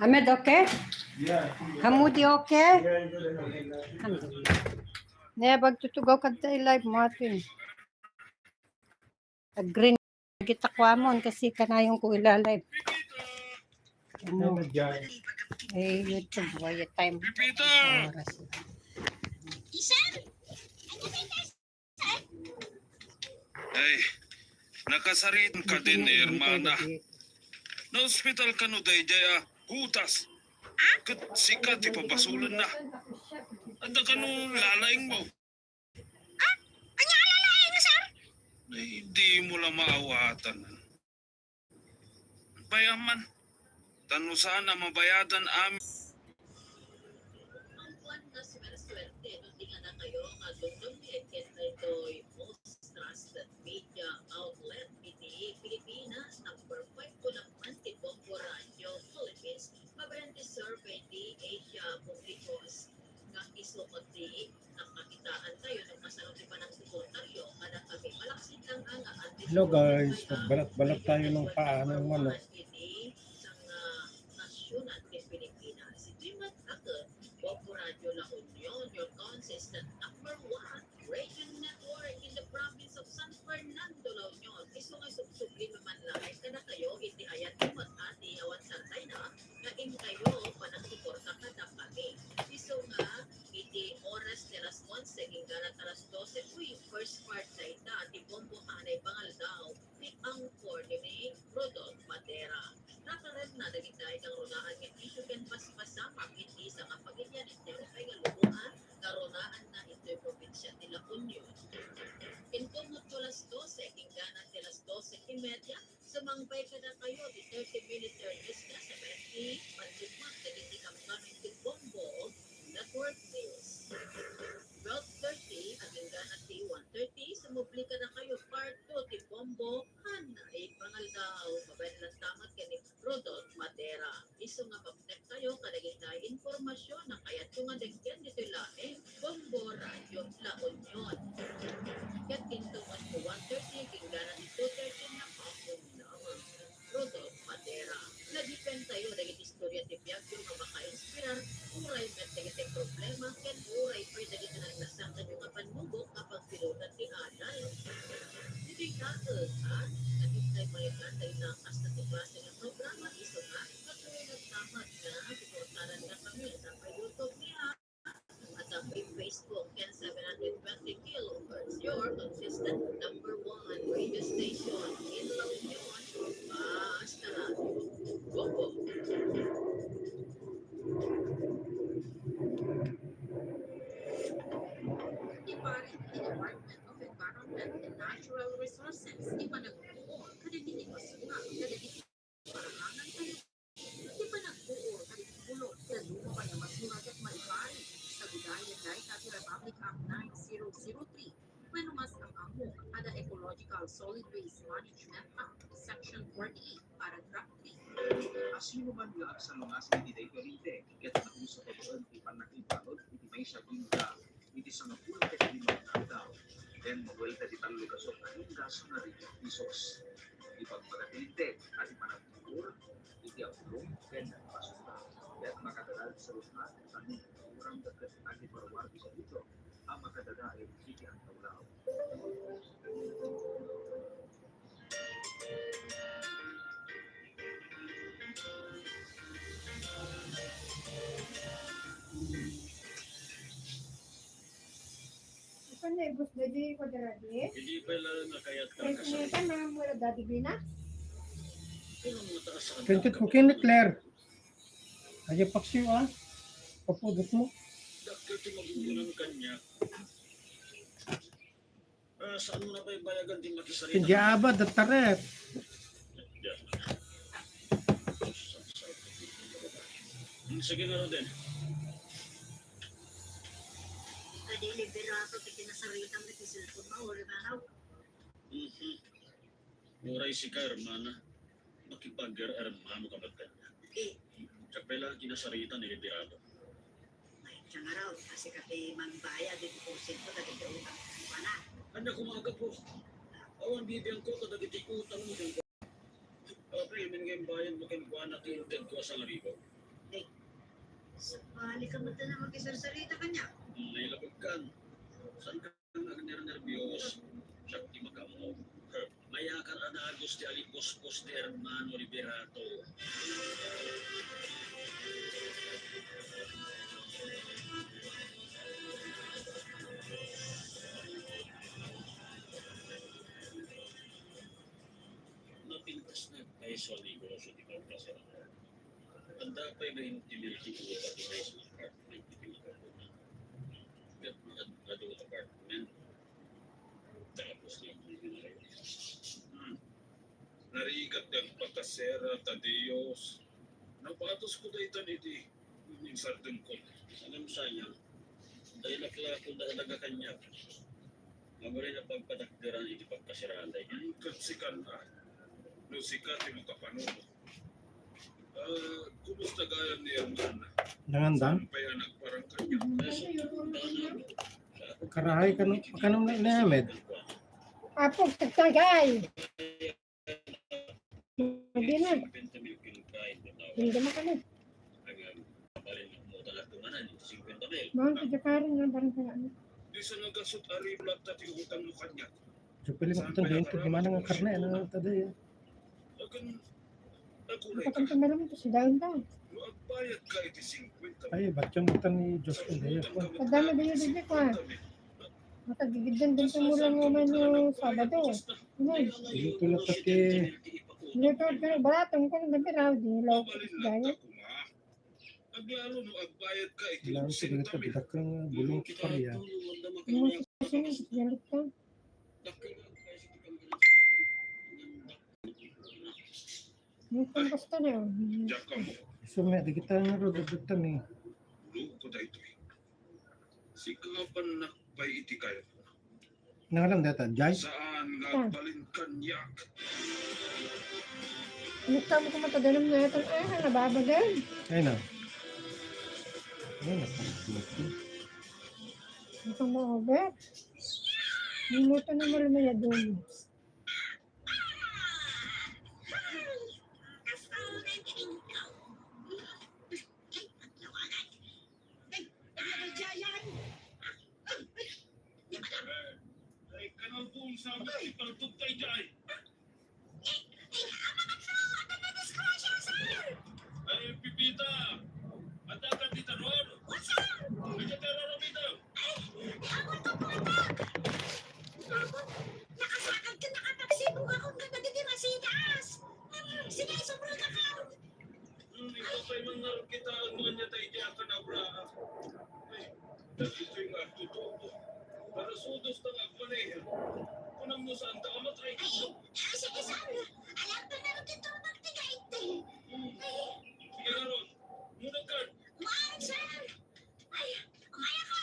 Ahmed, okay? Yeah. Hamudi, okay? Yeah. Alhamdulillah. Ne, bagtutugaw ka tayo live mo atin. Green kita ko amon kasi kanayong ko ilalive. Ano? Eh, YouTube, waya time. Oras. Ay, nakasarit ka din, hermana. Na-hospital ka no, Daya, hutas. Sikat, ipapasulan na. At ka no, lalaing mo. Kanya alalaing na, sir? Ay, hindi mo lang maawatan. Bayaman. Tano sana mabayadan amin. Ang buwan na swerte, nung di nga na kayo, kadungdong etiket na ito'y most trusted media outlet in Pilipinas, number 5 po naman, Tibongo Radio, Philippines, mabrente survey di Asia Publicos, nga isuot di nakakitaan tayo ng masanong di pa ng suportaryo, kada kami malaksin lang ang Hello guys, magbalat-balat tayo ng paa ng manok. Nasyonal de Pilipinas. Si Jimat Ako, Bobo Radio La Union, your consistent number 1 radio network in the province of San Fernando, La Union. Iso nga subsubli naman live ka na kayo, hindi ayat imot ati awan santay na, nain kayo panagsuporta ka na kami. Iso nga, hindi oras de las 11, hingga alas 12 po yung first part na ita, di bombo hanay bangal daw, ni Angkor ni Rodolfo Madera. Nakaran na naging dahil ng runaan ng issue kan paspasama hindi sa kapagilyan ito ay galubuan na runaan na ito'y probinsya nila Union. Intumot ko las 12, hingganan de las 12:30, sumangbay ka na kayo di 30-minute news na sa Merki, Panjumag, naging kamkaming Timbombo, Network News. 12:30 at hingganan di 1:30, sumubli ka na kayo part 2, Timbombo, Hanay, Pangaldaw, mabayan lang tamat ka ni Rodolfo Madera. Iso nga mapnek kayo, kanaging na informasyon na kaya tungadagyan dito laing Bombo Radio La Union. Kat kintuman ko 1:30, hingganan di 2:30 na kapong naman. Rodolfo Madera. Nag-depend tayo, naging istorya di biyag yung maka-inspirar, uray met naging problema, ken uray pa naging nagnasakan yung kapanubok kapag pilutan ni Adal. Hindi ka, ha? Nag-itay mayagan dahil nakas na klase ng programa, iso nga, natuloy nagtamat na, pinuotaran na kami sa YouTube niya, at ang Facebook, ken 720 kilohertz, your consistent number 1 radio station in La Union, basta radio. Bobo. Department of Environment and Natural Resources, di pa nagbuo, kada hindi masunga, kada hindi parahangan kayo. Di pa nagbuo, kada hindi bulot, kada lupa na masurat at malibay. Sa Budaya Dahil Kati Republic Act 9003, when mas ang amo, kada Ecological Solid Waste Management Act, Section 48, Paragraph 3. Asino man nga sa lungas hindi day perinte, ket naguso ko doon di panakibalod, hindi may saging ka, hindi sa napul ket hindi magkataw. Then mawalta di talo kasok na yung gaso na rin pisos. Di pagpagapilinte, at ipanagtutur, hindi ang ulong, ken pasuta. Ket makadadal sa lusmat, ano, kurang dagat at iparwardi sa dito, ang makadadain hindi ang taulaw. Ano yung bus dadi ko daradi? Hindi pa lang nakayat ka Kasi kan na mura dadi bina. Pintit mo kini Claire. Aja paksiw ah. Papudot mo. Dakit yung magugunan kanya. Saan mo na ba yung bayagan din makisarita? Hindi abad at taret. Sige na din. Liberato ti kinasaritang na kisilpon mo, uri manaw. Muray si ka, hermana. Makipag-hermano ka ba't kanya? Kapela kinasarita ni liberato. Ay, siya nga raw, kasi kati mangbaya, di po ko dati ko utang ka na. Anda kumaga po. Awan bibiyang ko kada ditikutan mo din ko. Okay, minigay bayan mo kay Buwana tinted ko sa laribo. balik ka mata na mag-isarsarita ka niya. Nailabag kan. Saan ka nag-nervyos? Siya di magamo. Mayakan anagos di alikos-kos di hermano liberato. Napintas na kay Soli Grosso di Pagkasera. Tanda pa yung intimidati ko pa di may sa apartment di Pilipinas. Adult apartment. Tapos na narigat ng pagkasera, Tadeos. Napatos ko dahil taniti. Yung sardun ko. Alam sayang. Dahil nakla ko dahil nagakanyak. Mamuray na pagpatakdiran iti pagkasiraan dahil. Ang katsikan na. Lusikat yung makapanuno. Kumusta gaya ni Herman? Nangandan? Sampay anak parang kanya. Karahay ka nung na-emed. Apog, tagtagay. Hindi na. Hindi na ka na. Mahal ka jakarin nga, barang ka na. Di sa nagasot ari ulat at iutang mo kanya. So, pili mo itong dito. Gimana nga karne? Ano taday? Agan, nakulay ka. Kapag malam ito, si daon daw. Magbayad ka iti 50. Ay, ba't yung mutan ni Diyos ko? Kadami ba yung bibig ko ah? Makagigidyan din sa mula naman yung Sabado. Ano? Ito lang pati. Dito, pero baratong ko ng gabi raw. Di law ko sa gaya. Aglalo no agbayad ka iti Kailangan ko ganito. Bidak kang bulong kiparya. Yung sisinit, galit ka. Yung pangkasta na yun. Jaka mo, So, may di kita nga ro dadutan eh. luko ko dahito eh. Sikapan na bay iti kayo. Nangalam data, Jai? Saan nga balin kanyak? Nagta mo kung matagalam na ito. Ay, nababagal. Ay na. Ay na. Pagkiti. Ito mo, Robert. Nimuto na malamaya doon. Ay, kanal kong sabi ipagtugtay dyan. Ay, pipita! Anda ka dito ron! Ay, katero ron dito! Nakasakag ka nakapagsibog akong nagdadimasidas. Sige, sobrang kakao. Ikaw pa'y mga kita ang mga niya tayo diyan ka na bra. Ay, dito yung agtutubo. Para sudos na agmanehan. Kunang mo saan ka matay ka. Sige, saan? Alam pa na rin ito magtigay. Sige nga ron. Muna ka. Maan, sir! Ay, kumaya ka!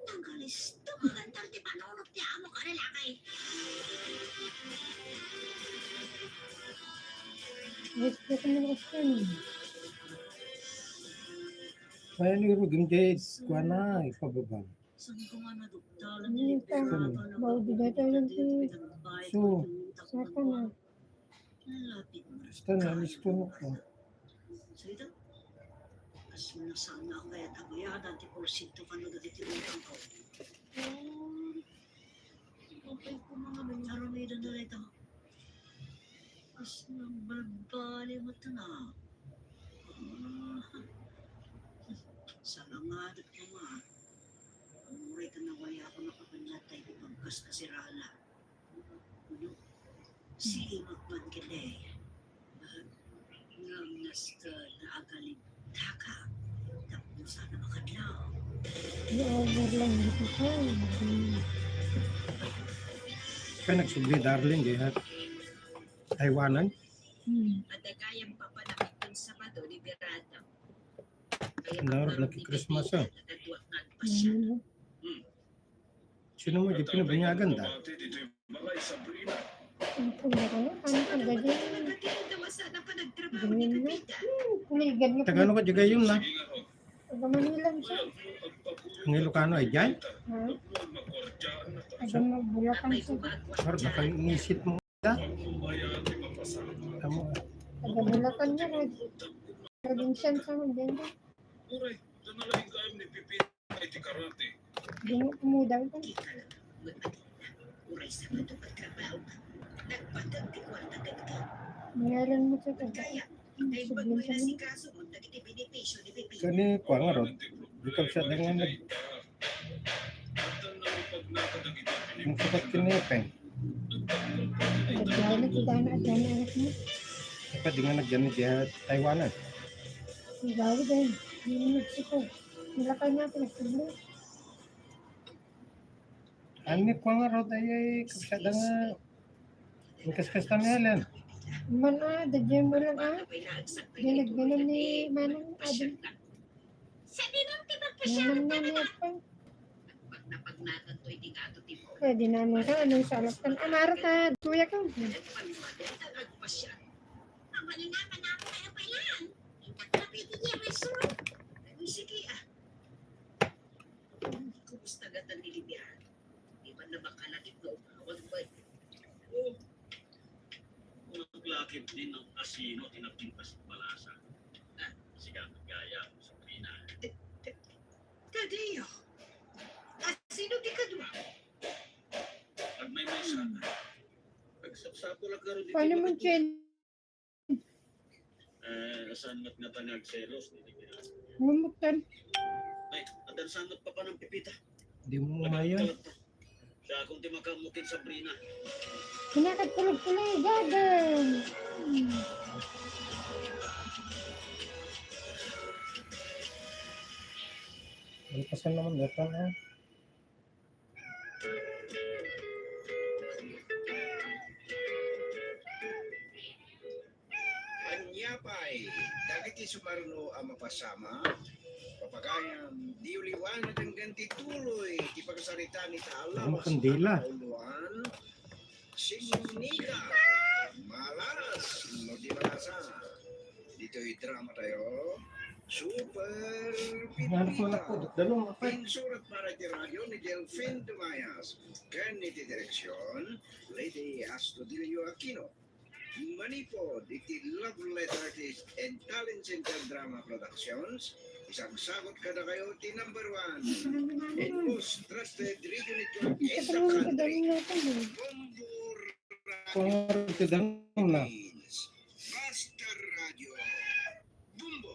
Tanggalis ito, magandang di panunot niya mo ka lalaki. Gusto ko mo gusto yun. Kaya ni Rugin Jade, kuha na, ipababa. Saan ko nga naduktalan Hindi ka. Bawdi na tayo ng So, saka na. Lapit na. basta na, listo mo ko. Salita? As mo na sana ako kaya tabayadan, ti porsinto ka na datitirutang ko. Okay ko mga nangyaramidan na ito. As nang balbali mo ito na. Salamat at mga. Umuray ka na waya ako nakapanyatay ipagkas kasirala. Ano? Si Magpan Kile. Ngamnas ka na agaling taka. Tapos sana makadlaw. I-over lang dito ka. Kaya nagsubli, darling, eh, Taiwanan. At agayang papanakit sa Sabado ni Berata. Ang nagki-Christmas, ah. Ano? Sino mo, di pinabinyagan da? Dito yung mga Sabrina. Ang pula ka na. Ano ka ganyan? Sana pa nagtrabaho ni Kapita. Kuligad nga. Tagano ka dyan yun na? Sige nga ron. Taga Manilang siya. Ang Ilocano ay Jai? Ha? Magkordyaan na to. Taga Bulacan May siya. gumagawa Or baka yung inisip mo da? Ang bumayaan, di mapasama. Tamo, Taga Bulacan niya. Probinsyan sa Mandenda. Uray, ito na lang yung ni Pipita ay di karate. Di mo kumudaw ka. Kita lang, magpatid na. Uray sa bato pagtrabaho ka. Nagpatag di kwarta ka. Ngayon mo sa kanya. Kaya, ay Sublim magway sa na mga. si kaso mo, nagiti benepisyo ni Pipita. Kani kuha nga ron. Bikab siya dengan yung sapat kinipeng. Nagdala ko dana at dana anak mo. Dapat dengan nagdyan diya Taiwanan. Sigaw din. Hindi Mexico. Nilakay niya ako. Sublim. Ani kuha nga ron ay kapsada nga. Kaskas na niya Man dadyan mo lang Makabay na agsak pa Ginagganon ni Manang Adel. Sa dinang tiba pa Naman nga niya pa. Pag napagnatan to, hindi nga ito tipo. Pwede naman ka. Anong salap ka? Amara ka. Kuya ka. Nagpalimadel, nagpa siya. Ang maninaman namin tayo pa yan. Inakapiti niya, resort. Ay, sige Kumusta gatan nilibihan? Di ba na makalakit no? Awag ba? Oh, naglakip din ng asino, tinapin pa sa balasa. Siya gaya sa Pina. Tadeo. Sino di ka doon? Pag may sana, pagsapsapo lang karoon dito. Paano mo, Chen? Sangat nga tanag selos. Ngumutan. Ay, adan sangat pa ng Pipita. Di mo mayon. Siya akong di makamukin sa Brina. Kinakatulog-tulog. Gagan. Lipasan naman datang ha. Anyapay, dagiti sumarno ang mapasama, papagayam, di uliwanag ang ganti tuloy, di pagsalita ni Ano Talawas, kandila? Uluan, Singnika, Malas, no di malasa. Dito'y drama tayo, Super Ano ko na Pipita. po? Dalong apa? Pinsurat para di radyo ni Delfin Dumayas, ganiti direksyon, Lady Astudillo Aquino. Manipod, iti Love Letter Artist and Talent Center Drama Productions. Isang sagot kada kayo, ti number 1. And most trusted radio network in Ito the naman ka country. dali natin. Bombor Kuha nga ron ti dalong na. Philippines. Basta Radio. Bumbo.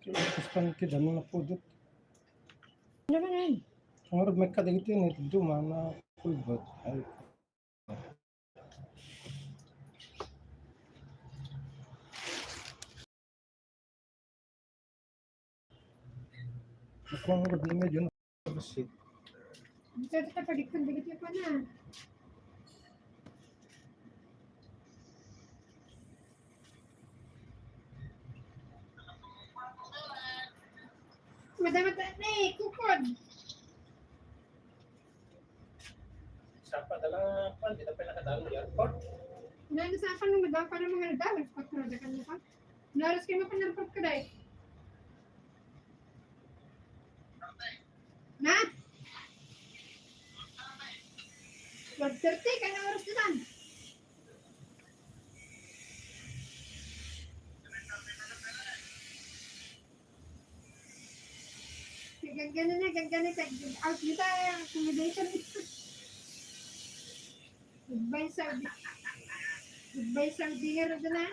Kastan ti dalong na po dito. Ano naman yan? Ang ron may kadagito yun. Ito duma na kulbot. Ay. Ako ang ron na medyo nakabasit. Ito ito palikon. Dagit pa na. Madamata na kukod. Sapa dalang pan, kita pa nakadalo di airport. Nanasapan nung madama para mga nagdawal. Pagkarada ka na pa. Naras kayo mapanarapot ka dahil. Na? 12:30 ka na oras na tan. Ganun na, ganito, out kita, accommodation. Goodbye, Saudi. Goodbye, Saudi, hero na.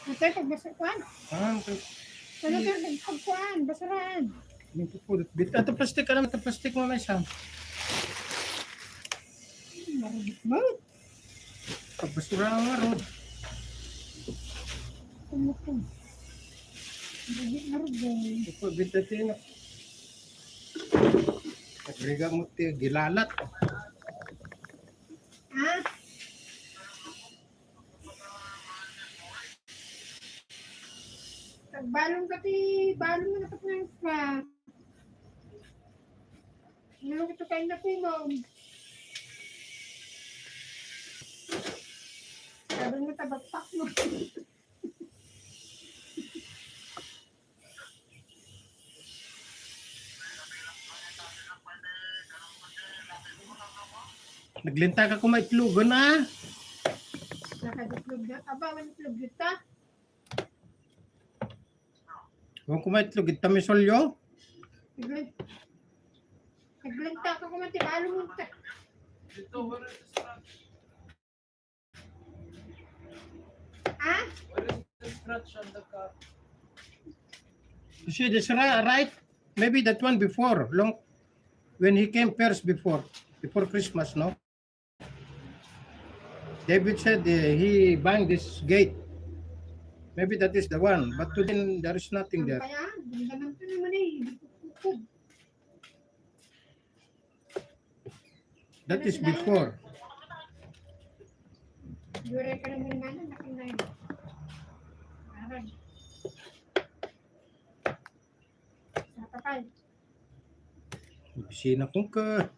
Ito, pagbasarkuan. Ano ito, pagkuan, basaran. Yung pupulot. Ito plastic, alam, ito plastic mo may isang. Marubit mo. Pagbasura ang arod. Tumutong. Marubit. Ito, bintatin. Nagliga mo ito, gilalat. Ha? Balong ka balong mo na tapos pa. Ano ito kayo na po mo? Sabi mo tabagpak mo. Naglinta ka kumaitlugon na. Nakaditlog na. Aba, manitlog dito. Huwag kumaitlog, ito may solyo. Naglinta ka kumati, balong mo ta. Ha? You see this right? Maybe that one before, long when he came first before Christmas, no? David said he banged this gate. Maybe that is the one, but today there is nothing there. Kaya, ganun to naman eh. Bukod. That is before. Yure ka naman nga na, nakinay. Arag. Sa kapal. Bisina kong ka.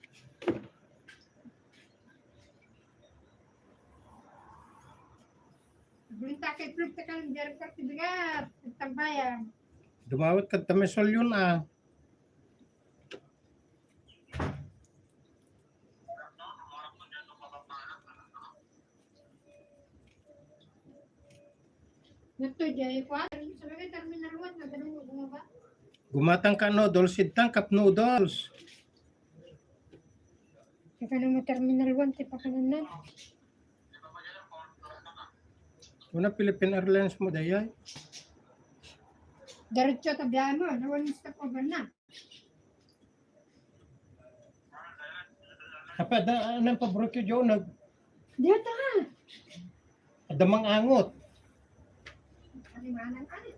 Gulita kay Plug, takang jarang ka tibigat. Tambayan. Dumawat ka may solyo na. Nato, jay ko. Sabi ka, terminal 1, na ganun mo bumaba. Gumatang ka noodles, sidtang cup noodles. Saka naman terminal 1, tipa ka nun. Una Philippine Airlines mo dayay. Diretso tabihan mo, nawalan stop over na. Kapag anong paborito dyan, Dito ha! damang angot. Kalimanan, alit.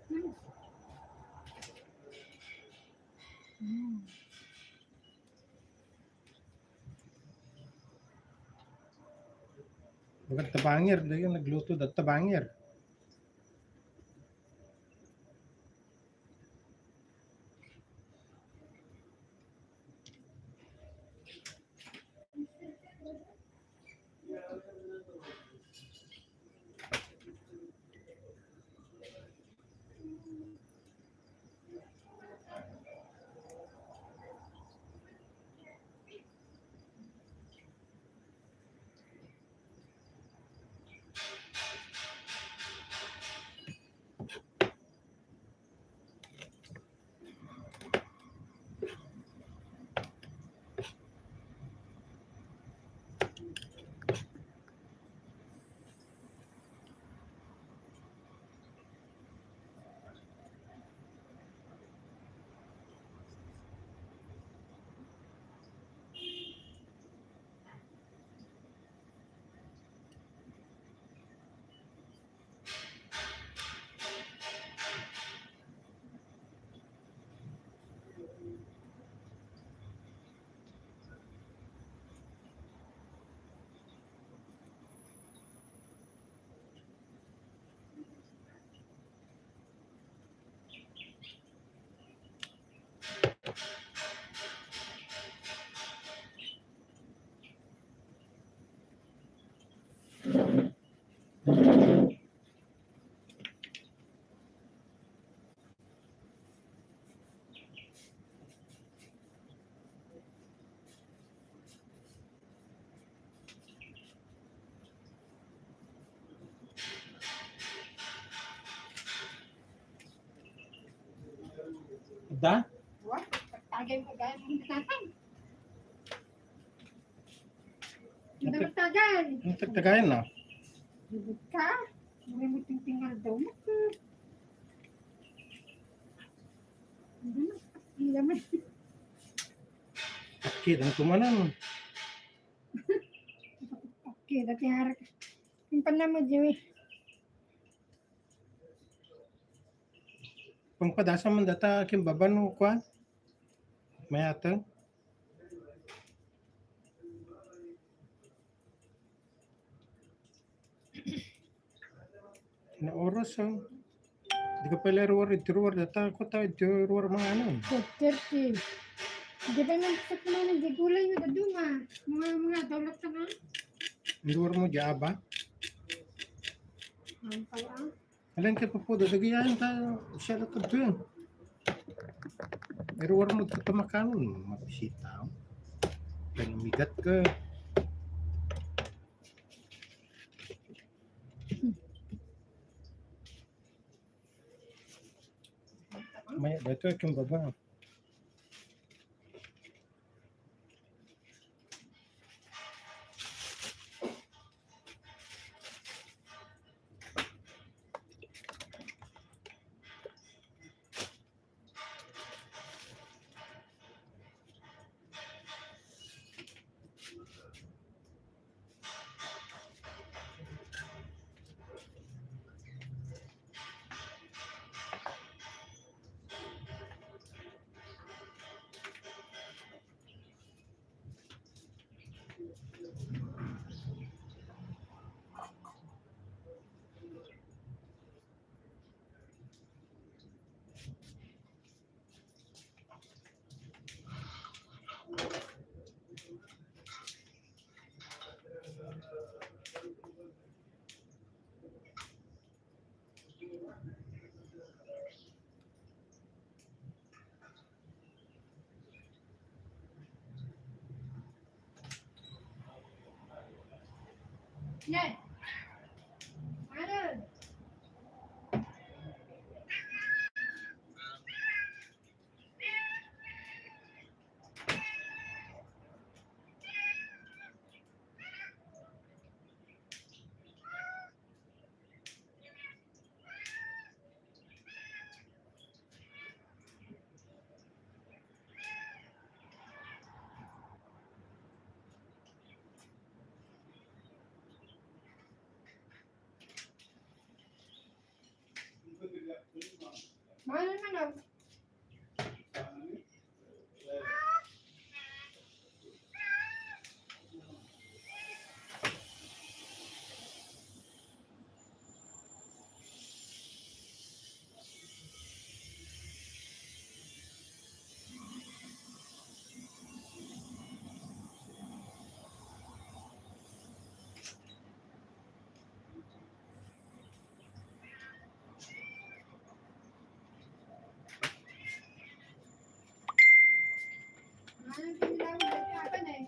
Bagad tabangir, dahil nagluto dat tabangir. Da? What? Tagay mo gaya ng tatay. Hindi mo tagay. Ang tagtagayan na. Bibig ka. Hindi mo tingtingal daw mo. Hindi mo. Hindi naman. Sakit ang kumanan. Okay, dati harap. Yung panama, Joey. Pangpadasa man data kim baban mo kuan. Mayatang. Na oras oh. Di ka pala ruwar data ko tayo ruwar mga ano. 30. Di ba nang sa kumain ng gulay yung daduma? Mga daulat ka na? Ruwar mo jaba. Ang pala. Alam ka pa po dadagiyan ta siya na to yun. Pero ruwar mo tamakanon mabisita. Migat ka. May dato kim baba. Yan. Ano? Mahal naman daw. Mahal ang pinilang nagkapan eh.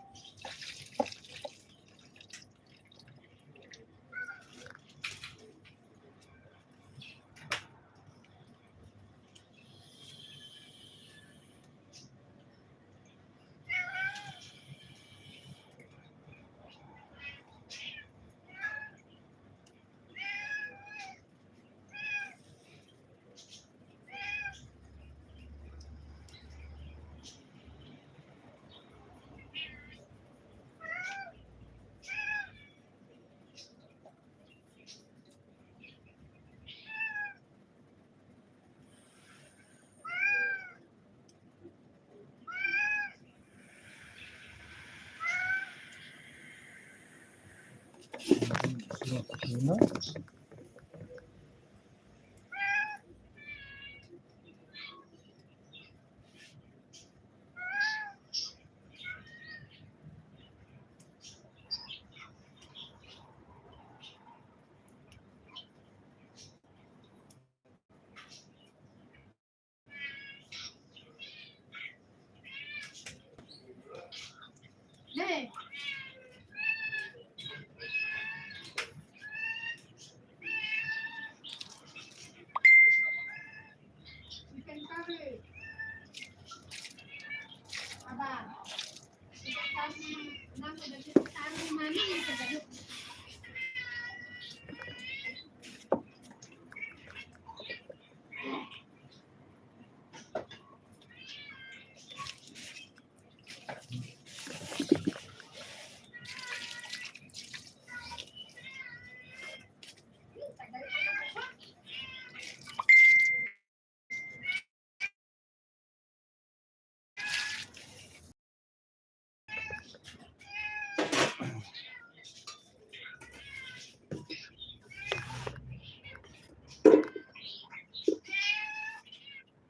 Ano? Ne. Chicken curry.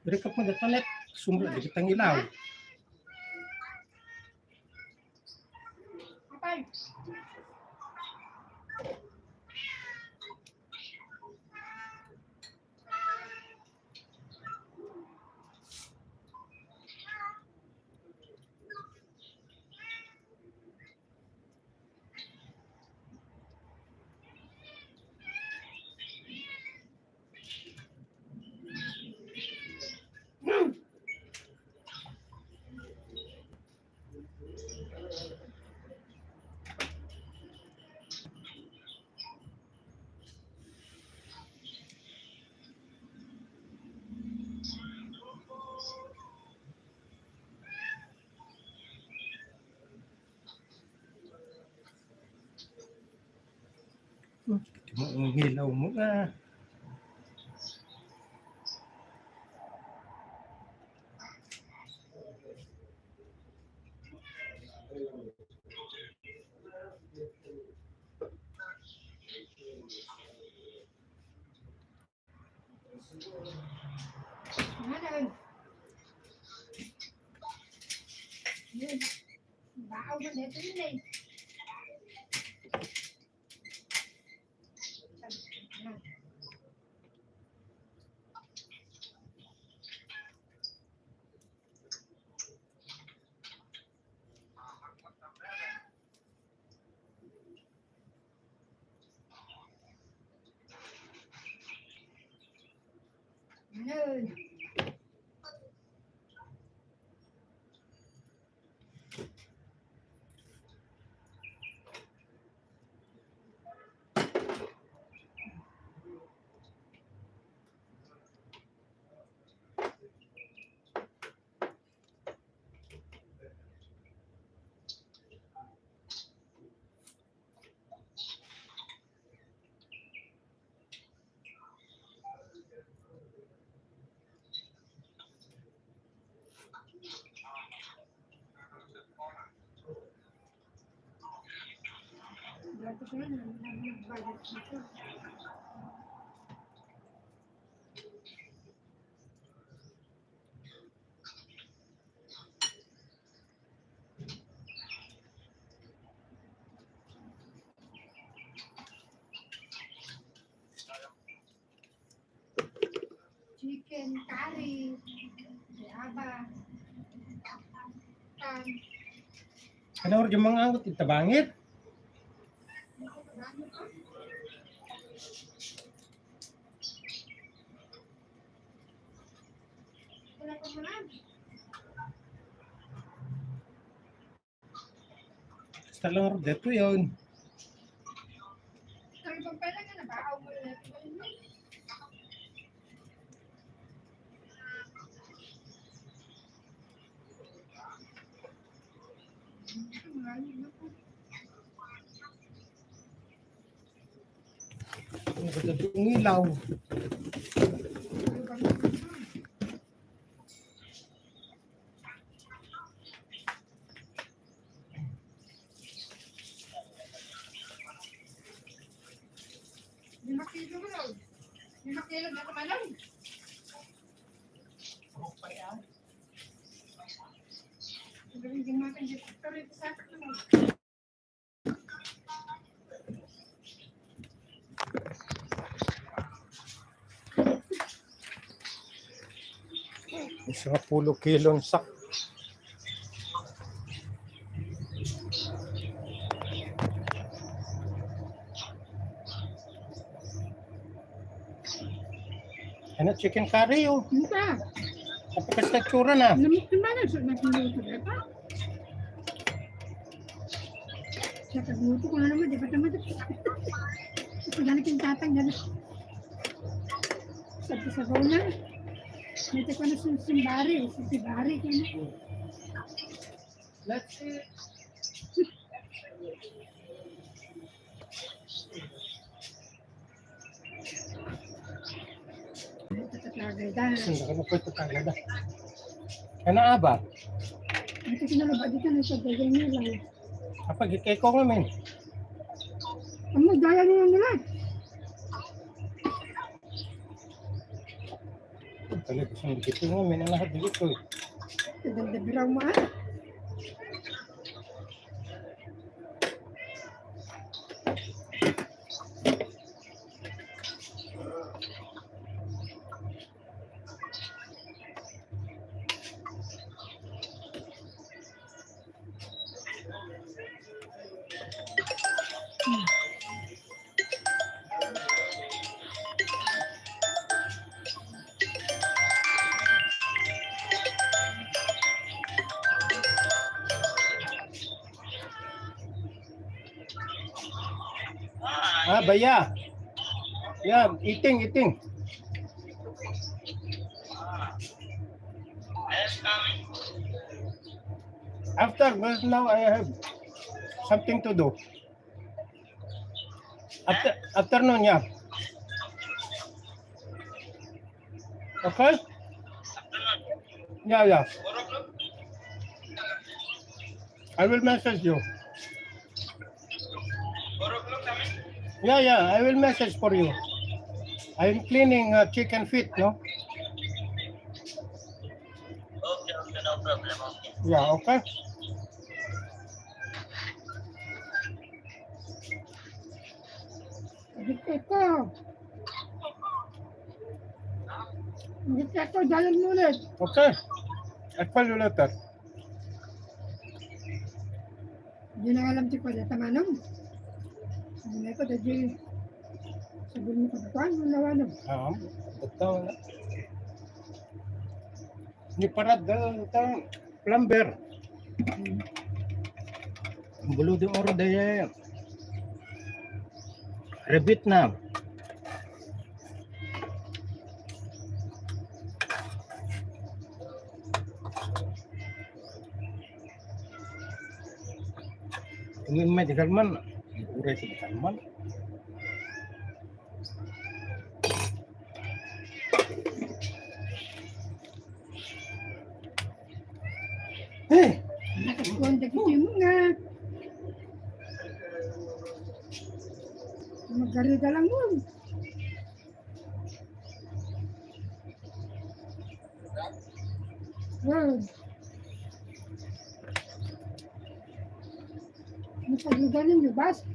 Mereka pun datang lihat sumber di kita ngilaw. Ngilaw mo nga. Bão lên tí đi. Nơi. Chicken curry, yaba, Ano rin yung mga angot ito bangit? Basta lang rin dito yun. Ang ganda itong ilaw. Isang 10 kilong sak. Ano, chicken curry oh. Entah. Apa kasi nagsura na? Namun gimana sih nak dulu apa? Sa pagluto ko na naman, di ba naman ito? Galit yung tatang, gano'n. Sabi-sabaw na. Nito ko na simbari, sibari ko na. Let's see. Ito tatlagay dahil. Sunda ka na po ito talaga. Ano ba? Ito kinalaba dito na sa bagay niya lang. Kapag ikay ko ngamin. Amo, daya niya nila. Talaga siyang dikit ngamin. Ang lahat dikit ko. Dadabiraw mo ah. Ah, baya. Yeah, eating. After, but now I have something to do. Afternoon, yeah. Okay? Yeah. I will message you. Yeah, I will message for you. I'm cleaning chicken feet, no? Okay, no problem. Okay. Yeah, okay. Dito ko. Dito ko, dalan mo ulit. Okay. I'll call you later. Hindi na alam si Kuya Tamanong. Sabi na ito, dadi. Sabi mo ko, kuhan mo nawanog. Betul. Ini parat dalam plumber. Belum di orang daya. Rebit na. Ini medical man. Urai medical man. Nakasuhan, dagiti mo nga. Magkarida lang mo. Wow. Napagluganan niyo, Bas?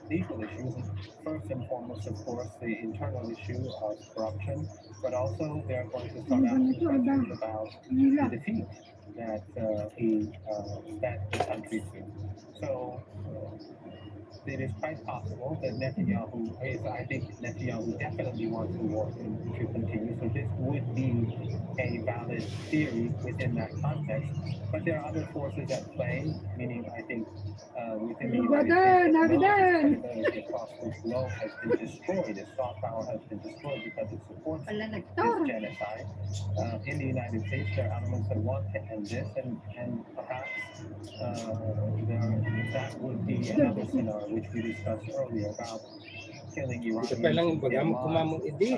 Legal issues, first and foremost, of course, the internal issue of corruption, but also they're going to start asking questions about the defeat that he led the country to. So it is quite possible that Netanyahu I think Netanyahu definitely wants the war to continue. So this would be a valid theory within that context. But there are other forces at play, meaning I think within the United States, credibility across the globe has been destroyed. Its soft power has been destroyed because it supports this genocide. In the United States, there are elements that want to end this, and perhaps that would be another scenario which we discussed earlier about killing Iranians,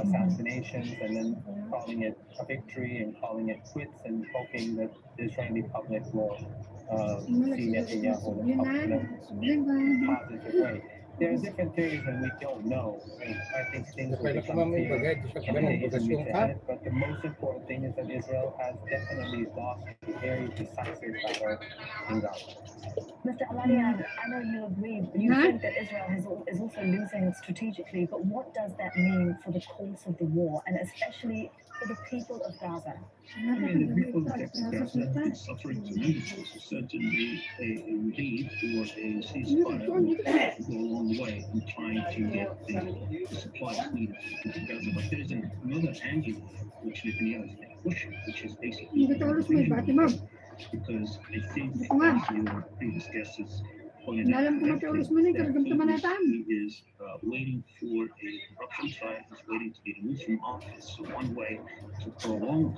assassinations, and then calling it a victory and calling it quits and hoping that the Israeli public will see Netanyahu in a positive way. There are different theories and we don't know. I think things will become clear in the days and weeks ahead, but the most important thing is that Israel has definitely lost a very decisive battle in Gaza. Mr. Amadian, I know you agree, but you think that Israel is also losing strategically, but what does that mean for the course of the war, and especially for the people of Gaza? Ano I ba mean, the kung people of Gaza is suffering tremendously. So certainly a relief or a ceasefire will go a long way in trying to get the supplies needed to Gaza. But there's another angle which Netanyahu has been pushing, which is basically Hindi ka oras may bati, ma'am. because I think Hindi ko nga. as your previous guest has pointed out, Alam ko matulos mo na, karagam that tamanatan. he is waiting for a corruption trial. He's waiting to be removed from office. So one way to prolong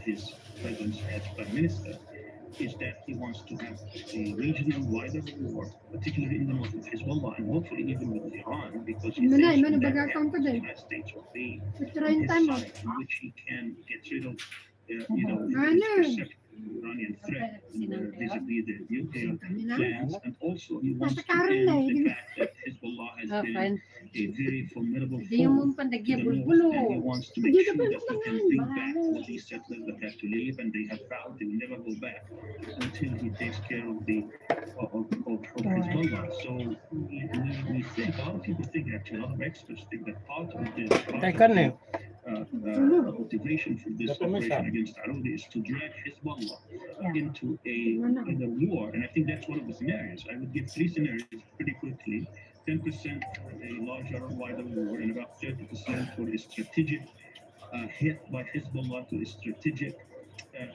his presence as prime minister is that he wants to have a regional wider war, particularly in the north of Hezbollah and hopefully even with Iran, because he Ano na, thinks ano that baga account ko the din. United States will be Picturein his time mo. side, in which he can get rid of, his Ano? perception of Iranian threat vis-a-vis the nuclear plans, and also he wants to Karon na, end the eh. fact that Hezbollah has been fine. a very formidable Hindi yung foe mong pandagya, to the north, bulbulo. and he wants to make Hindi ka sure pa that he can bring back all these settlers that have to leave, and they have vowed they will never go back until he takes care of the of Hezbollah. So we think, a lot of people think, actually, a lot of experts think that part of this motivation for this operation against Arudi is to drag Hezbollah into a war, and I think that's one of the scenarios. I would give three scenarios pretty quickly: 10% for a larger, wider war, and about 30% for a strategic hit by Hezbollah to a strategic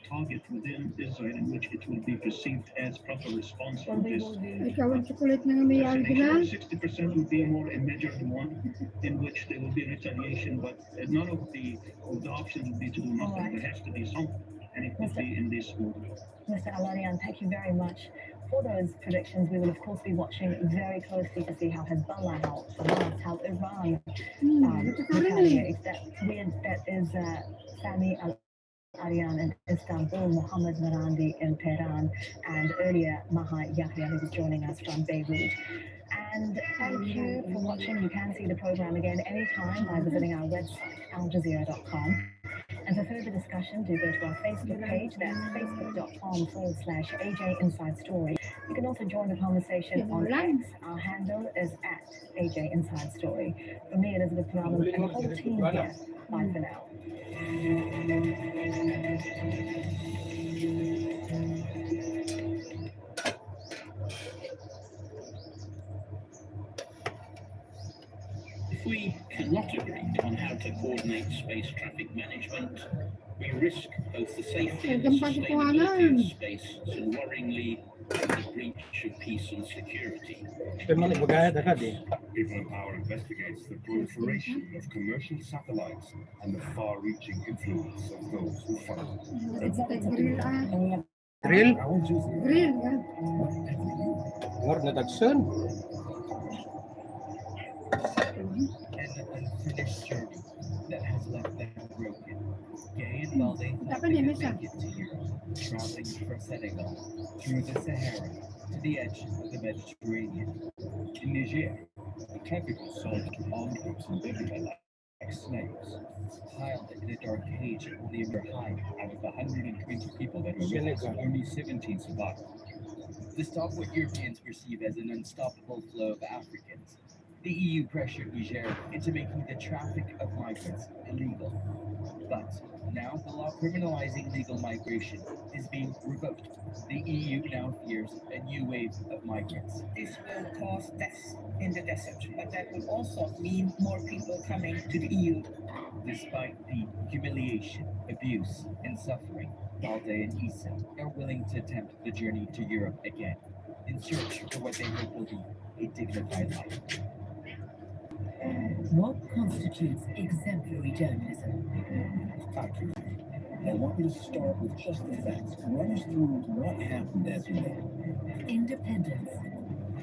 target within Israel, in which it will be perceived as proper response for this. Ikaw ang chocolate na may original. 60% would be a more a measured one, in which there will be retaliation, but none of the options would be to do nothing. There has to be something, and it would be in this order. Mr. Alarian, thank you very much for those predictions. We will, of course, be watching very closely to see how Hezbollah, how Hamas, how Iran retaliates. That is Sami Al-Arian in Istanbul, Mohammed Marandi in Tehran, and earlier Maha Yahya, who was joining us from Beirut. And thank you for watching. You can see the program again anytime by visiting our website, aljazeera.com. And for further discussion, do go to our Facebook page. That's facebook.com/AJ Inside Story. You can also join the conversation on X. Our handle is @AJ Inside Story. For me, Elizabeth Brown and the whole team here. Bye for now. If we cannot agree on how to coordinate space traffic management, we risk both the safety and the sustainability of space and worryingly the breach of peace and security. People Power investigates the proliferation of commercial satellites and the far-reaching influence of those who fund them. Drill? Our Jazeera, Grill, whatever you More na dagson. And an unfinished journey that has left them broken. Gay and Balde thought Dapat they niya could siya. make it to Europe, traveling from Senegal through the Sahara to the edge of the Mediterranean. In Niger, the traffickers sold to armed groups and everywhere like slaves, piled in a dark cage and only a mere hide. Out of the 120 people that were with us, only 17 survived. To stop what Europeans perceive as an unstoppable flow of Africans, the EU pressured Niger into making the traffic of migrants illegal. But now the law criminalizing legal migration is being revoked. The EU now fears a new wave of migrants. This will cause deaths in the desert, but that will also mean more people coming to the EU. Despite the humiliation, abuse, and suffering, Balde and Issa are willing to attempt the journey to Europe again, in search for what they hope will be a dignified life. What constitutes exemplary journalism? Thank you. I want you to start with just the facts. Run us through what happened as you know. Independence.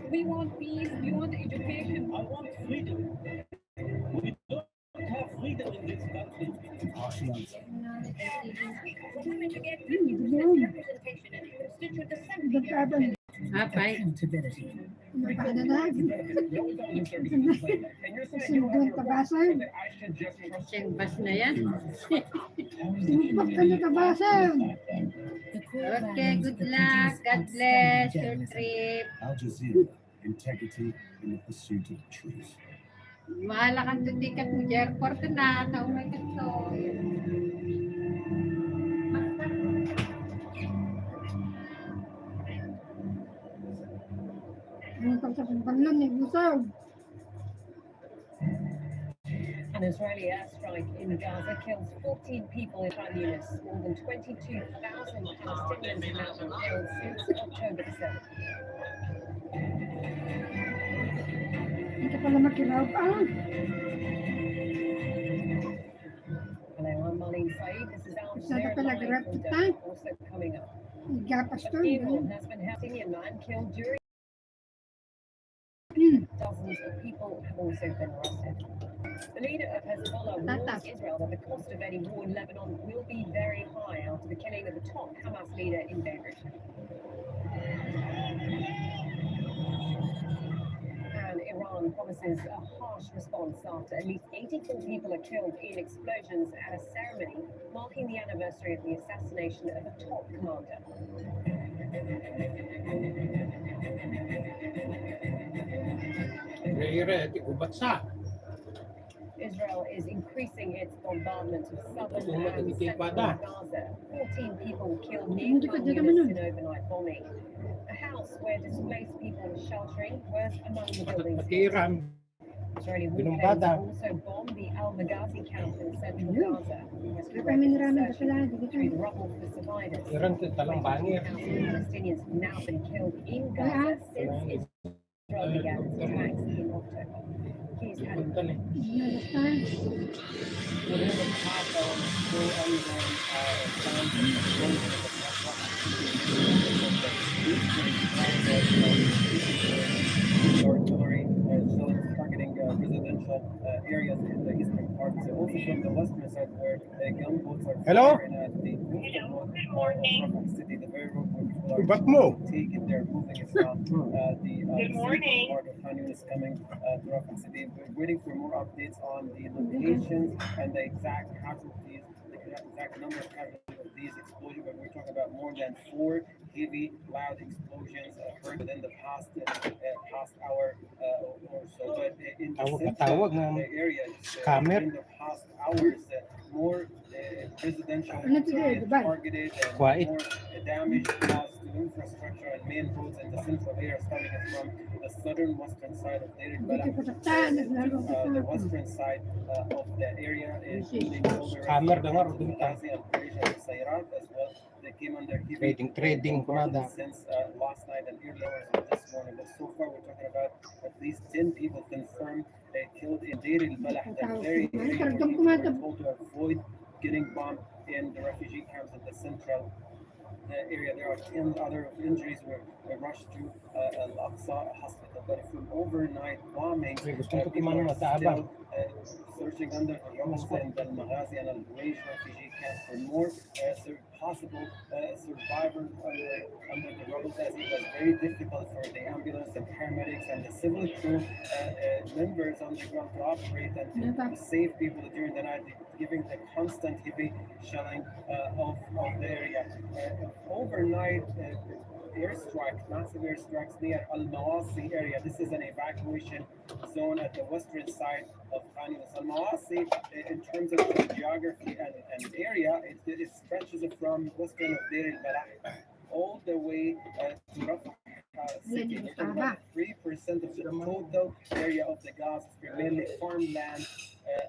We want peace, we want education, I want freedom. We don't have freedom in this country. Impartiality. Women to get 50% representation in the constituent assembly. Accountability. Sundon tabasan. Bas na yan. Sumpak ka na tabasan. Okay, good luck. God bless your trip. Al Jazeera, integrity in the pursuit of truth. Mahala kang tutikat mo, Jer. Porto na. Taong may kato. Ang pagsasampanlan ni Busog. An Israeli airstrike in Gaza kills 14 people in Khan Yunis. More than 22,000 Palestinians have now been killed since October the 7th. Hindi pala makilaw pa. Hello, I'm Marlene Saeed. This is our Isa na Share pala Live grab from kita. Doha. Also coming up. Igapas A to. funeral has been held. A senior man killed during. Dozens of people have also been arrested. The leader of Hezbollah warns Israel that the cost of any war in Lebanon will be very high after the killing of the top Hamas leader in Beirut. And Iran promises a harsh response after at least 84 people are killed in explosions at a ceremony marking the anniversary of the assassination of a top commander. Israel is increasing its bombardment of southern and central Gaza. 14 people killed near Khan Yunis in overnight bombing. A house where displaced people were sheltering was among the buildings hit. Israeli warplanes have also bombed the Al-Maghazi camp in central Gaza. Rescue workers are searching through the rubble for survivors. 22,000 Palestinians have now been killed in Gaza since Israel began its attacks in October. Here's Hadi. Artillery shells targeting residential areas in the eastern part. So also from the western side where gunboats are firing at the coastal city, the very road where people are taking, they're moving it from the part of Khan Yunis coming to Rafah city. We're waiting for more updates on the locations and the exact casualties, the exact number of casualties of these explosions, but we're talking about more than 4 heavy, loud explosions heard within the past hour or so. But in the central area, in the past hours, more residential targeted and more damage caused to infrastructure and main roads in the central area, starting from the southern western side of Deir al-Balah to the western side of the area, including all the Ghazi and Quraysh and Sayrat as well. They came under heavy trading since last night and early hours of this morning. But so far, we're talking about at least 10 people confirmed killed in Deir al-Balah, the very area where people were told to avoid getting bombed in the refugee camps in the central area. There are 10 other injuries were rushed to Al-Aqsa hospital. But from overnight bombing, people are still searching under the rubble in the Al-Maghazi and Al-Buwayj refugee camps for more possible survivors under the rubble, as it was very difficult for the ambulance, the paramedics, and the civil crew members on the ground to operate and to save people during the night, giving the constant heavy shelling of the area. Overnight massive airstrikes near Al-Mawasi area. This is an evacuation zone at the western side of Khan Yunis. Al-Mawasi, in terms of geography and area, it stretches from western of Deir al-Balah all the way to Rafah city. About 3% of the total area of the Gaza is mainly farmland,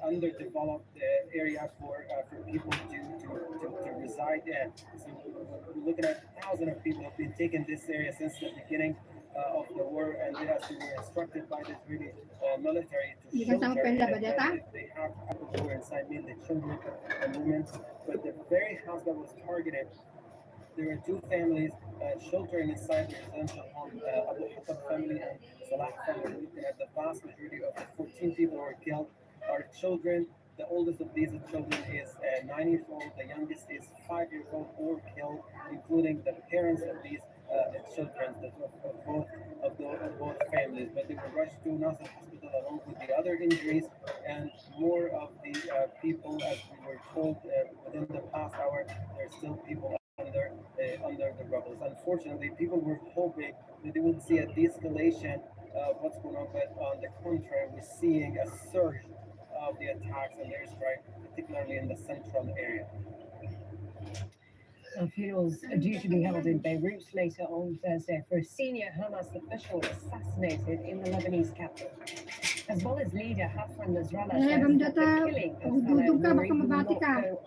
underdeveloped area for people to reside in. So we're looking at thousands of people have been taken this area since the beginning of the war, and they were instructed by the Israeli military to shelter. They have people who were inside, mainly children and women. But the very house that was targeted, there were 2 families sheltering inside the residential home, Abu Hatab family and Salah family. Looking at the vast majority of the 14 people who were killed are children. The oldest of these children is 9 years old. The youngest is 5 years old, or killed, including the parents of these children of both families. But they were rushed to Nasser Hospital along with the other injuries, and more of the people, as we were told within the past hour, there's still people under the rubble. Unfortunately, people were hoping that they would see a de-escalation of what's going on, but on the contrary, we're seeing a surge of the attacks and airstrike, particularly in the central area. Funerals are due to be held in Beirut later on Thursday for a senior Hamas official assassinated in the Lebanese capital. Hezbollah's leader Hassan Nasrallah says that the killing of fellow Nuri will not go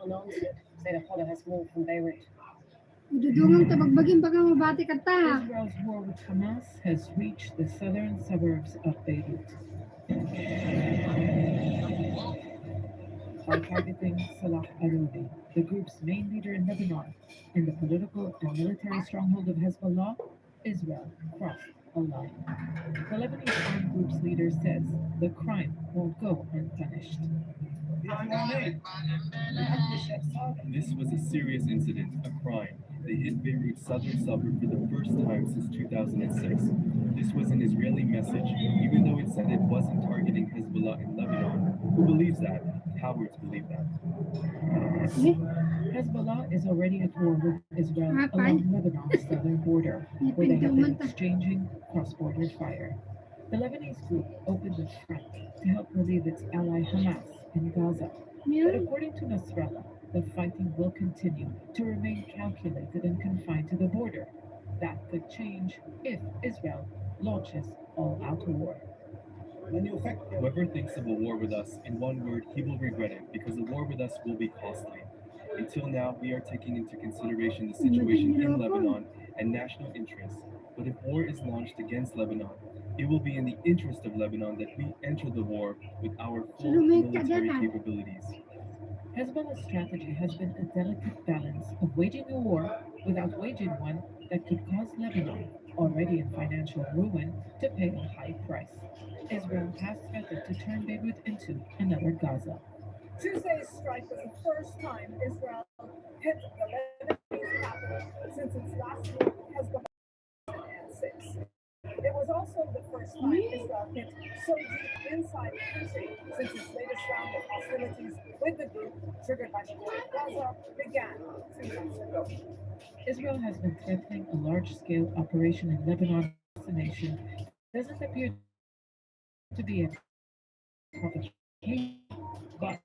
unanswered. Sayyidah has more from Beirut. Israel's war with Hamas has reached the southern suburbs of Beirut. By targeting Salah al-Arudi, the group's main leader in Lebanon, and the political and military stronghold of Hezbollah, Israel crossed a line. The Lebanese armed group's leader says the crime won't go unpunished. This was a serious incident, a crime. They hit Beirut's southern suburb for the first time since 2006. This was an Israeli message, even though it said it wasn't targeting Hezbollah in Lebanon. Who believes that? Cowards believe that. Hezbollah is already at war with Israel along Lebanon's southern border, where they have been exchanging cross-border fire. The Lebanese group opened a front to help relieve its ally Hamas in Gaza. But according to Nasrallah, the fighting will continue to remain calculated and confined to the border. That could change if Israel launches all-out war. Whoever thinks of a war with us, in one word, he will regret it, because a war with us will be costly. Until now, we are taking into consideration the situation in Lebanon and national interests. But if war is launched against Lebanon, it will be in the interest of Lebanon that we enter the war with our full military capabilities. Hezbollah's strategy has been a delicate balance of waging a war without waging one that could cause Lebanon, already in financial ruin, to pay a high price. Israel has threatened to turn Beirut into another Gaza. Tuesday's strike was the first time Israel hit the Lebanese capital since its last war has gone 2006. It was also the first time Israel hit so deep inside the country since its latest round of hostilities with the group, triggered by the war in Gaza, began 2 months ago. Israel has been threatening a large-scale operation in Lebanon. The nation doesn't appear to be a provocation, but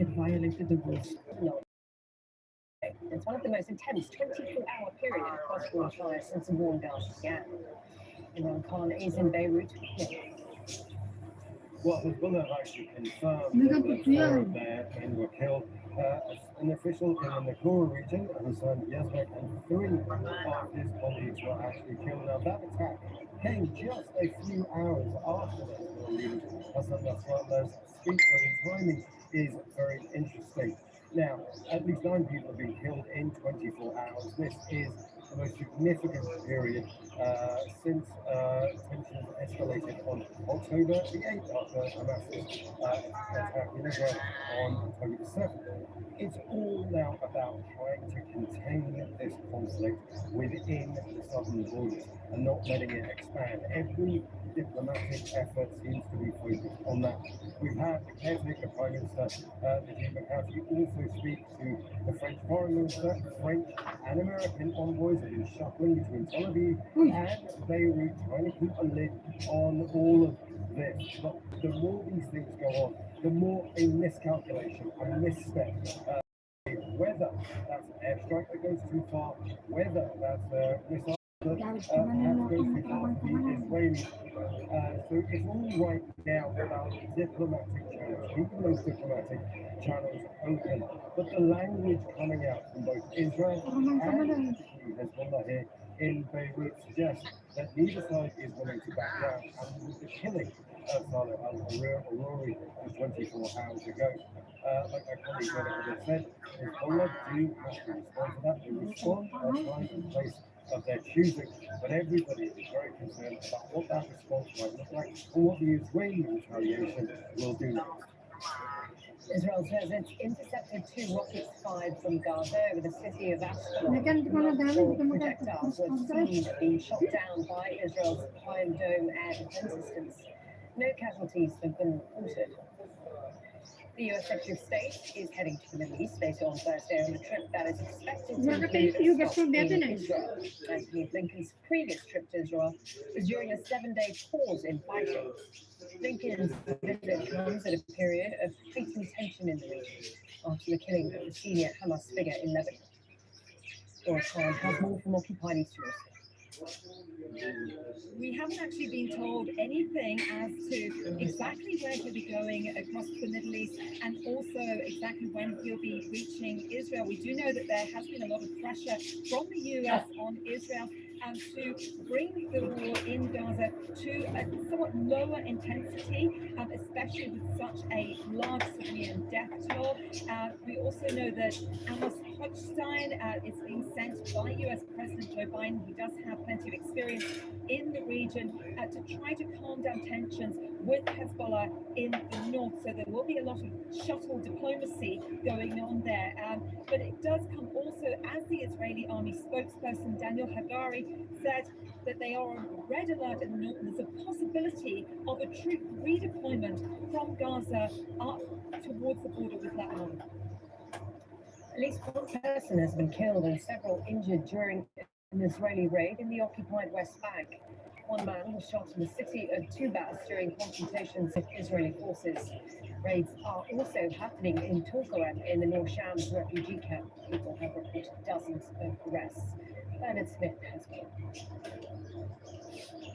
it violated the rules. It's one of the most intense 24-hour period of cross-border fire since the war in Gaza began. Imran Khan is in Beirut. Well, Hezbollah have actually confirmed that 4 of their men were killed. An official in the Nakura region, Hassan Yazbek, and 3 of his colleagues were actually killed. Now, that attack came just a few hours after the Hezbollah leader Hassan Nasrallah's speech, so the timing is very interesting. Now, at least 9 people have been killed in 24 hours. This is the most significant period since tensions escalated on October the 8th after Hamas's attack in Israel on October the 7th. It's all now about trying to contain this conflict within the southern borders and not letting it expand. Every diplomatic effort seems to be focused on that. We've had the caretaker Prime Minister, Najib McCarthy, also speak to the French Foreign Minister. French and American envoys have been shuffling between Tel Aviv and Beirut, trying to keep a lid on all of this. But the more these things go on, the more a miscalculation, a misstep, whether that's an airstrike that goes too far, whether that's a missile that perhaps goes too far for the Israelis. So it's all right now about diplomatic channels, keeping those diplomatic channels open. But the language coming out from both Israel and Hezbollah here in Beirut suggests that neither side is willing to back down. And with the killing of Saleh al-Aruri 24 hours ago, like my colleague had said, Hezbollah do have to respond to that. They respond at a time and place of their choosing, but everybody is very concerned about what that response might look like and what the Israeli retaliation will do next. Israel says it's intercepted 2 rockets fired from Gaza over the city of Ashkelon. Projectiles were seen being shot down by Israel's Iron Dome air defense systems. No casualties have been reported. The US Secretary of State is heading to the Middle East later on Thursday on a trip that is expected to include a stop in Israel. Antony Blinken's previous trip to Israel was during a 7-day pause in fighting. Blinken's visit comes at a period of heightened tension in the region after the killing of a senior Hamas figure in Lebanon. for a time has more from occupied East Jerusalem. We haven't actually been told anything as to exactly where he'll be going across the Middle East and also exactly when he'll be reaching Israel. We do know that there has been a lot of pressure from the US on Israel to bring the war in Gaza to a somewhat lower intensity, especially with such a large civilian death toll. We also know that Amos Hochstein is being sent by US President Joe Biden. He does have plenty of experience in the region to try to calm down tensions with Hezbollah in the north. So there will be a lot of shuttle diplomacy going on there. But it does come also as the Israeli army spokesperson Daniel Hagari said that they are on red alert in the north. And there's a possibility of a troop redeployment from Gaza up towards the border with Lebanon. At least one person has been killed and several injured during an Israeli raid in the occupied West Bank. One man was shot in the city of Tubas during confrontations with Israeli forces. Raids are also happening in Tulkarem in the North Shams refugee camp. People have reported dozens of arrests. Bernard Smith has more.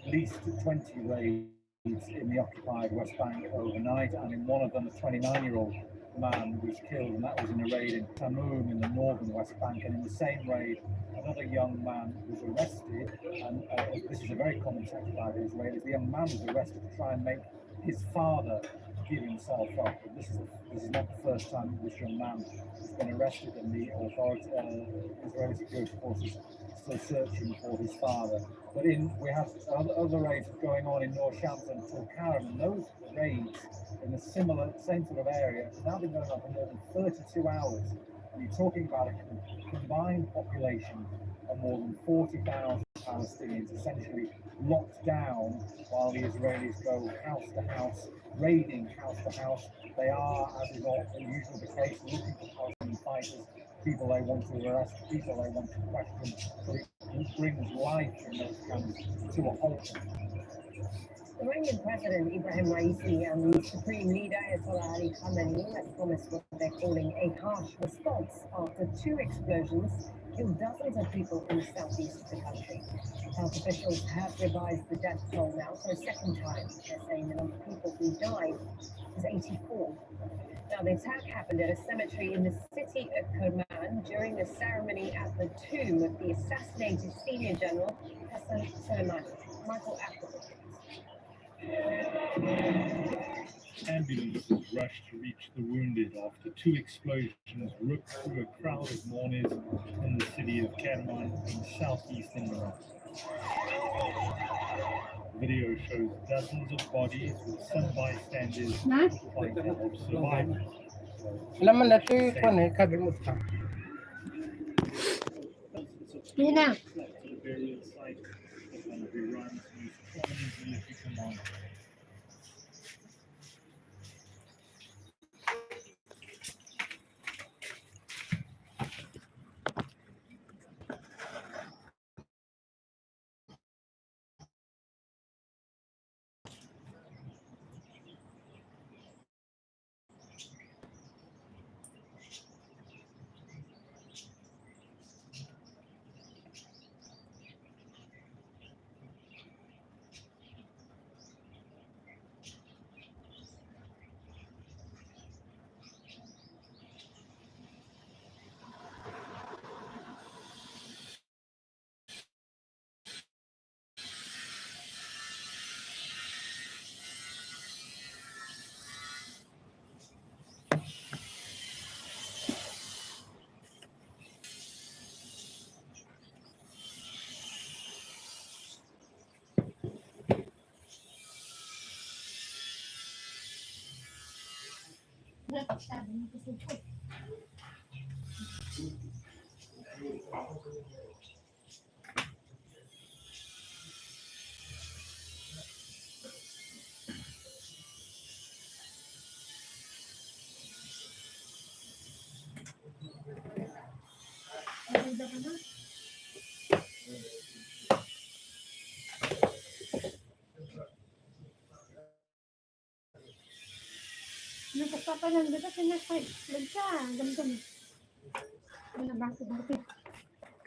At least 20 raids in the occupied West Bank overnight, and in one of them, a 29-year-old man was killed, and that was in a raid in Tamum in the northern West Bank. And in the same raid, another young man was arrested, and this is a very common tactic by the Israelis. The young man was arrested to try and make his father give himself up. And this is not the first time this young man has been arrested, and the Israeli security forces still searching for his father. But we have other raids going on in North Shams and Tulkarem, and those raids in a same sort of area have now been going on for more than 32 hours. And you're talking about a combined population of more than 40,000 Palestinians essentially locked down while the Israelis go house to house, raiding house to house. They are, as is usually the case, looking for Palestinian fighters, people they want to arrest, people they want to question, but it brings life in those camps to a halt. Iranian President Ibrahim Raisi and the Supreme Leader Ayatollah Ali Khamenei have promised what they're calling a harsh response after two explosions killed dozens of people in the southeast of the country. Health officials have revised the death toll now for a second time. They're saying the number of people who died is 84. Now, the attack happened at a cemetery in the city of Kerman during the ceremony at the tomb of the assassinated senior general Hassan Soleimani. Michael Appleton. Ambulances rushed to reach the wounded after two explosions ripped through a crowd of mourners in the city of Kerman in southeastern Iran. Video shows dozens of bodies with some bystanders trying to help survivors. Laman na ito yung kabimot ka. Yun na. Burial site of one of Iran's most prominent military commanders. Nagpapalan dito sinasay. Bagsa, gamdam. Wala ba ko bakit?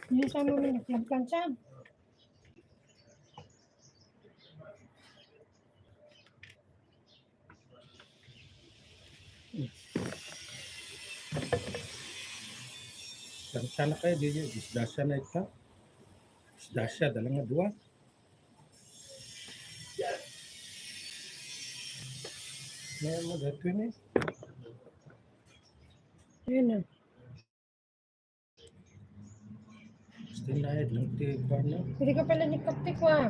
Hindi sama mo nagplancha. Sana kayo, di isda siya na ito. Isda siya, dala nga dua. Ngayon mo, dito yun eh. Yun na. Gusto na lang tiba na. Hindi ka pala nikaptik wa.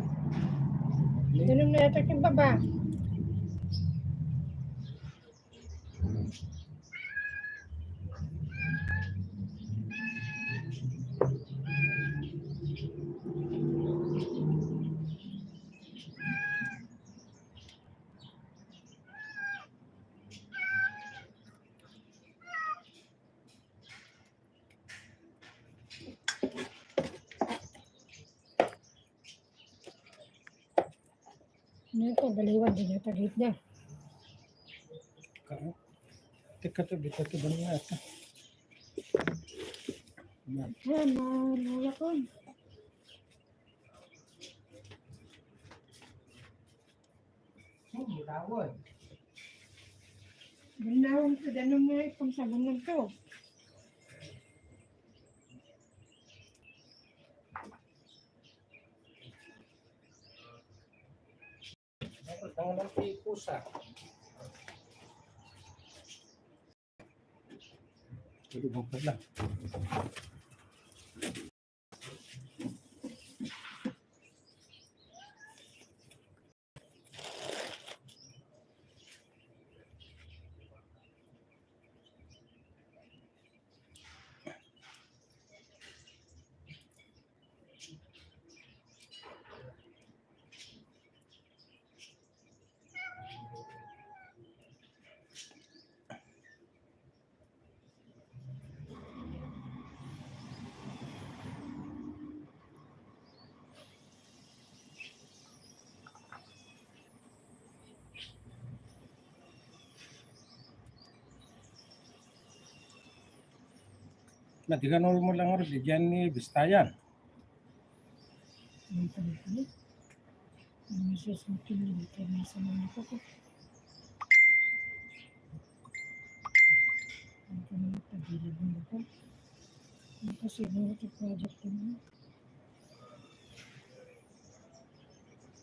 Ganun na yata yung baba. Ano ito? Baliwan din yata gate niya. Teka to, dito to ba nga ito? Ayan, nalala ko. Mulawon. Bunawang ko din ang mga itong sabunan ko. Tangan ng pusa. Ito bang pala? Matiganol mo lang oras, bigyan ni Bistayan. Ano pa nito niya? Ano masusunod na dito na sa mga ko. Ano pa naman tagilid mo ko. Ano pa siguro ito project ko na.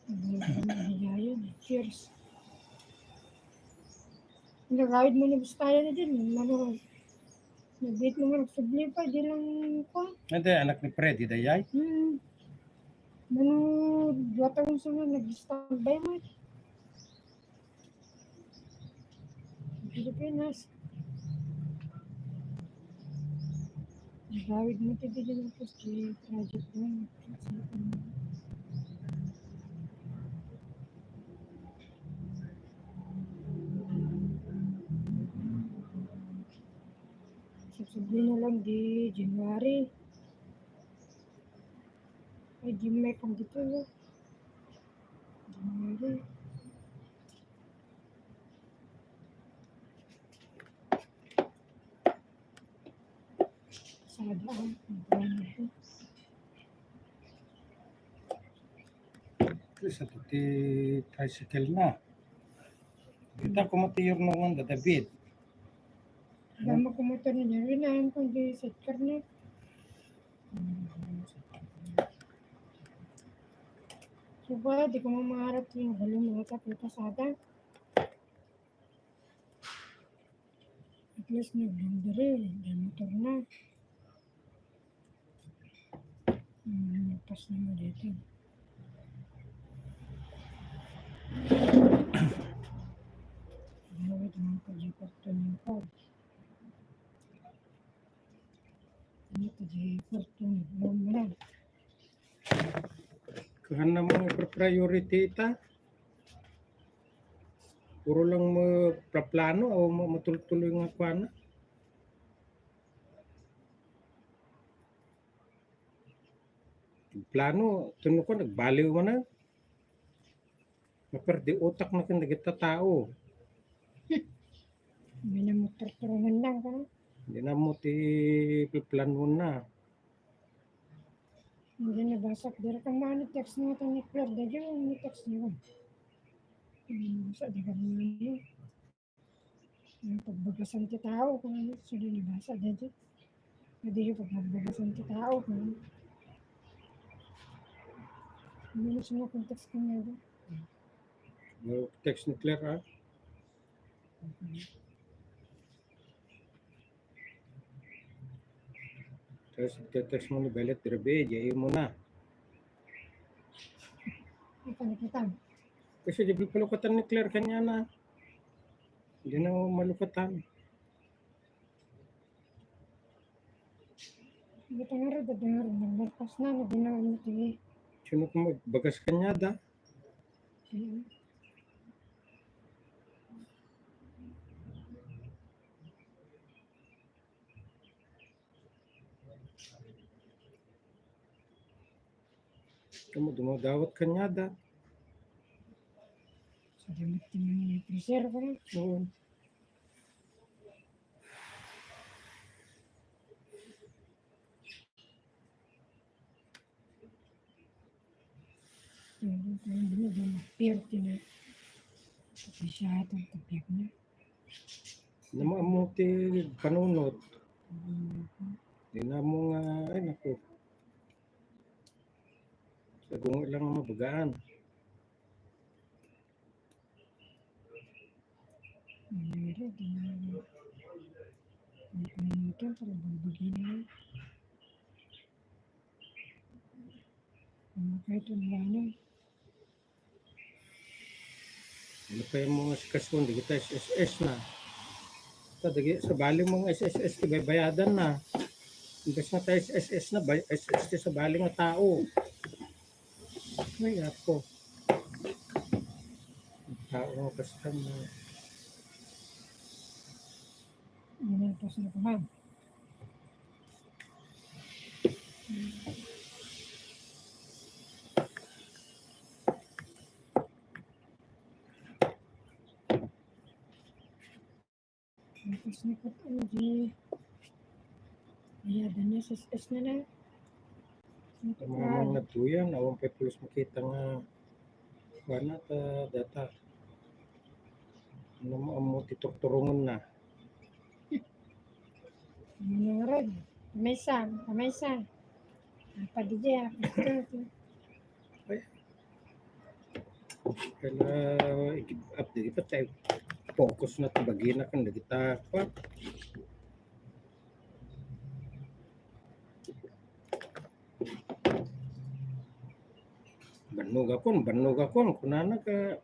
Ano pa naman higayan. Cheers. Nag-ride mo na Bistayan na din. Nag-date mo nga nagsubli pa, di lang ko. Hindi, anak ni Freddy, dayay. Ano, 2 taon sa mga nag-standby mo. Pilipinas. Nag-ride mo tayo din ako sa project mo. Subli na lang di January. Ay, di may kang dito no. January. Sada ang buwan ito. Sa tuti tricycle na. Kita ko matiyog nung David. Dama ko motor na niya. Rinahan kong di sidecar na. So ba, di ko mamaharap yung halong mga kapita sada. At least nag-laundry. Dahil motor na. Pas na mo dito. Gawin naman pag-ipot to ng pod. Ano pag-ipot to ng pod mo lang. Kahan na mo priority ita. Puro lang mo plano o matultuloy nga kuana. Plano, tuno ko nagbaliw mo na. Maperdi utak na kinagita tao. Hindi na mo turturungan lang ka na. Hindi na mo ti plano na. Hindi nabasa. Dira ka mga text mo ito ni Claire. Dahil yung text niyo. Hindi nabasa. Di ka mga ano. Yung pagbagasan ti tao. Kung ano. Sila nabasa. Dahil hindi yung pagbagasan ti tao. Kung ano. Hindi na siya kung text ka nga. Text ni Claire, ha? Tapos text mo ni Belet, Drabe, jayo mo na. Ay, panikitan. Kasi di palukatan ni Claire kanya na. Hindi na malukatan. Hindi ka nga rin. Dada nga rin. Nagbarkas na. Hindi na umiti. Sino kung magbagas kanya da? Kamu dumadawat kanya da. Salamat naman yung preser ko na. Oo. Hindi na mapirti na. Kasi siya itong tapik na. Namamuti panunot. Hindi na mo nga, ay naku. Sagong ilang mabagaan. Hindi na. Hindi ko namutan. Parang babagi na. Kahit wala. Ano pa yung mga sikasyon, di kita SSS na. Sa baling mga SSS, bayadan na. Imbes na tayo SSS na, SSS sa baling na tao. Ay, ako. Tao nga kasama na. Hindi na ito sila kumam. Tapos na ko ito, bayadan niya sa SS na na. Mamang nagtuyan, awang pa pulos makita nga wala ta data. Ano mo titurturungan na. Ano nga rin? Kamaysa. Padidya. Kaya update kita tayo. Focus na ito bagina kan kita pa. Banog akon kunana ka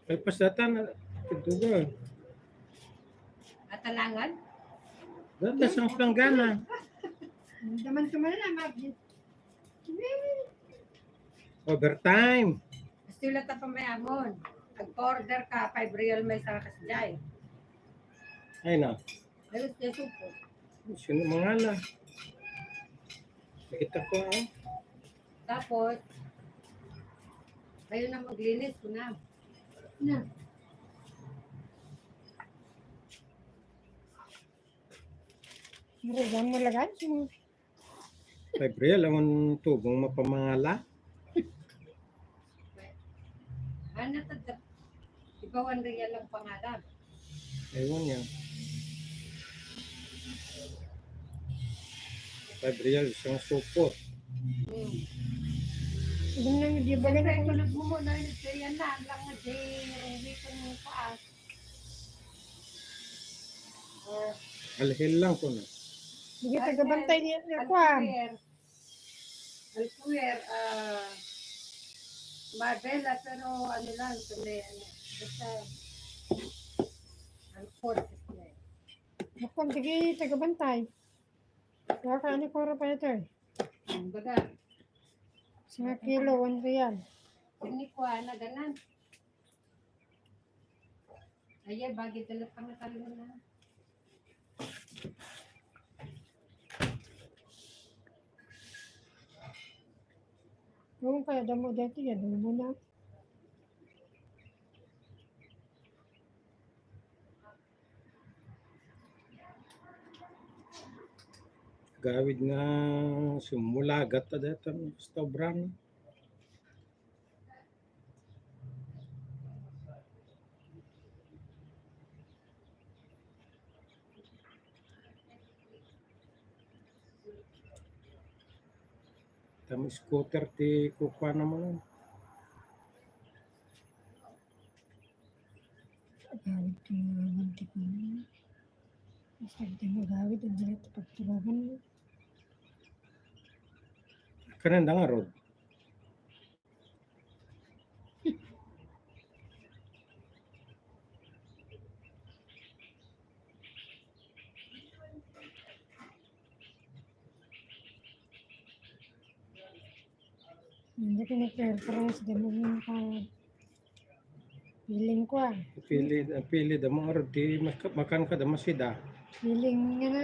ay pasatan tudugan. Atalangan? Data sa planggana. Daman ka man na, Margit. Overtime. Sila ta pa may amon. Ag-order ka, 5 real may sa kasjay. Ay na. Ayos na supo. Sino mangala? Nakita ko Tapos, kayo na maglinis ko na. Na. Marigan mo lagan mo. 5 real ang tubong mapamangala. Ano ta? Iba 1 real lang pangalan. Ayun yan. 5 real isang supot. Di ba ganun? Kulog mo muna yan na. Lang na di ko ng paas. Alhil lang ko na. Hindi tagabantay niya Kwan. Alpuer, Marbella, pero ano lang, basta alpor. Kung sige tagabantay. Kaya ka ni Cora pa ito. Baga. Sa kilo, 1 real. Hindi ko na ganan. Ay, bagi dalat pang nakalungan na. Yung kaya damo dati ya damo na. Gawid nga simulagat ta datan restaurant. Tama scooter ti kukuha naman. Gawid ko yung mantik mo. Basta di mo gawid ang dito pagtulagan mo. Kanan nga road. Hindi ko na-preference damo yung feeling ko ah. Pili da mga road ti makan ka da masida. Feeling nga na.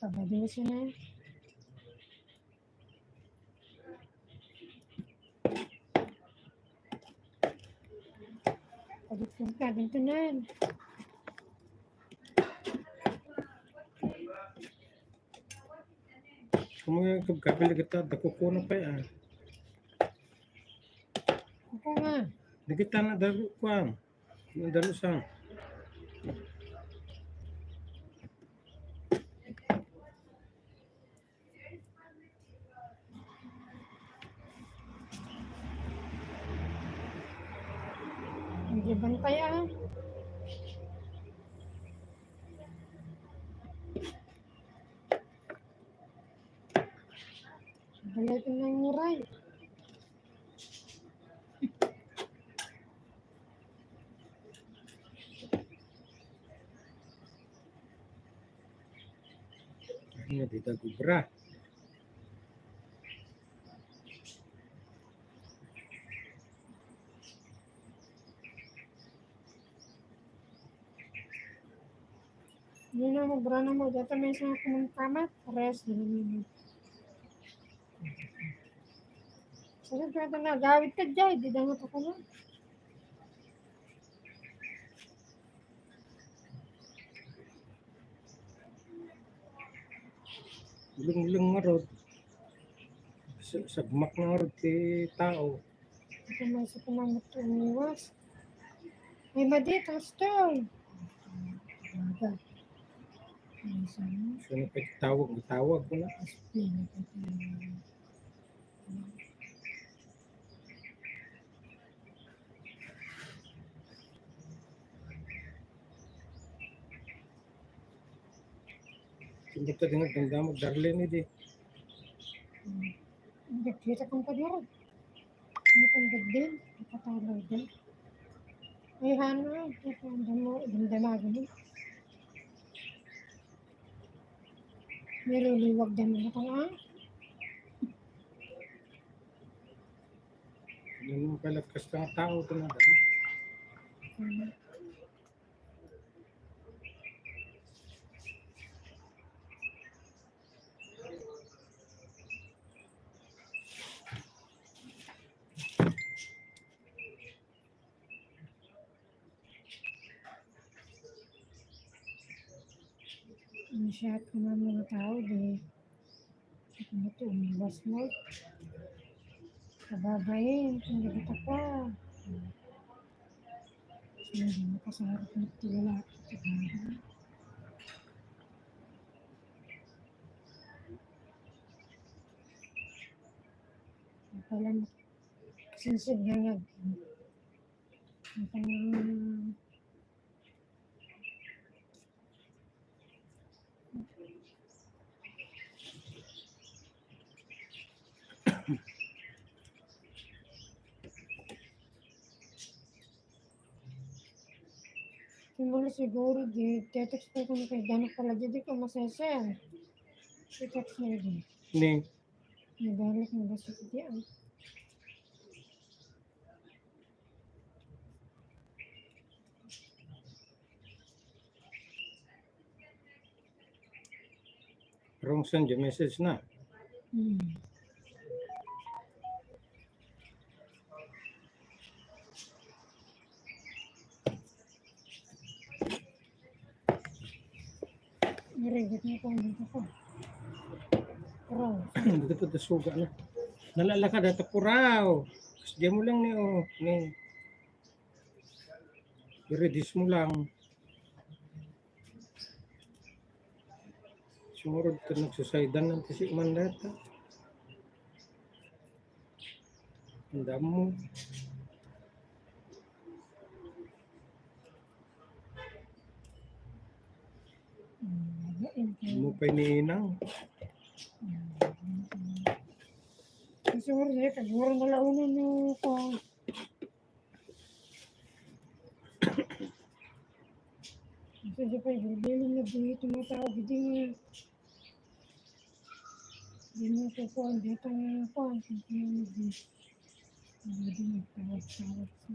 Pabado siya na. Pagkakang ka dito na. Kung kapili kita da kukuha pa ya. Ako nga. Di kita na dalu kuang. Dalu sang. Hindi bantay ah. Balay ko ng muray. Ano di da gubra. Hindi na mo, brana mo. Dito may isang kumangkamat. Rest. Hindi. Sige, kaya ito na. Gawid ka dyan. Di dangat ako na. Ulung-ulung nga road. Sagmak nga road ti tao. Ito may isa kumamot umiwas. May madit. Ang stone. Aga. So na tawag ko na. Hindi ka din ganda magdarle ni di. Kita kong kadiro. Ano kong gagdin? Nakatalaw din. Ay, hana. Ito ang damdaman mo. Nililiwag din mo ito ah. Ano mo kalagkas ng tao ito na. Masyad ko na mga tao di. Ano ito, umiwas mo. Kababayin, kung nagita pa. Hindi makasarap na tila. Palang sinsig na nag. Simula siguro di tetext ko kung kay Danak pala di ko masasel. Tetext na di. Ni. Nabalik na ba siya diyan? Karong send yung message na. Narigat na po dito ko. Kuraw. Dito to suga na. Nalalakad ato kuraw. Sige mo lang ni ni. I-reduce mo lang. Sumurod ka nagsusaydan ng kasi mandata. Ang dami mo. Mo pa ininang. Siguro niya, siguro nalaunan niyo ko. Kasi pa yung na dito mo tao, hindi mo ko po, dito nga po, hindi mo dito. Hindi mo tawag-tawag siya.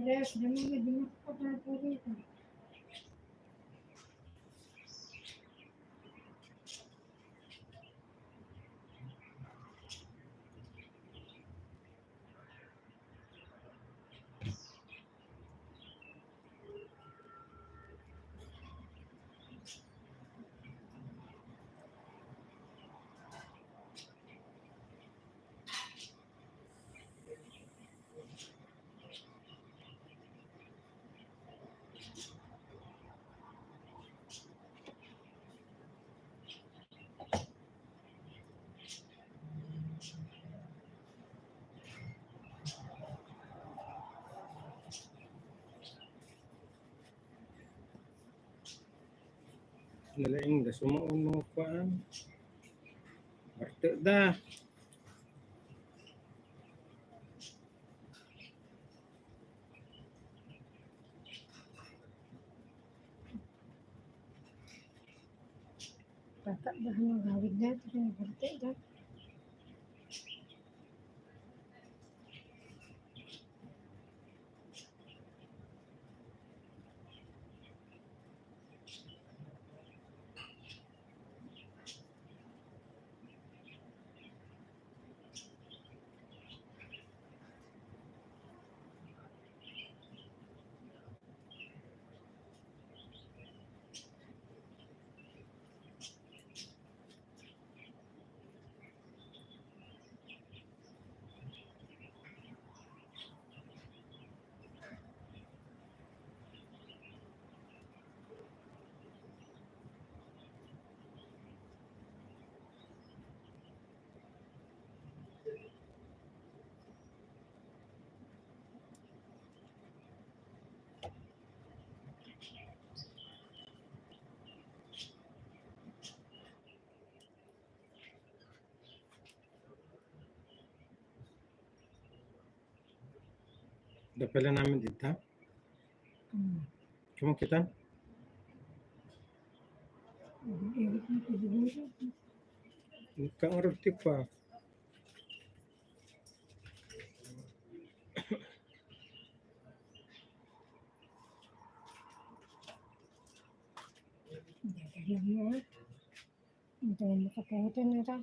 Yes, di mo ko po dito. Nalaing da sumuuno paan. Barte da. Bata ba ang gawid na ito yung barte da? Da pala namin dito. Cuma kita. Muka ngerti pa. Hindi mo makapunta na ito.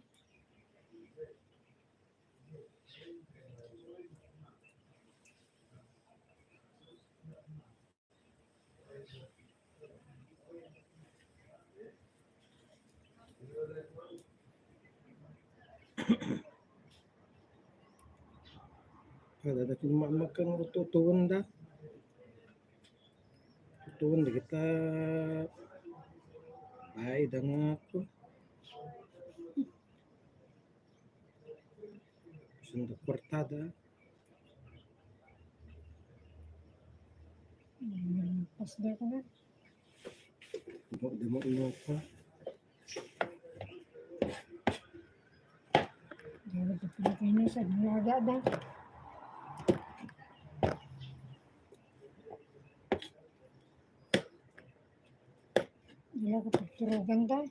Ada makan tutuan dah. Tutuan kita baik dengan aku. Untuk portada. Pas dah kan? Demo apa? Jangan terpilih sa nilaga dah. Gila ko pagturugan dah.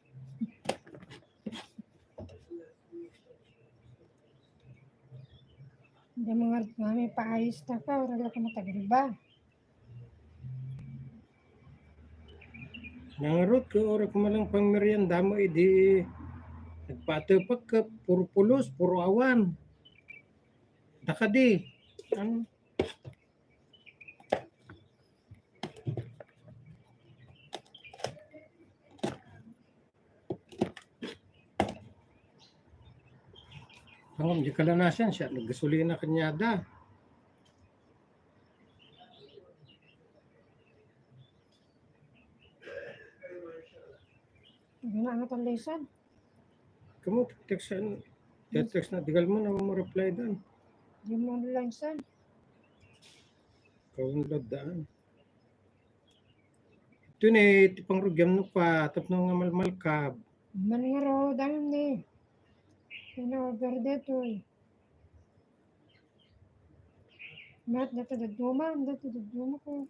Hindi mga kami paayos na ka, wala ka matagal ba? Nangarot ka, ora ko malang pang merienda mo, di nagpatapag ka, puro pulos, puro awan. Daka di. Ano? Di kalanasan siya, naggasolina kanyada. Gana ang lesan. Kamu text na, digal mo na mo reply doon. Di mo lang san. Kaunlad daan. Ito ni, tipang rugyam no pa, tap na nga malmal ka. Man nga ro, dahil ni. Pina-order dito eh. Mat, dito daduma ko.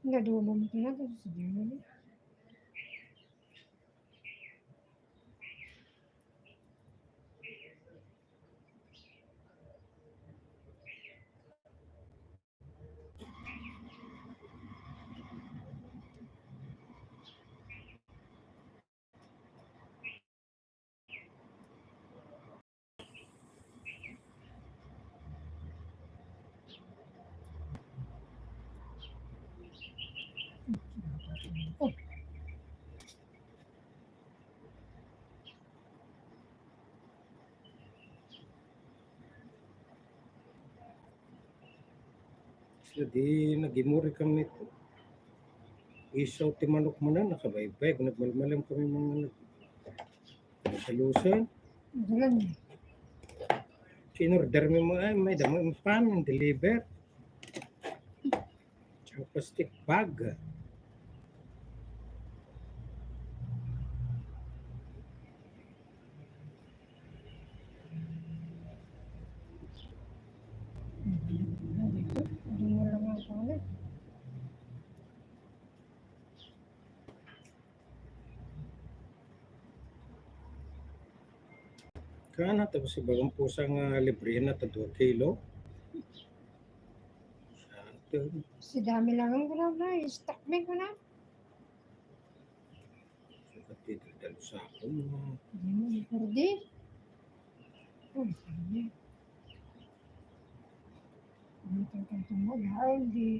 Naduma mo ito na, dito sa dito na. Oh. Di nagimuri kami ito. Isaw ti manok mo na, nakabaybay. Nagmalmalam kami mga nagsalusan. Dalan. Sinorder mo mga may damo yung pan, deliver. Tsaka plastic bag. Kana tapos si bagong pusang libre na ta 2 kilo. Si dami lang ang gulaw na, stock me ko na. Pati dalo sa ako. Hindi mo ikurdi. Oh, sige. Ito mo, dahil di.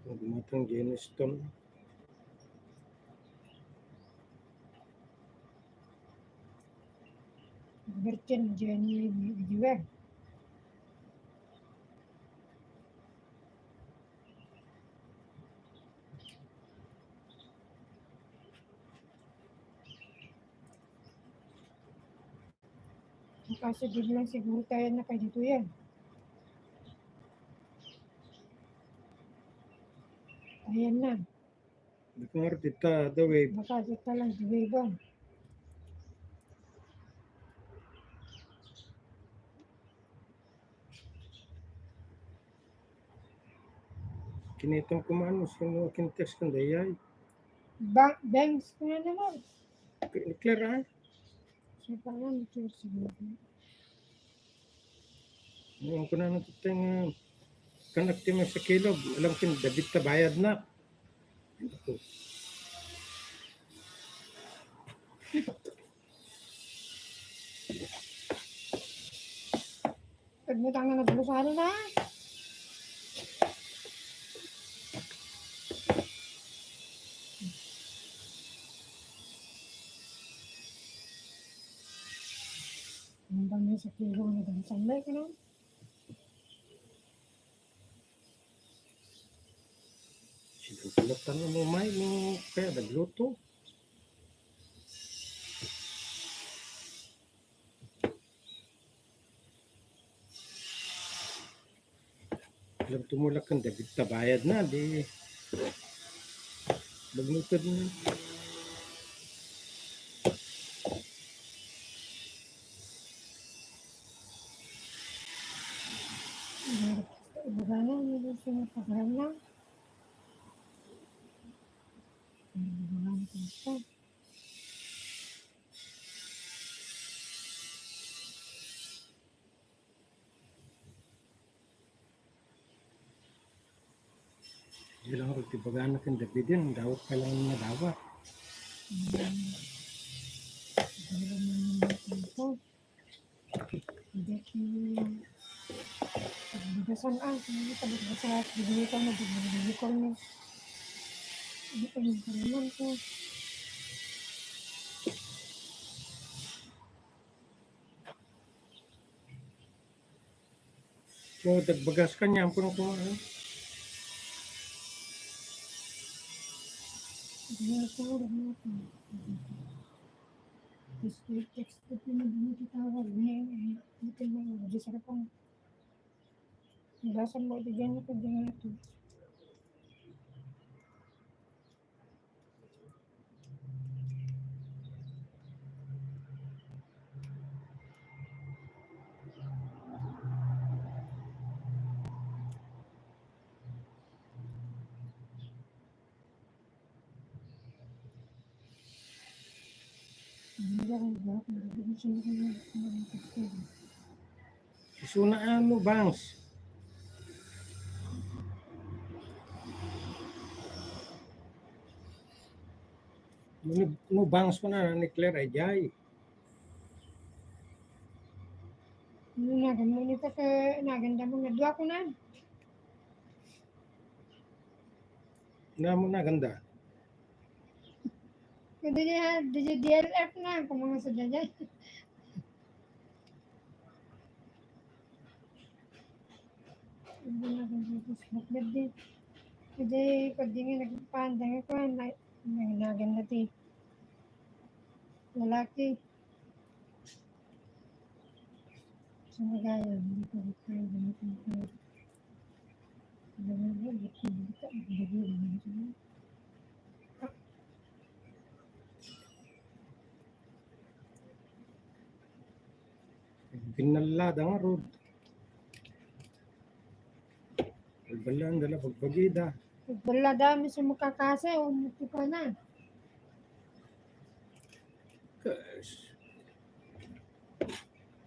Magmatang Geniston. Bercen Jenny juga. Kasi bilang siguro tayo na kayo dito yan. Ayan na. Dengar kita the way. Baka kita lang the way ba? Kinitang kumano sino kintext kan dayay. Banks ko na naman. Clear ha? So parang clear siguro. Yung ko na natutang kanak ti sa kilo, alam kin debit ta bayad na. Pagmutang na naglusalo na. Ang dami sa kilo na dansan na ka na. Sinulatan mo may mo kaya nagluto. Alam tumulak kan debit ta bayad na di maglutod na. Ibagana, hindi siya pagana. Bilang roti bagana kan Davidin, dapat pa lang nadawa. Pagbigasan kung pagbigasan, bibili ko na, bibili ko na. Hindi ko yung karaman ko. So, dagbagas ka niya, puno ko ano. Text ko na dito tawag niya. Ito na, disarap ang basan mo, bigyan ko din ito. Isunaan mo, Bangs. No Bangs ko na ni Claire ay jay. Naganda ka, naganda mo, nadwa ko na. Na mo na ganda. Hindi niya, DLF na, kung mga sadya dyan. Hindi na kung dito sa birthday. Hindi, pag di nga nagpandang ako, naganda ti. Lalaki. Sa magaya, hindi ko tayo ganito ko. Pinalada nga road. Balaan dala pagbagida. Wala dami sa makakasa, umuti pa na.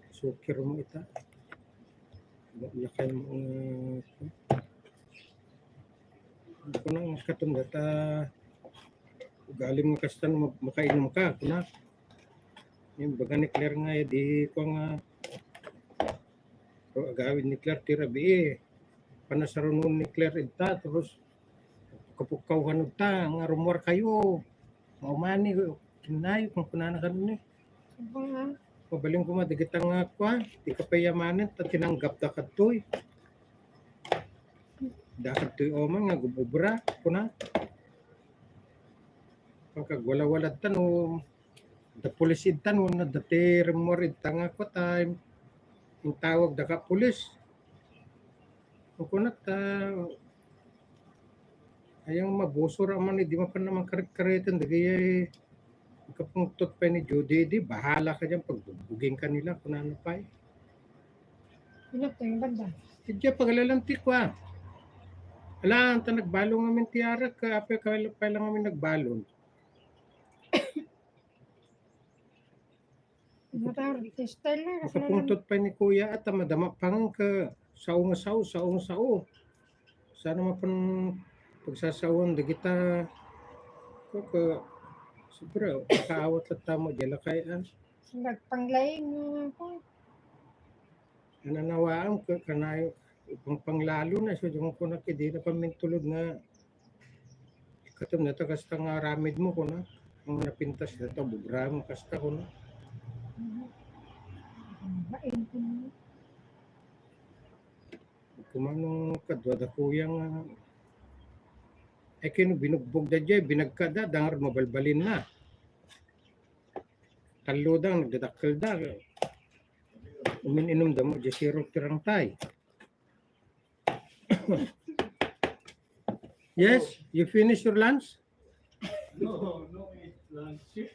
Sukir mo ita. Lakay mo ko nang katong data galing mo kastan makainom ka kuna. Yung baga ni Claire nga di ko nga agawin ni Claire tirabi panasarunon ni Claire ita terus kapukawhan ta nga rumor kayo maumani kinayo kung kunana ka nun pabaling ko madigit ang kwa di ka payamanin ta tinanggap da kadtoy dapat to'y oman nga gububra kuna pagkagwala-walad tanong da pulis itan na dati rumor itang ako time yung tawag da ka pulis kunat ayang mabusor aman di man pa naman karet-karetan dagay kapungtot pa ni Judy di bahala ka dyan pagbubuging kanila kung ano pa Pinap to yung banda. Hindi paglalantik wa ala anta nagbalong amin tiara ka apel pa lang amin nagbalon Style na. Makapuntot pa ni Kuya at madama pang ka saong sao. Sana mapan pagsasawan da kita ka sobra kaawat at tamo dyan kay Nagpanglaing ako. nananawaam ka kanayo upang panglalo na so yung ko na kidi na pamintulod nga katum na to kasta nga ramid mo ko na ang napintas na to bubram kasta ko na kumanong kadwa da kuyang ay kino binugbog da jay binagkada dangar mabalbalin na talo dang nagdadakkel da umininom da mo jay sirok tirang tay yes you finish your lunch No, eat lunch.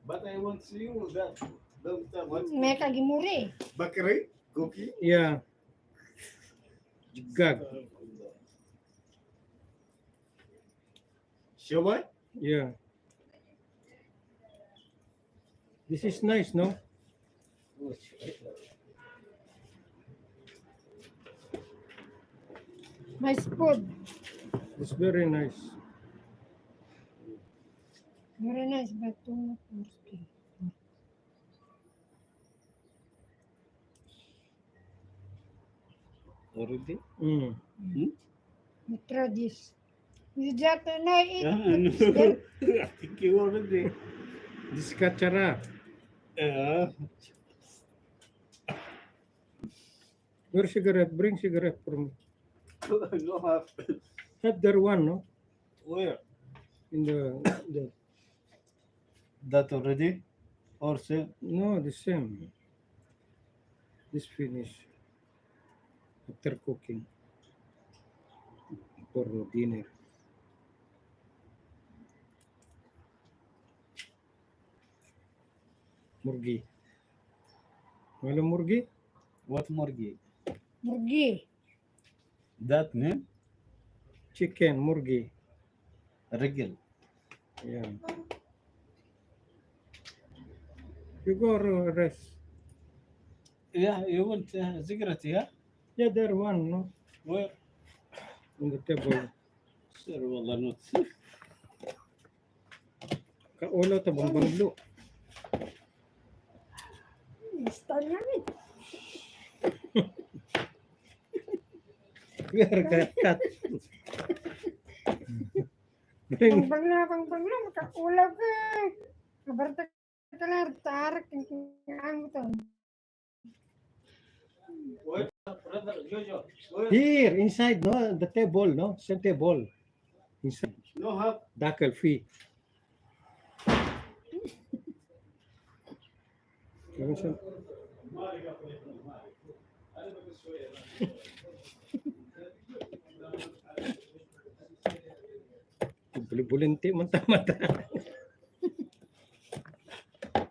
But I want to see you that. May kagimuri. Bakri? Cookie? yeah jigag Siomay? Yeah. This is nice, no? Nice food. It's very nice. Very nice, but too much thirsty. Already? Mm. We try this. You just na eat. I think you already. This kachara. Where cigarette? Bring cigarette for me. No have. Have there one, no? Where? In the That already? Or same? no, the same. This finish after cooking for dinner. Murgi. Wala murgi? What murgi? Murgi. That name? Chicken, murgi. Regel. Yeah. You go rest. Yeah, you want cigarette, yeah? Yeah, there one, no? Where? On the table. Sir, wallah not. Kaulo ta bang banglo. Style namin. Where cut? Pang bangla, makaulaw ka. Kabarta ka lang, tarak, ang to. Where? Brother, Jojo. Where? Here, inside, no? The table, no? Same table. Inside. No have. Dakel fee. Bulenti man mata.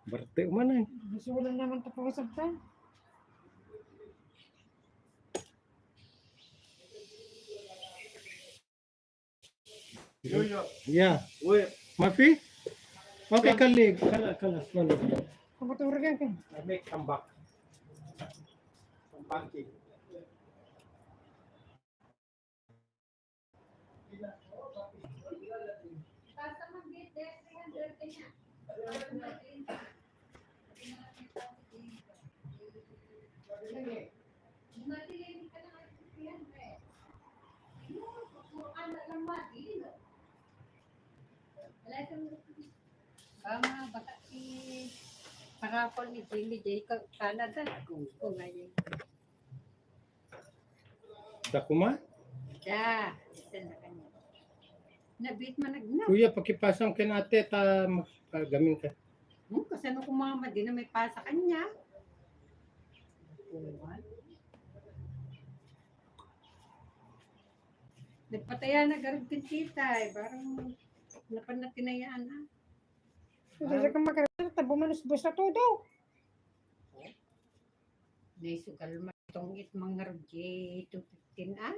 Barte man eh. Gusto ko lang naman tapos sa Jojo. Yeah. Where? Mafi? Okay, kalig. Kalas. Kapaturagan ka. I make tambak. Tambaki. Baka si parapol ni Jimmy J. Canada. Kung ngayon. Dakuma? Yeah. Isa na kanya. Nabit man nagna. Kuya, pakipasang kinate ta magamin ka. Kasi ano kumama din na may pasa kanya. Nagpataya na garag tita eh. Parang napanatinayaan ha. Hindi ka makarata, tabo manusbos na todo. Naisugal matong it mga rugye 215 ah.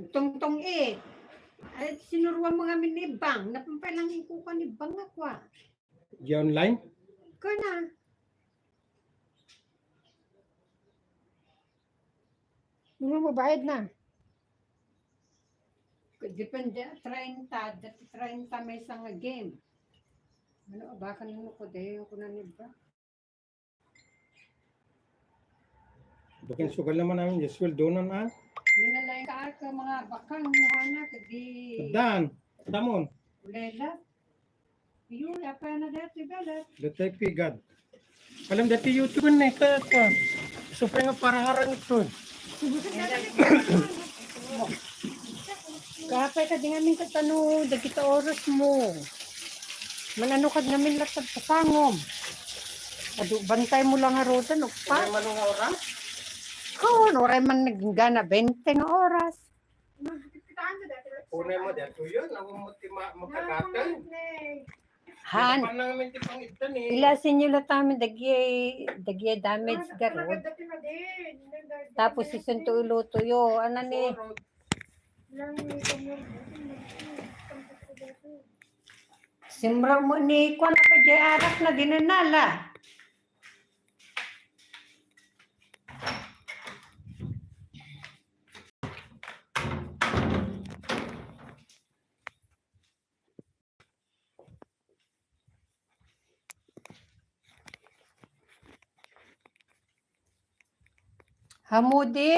Tong eh. Ay sinuruan mga minibang. Napampalangin ko ka ni bang ako ah. Di online? Kana. Ano mo bayad na? Depende, 30. Dati 30 may isang game. Ano, baka nung ko dahil ako na niba. Bukin sugal naman namin, Jeswell, doon na. Minalay ka ka mga bakang nuhana, kadi... Dan, tamon. Ulela. Yun, apa na dati bala. Datay pigad. Alam dati YouTube na ito. Supaya nga para harang ito. Kapay ka din namin katano, dagita oras mo. Manano ka namin lahat sa pasangom. Bantay mo lang harotan, pa. Ay manong oras? Kung oray man naging gana, 20 nga oras. Unay mo dito yun, ako mo makagatan. Han, Hindi pa namin tipangitan eh. ilasin nyo lang namin dagya damage garod. Tapos isunto iluto yo. Ano ni? Simra mo ni ko na pa dyan arak na dinanala. Hamudi.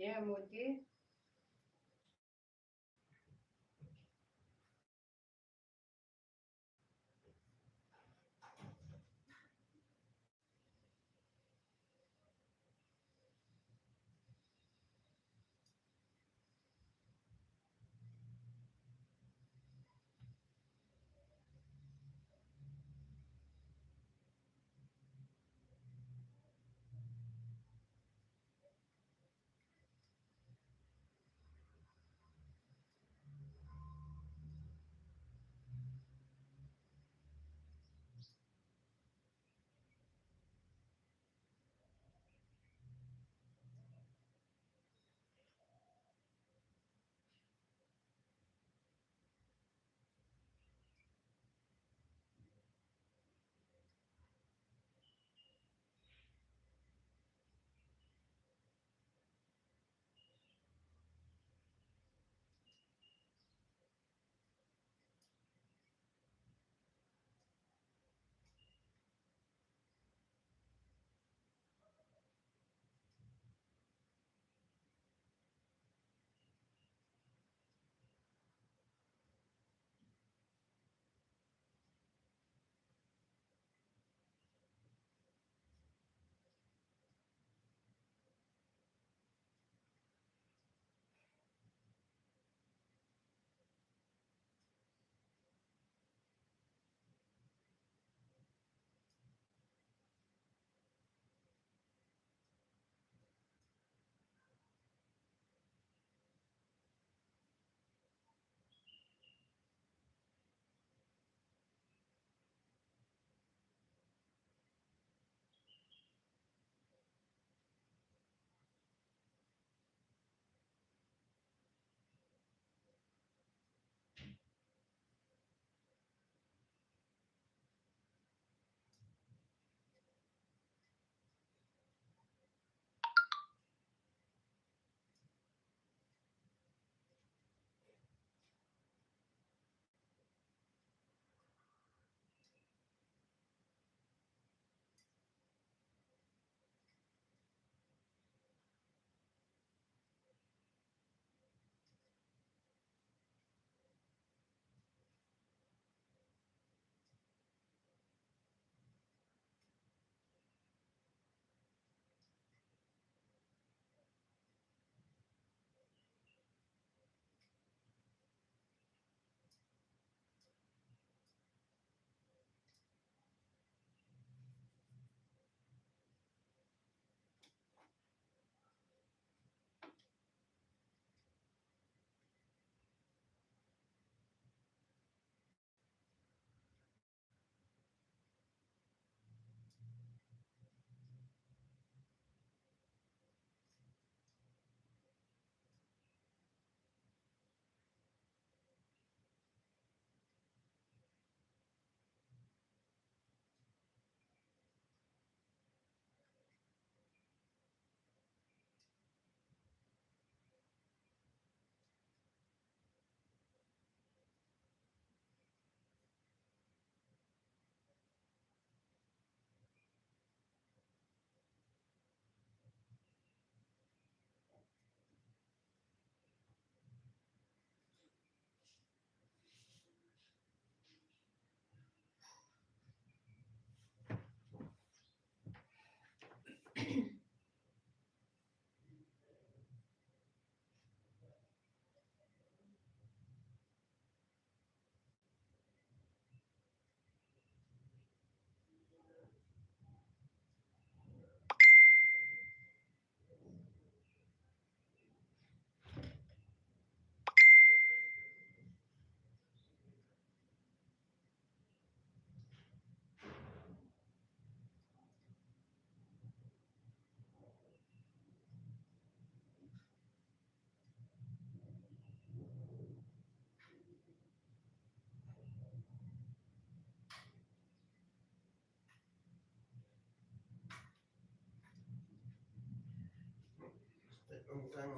Yeah, Moji.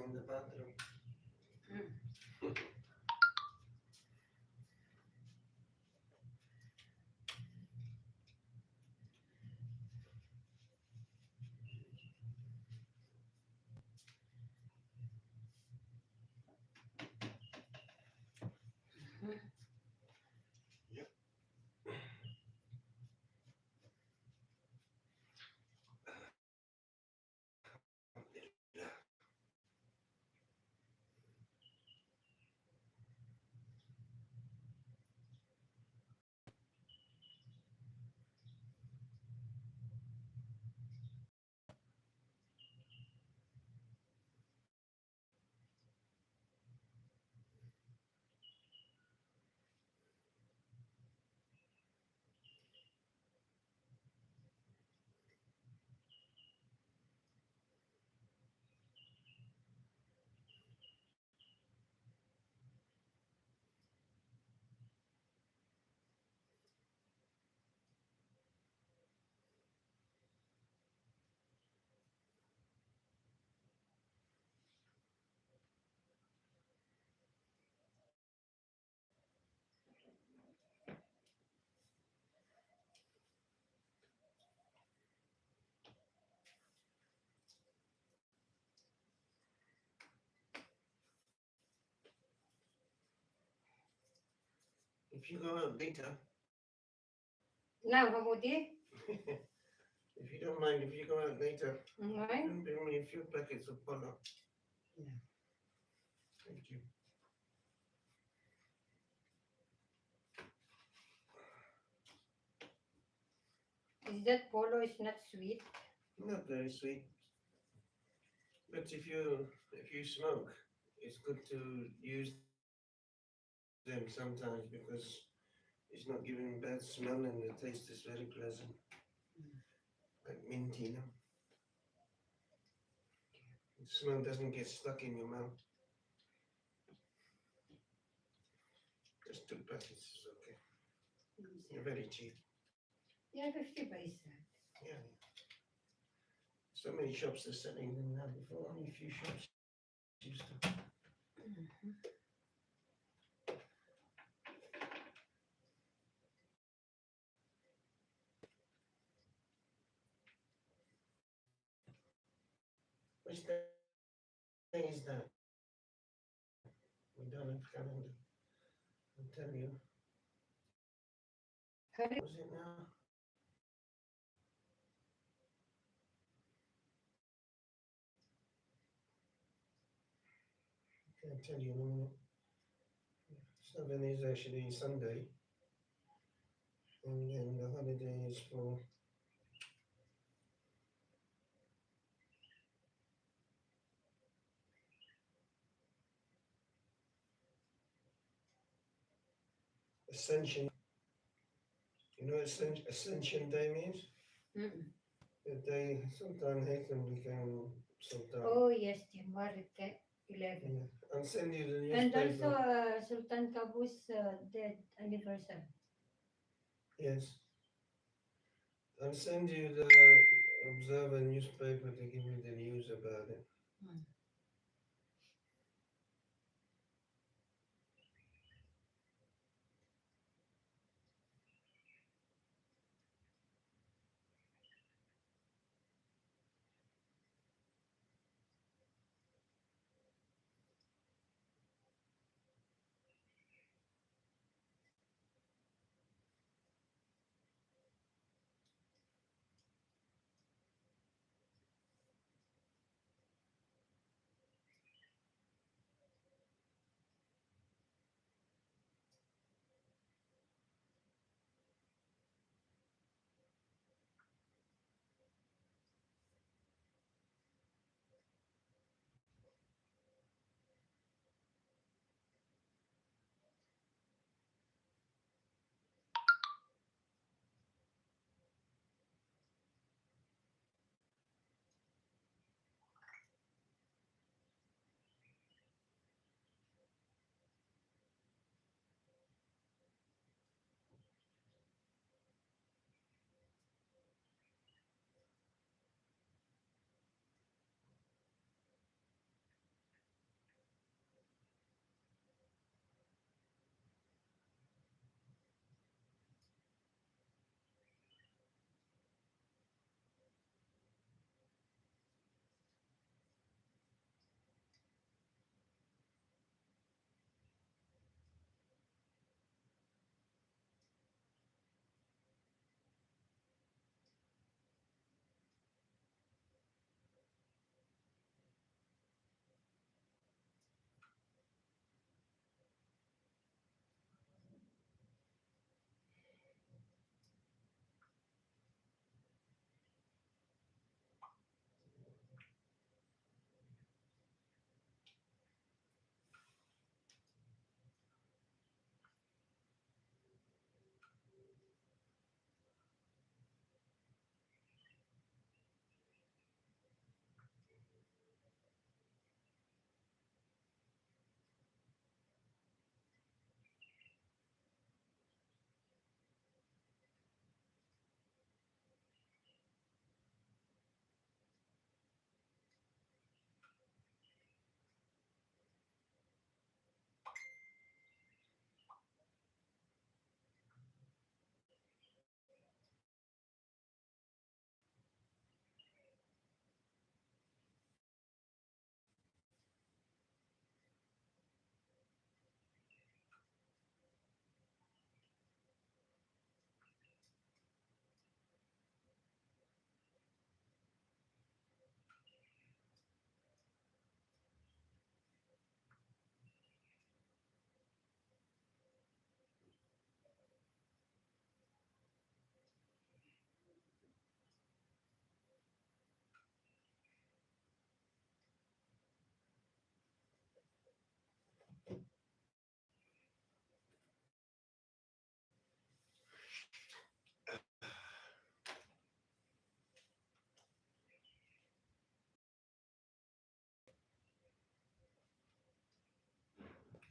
In the bathroom. If you go out later, Now, Hamudi? if you don't mind, if you go out later, Okay. you can bring me a few packets of polo. Yeah. Thank you. Is that polo is not sweet? Not very sweet. But if you smoke, it's good to use them sometimes because it's not giving bad smell and the taste is very pleasant. Like mint, you know. The smell doesn't get stuck in your mouth. Just 2 packets is okay. They're very cheap. Yeah, 50 paisa. Yeah. So many shops are selling them now. Before only a few shops used to. Which day is that? We don't have calendar. I'll tell you. Was it now? I'll tell you in a minute. 7 is actually Sunday. And then the holiday is for Ascension. You know what Ascension Day means? The day Sultan Haytham became Sultan. Oh, yes, January 11. Yeah. I'll send you the And newspaper. also Sultan Qaboos' dead anniversary. Yes. I'll send you the Observer newspaper to give you the news about it.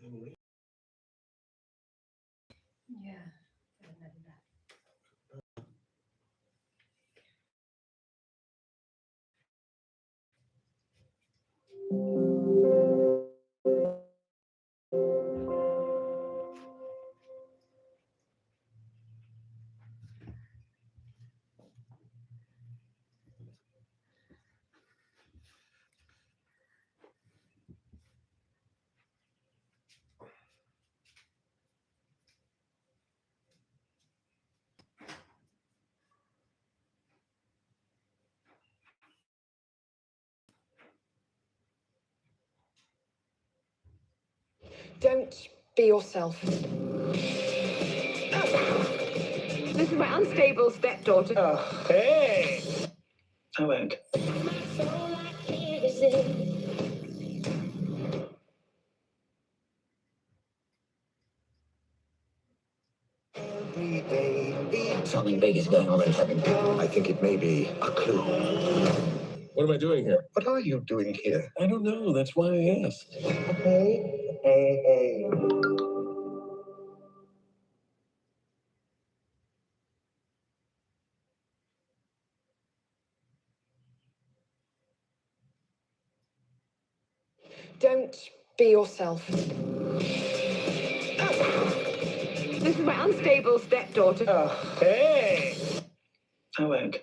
Henry. Yeah. Don't be yourself. This is my unstable stepdaughter. Oh, hey! I won't. Something big is going on in heaven. I think it may be a clue. What am I doing here? What are you doing here? I don't know. That's why I asked. Hey. Don't be yourself. This is my unstable stepdaughter. Oh, hey! I won't.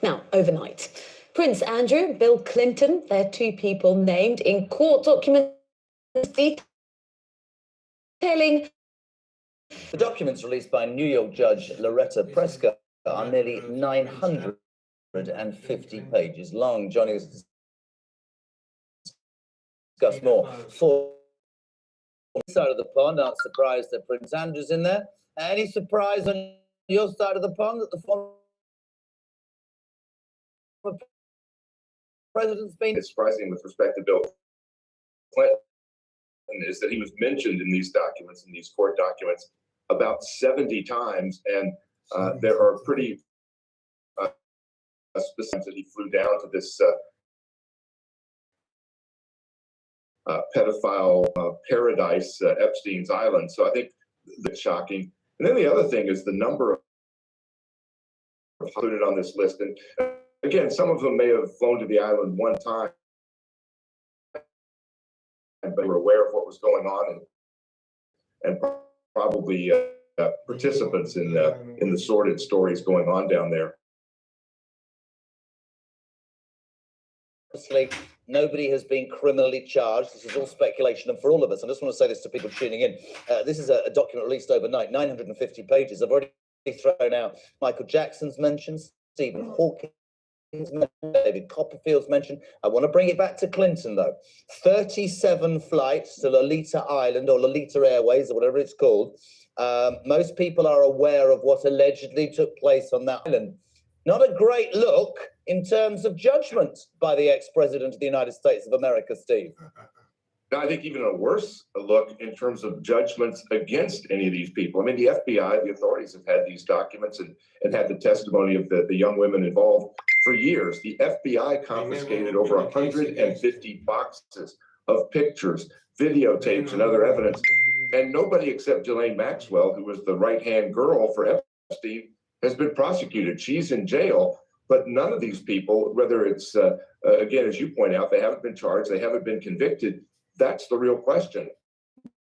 Now, overnight, Prince Andrew and Bill Clinton, they're two people named in court documents detailing. The documents released by New York Judge Loretta Preska are nearly 950 pages long. Joining us to discuss more. For the side of the pond, aren't surprised that Prince Andrew's in there. Any surprise on your side of the pond that the former president's been? It's surprising with respect to Bill Clinton is that he was mentioned in these documents, in these court documents, about 70 times, and there are pretty specific that he flew down to this pedophile paradise, Epstein's Island. So I think that's shocking. And then the other thing is the number of included on this list. And again, some of them may have flown to the island one time, but were aware of what was going on and probably participants in the sordid stories going on down there. Nobody has been criminally charged. This is all speculation. And for all of us, I just want to say this to people tuning in. This is a document released overnight, 950 pages. I've already thrown out Michael Jackson's mentions, Stephen Hawking's mentioned, David Copperfield's mentioned. I want to bring it back to Clinton, though. 37 flights to Lolita Island, or Lolita Airways, or whatever it's called. Most people are aware of what allegedly took place on that island. Not a great look in terms of judgment by the ex-president of the United States of America, Steve. Now, I think even a worse look in terms of judgments against any of these people. I mean, the FBI, the authorities have had these documents and had the testimony of the young women involved for years. The FBI confiscated over 150 boxes of pictures, videotapes, and other evidence. And nobody except Ghislaine Maxwell, who was the right-hand girl for Epstein, has been prosecuted. She's in jail, but none of these people, whether it's, again, as you point out, they haven't been charged, they haven't been convicted. That's the real question.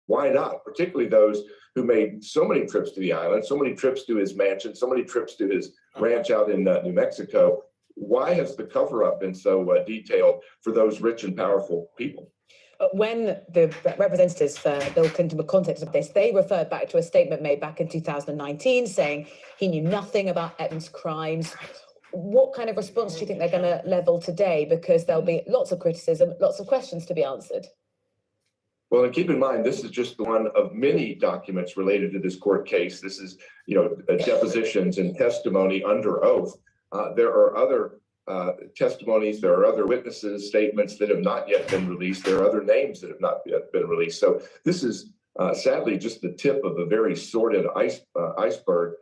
Why not? Particularly those who made so many trips to the island, so many trips to his mansion, so many trips to his ranch out in New Mexico. Why has the cover-up been so detailed for those rich and powerful people? When the representatives for Bill Clinton were contacted of this, they referred back to a statement made back in 2019 saying he knew nothing about Epstein's crimes. What kind of response do you think they're going to level today? Because there'll be lots of criticism, lots of questions to be answered. Well, and keep in mind, this is just one of many documents related to this court case. This is, depositions and testimony under oath. There are other testimonies, there are other witnesses, statements that have not yet been released. There are other names that have not yet been released. So this is sadly just the tip of a very sordid iceberg.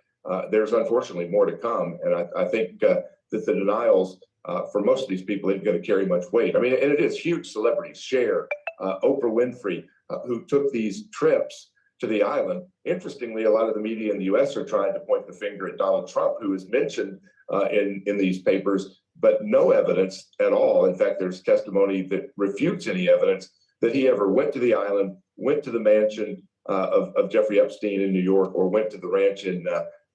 There's unfortunately more to come. And I think that the denials for most of these people ain't going to carry much weight. I mean, and it is huge celebrities, Cher, Oprah Winfrey, who took these trips to the island. Interestingly, a lot of the media in the U.S. are trying to point the finger at Donald Trump, who is mentioned in these papers, but no evidence at all. In fact, there's testimony that refutes any evidence that he ever went to the island, went to the mansion of Jeffrey Epstein in New York, or went to the ranch in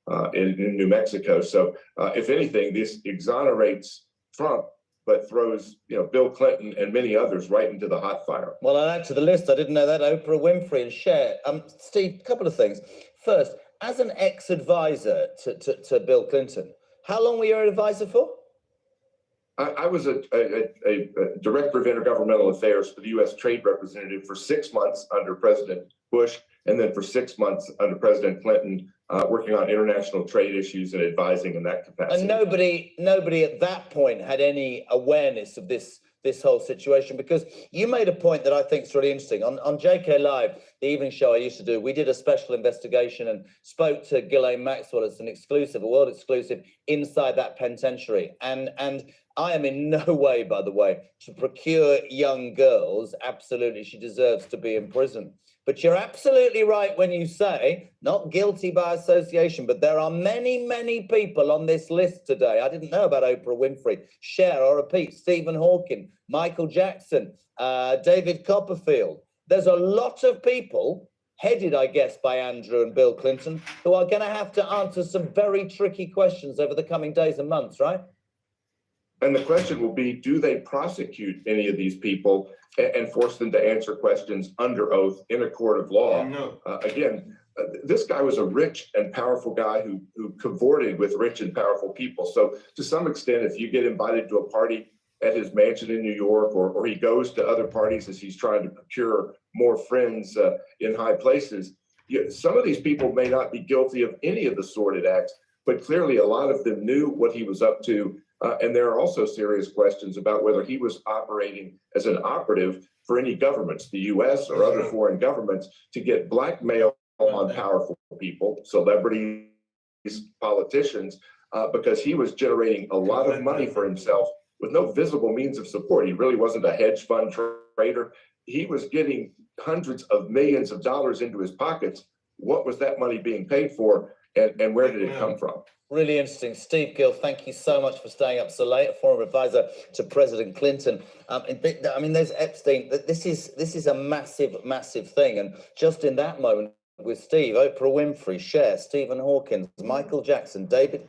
New Mexico. So if anything, this exonerates Trump, but throws Bill Clinton and many others right into the hot fire. Well, I'll add to the list. I didn't know that. Oprah Winfrey and Cher. Steve, a couple of things. First, as an ex-advisor to Bill Clinton, how long were you an advisor for? I was a director of intergovernmental affairs for the U.S. Trade Representative for 6 months under President Bush, and then for 6 months under President Clinton, working on international trade issues and advising in that capacity. And nobody at that point had any awareness of this whole situation, because you made a point that I think is really interesting. On JK Live, the evening show I used to do, we did a special investigation and spoke to Ghislaine Maxwell as an exclusive, a world exclusive, inside that penitentiary. And I am in no way, by the way, to procure young girls. Absolutely, she deserves to be in prison. But you're absolutely right when you say, not guilty by association, but there are many, many people on this list today. I didn't know about Oprah Winfrey, Cher, I repeat, Stephen Hawking, Michael Jackson, David Copperfield. There's a lot of people, headed, I guess, by Andrew and Bill Clinton, who are going to have to answer some very tricky questions over the coming days and months, right? And the question will be, do they prosecute any of these people and force them to answer questions under oath in a court of law? No. This guy was a rich and powerful guy who cavorted with rich and powerful people. So to some extent, if you get invited to a party at his mansion in New York, or he goes to other parties as he's trying to procure more friends in high places, some of these people may not be guilty of any of the sordid acts, but clearly a lot of them knew what he was up to. And there are also serious questions about whether he was operating as an operative for any governments, the U.S. or other foreign governments, to get blackmail on powerful people, celebrities, politicians, because he was generating a lot of money for himself with no visible means of support. He really wasn't a hedge fund trader. He was getting hundreds of millions of dollars into his pockets. What was that money being paid for, and where did it come from? Really interesting. Steve Gill, thank you so much for staying up so late, a former advisor to President Clinton. I mean, there's Epstein. This is a massive, massive thing. And just in that moment with Steve, Oprah Winfrey, Cher, Stephen Hawking, Michael Jackson, David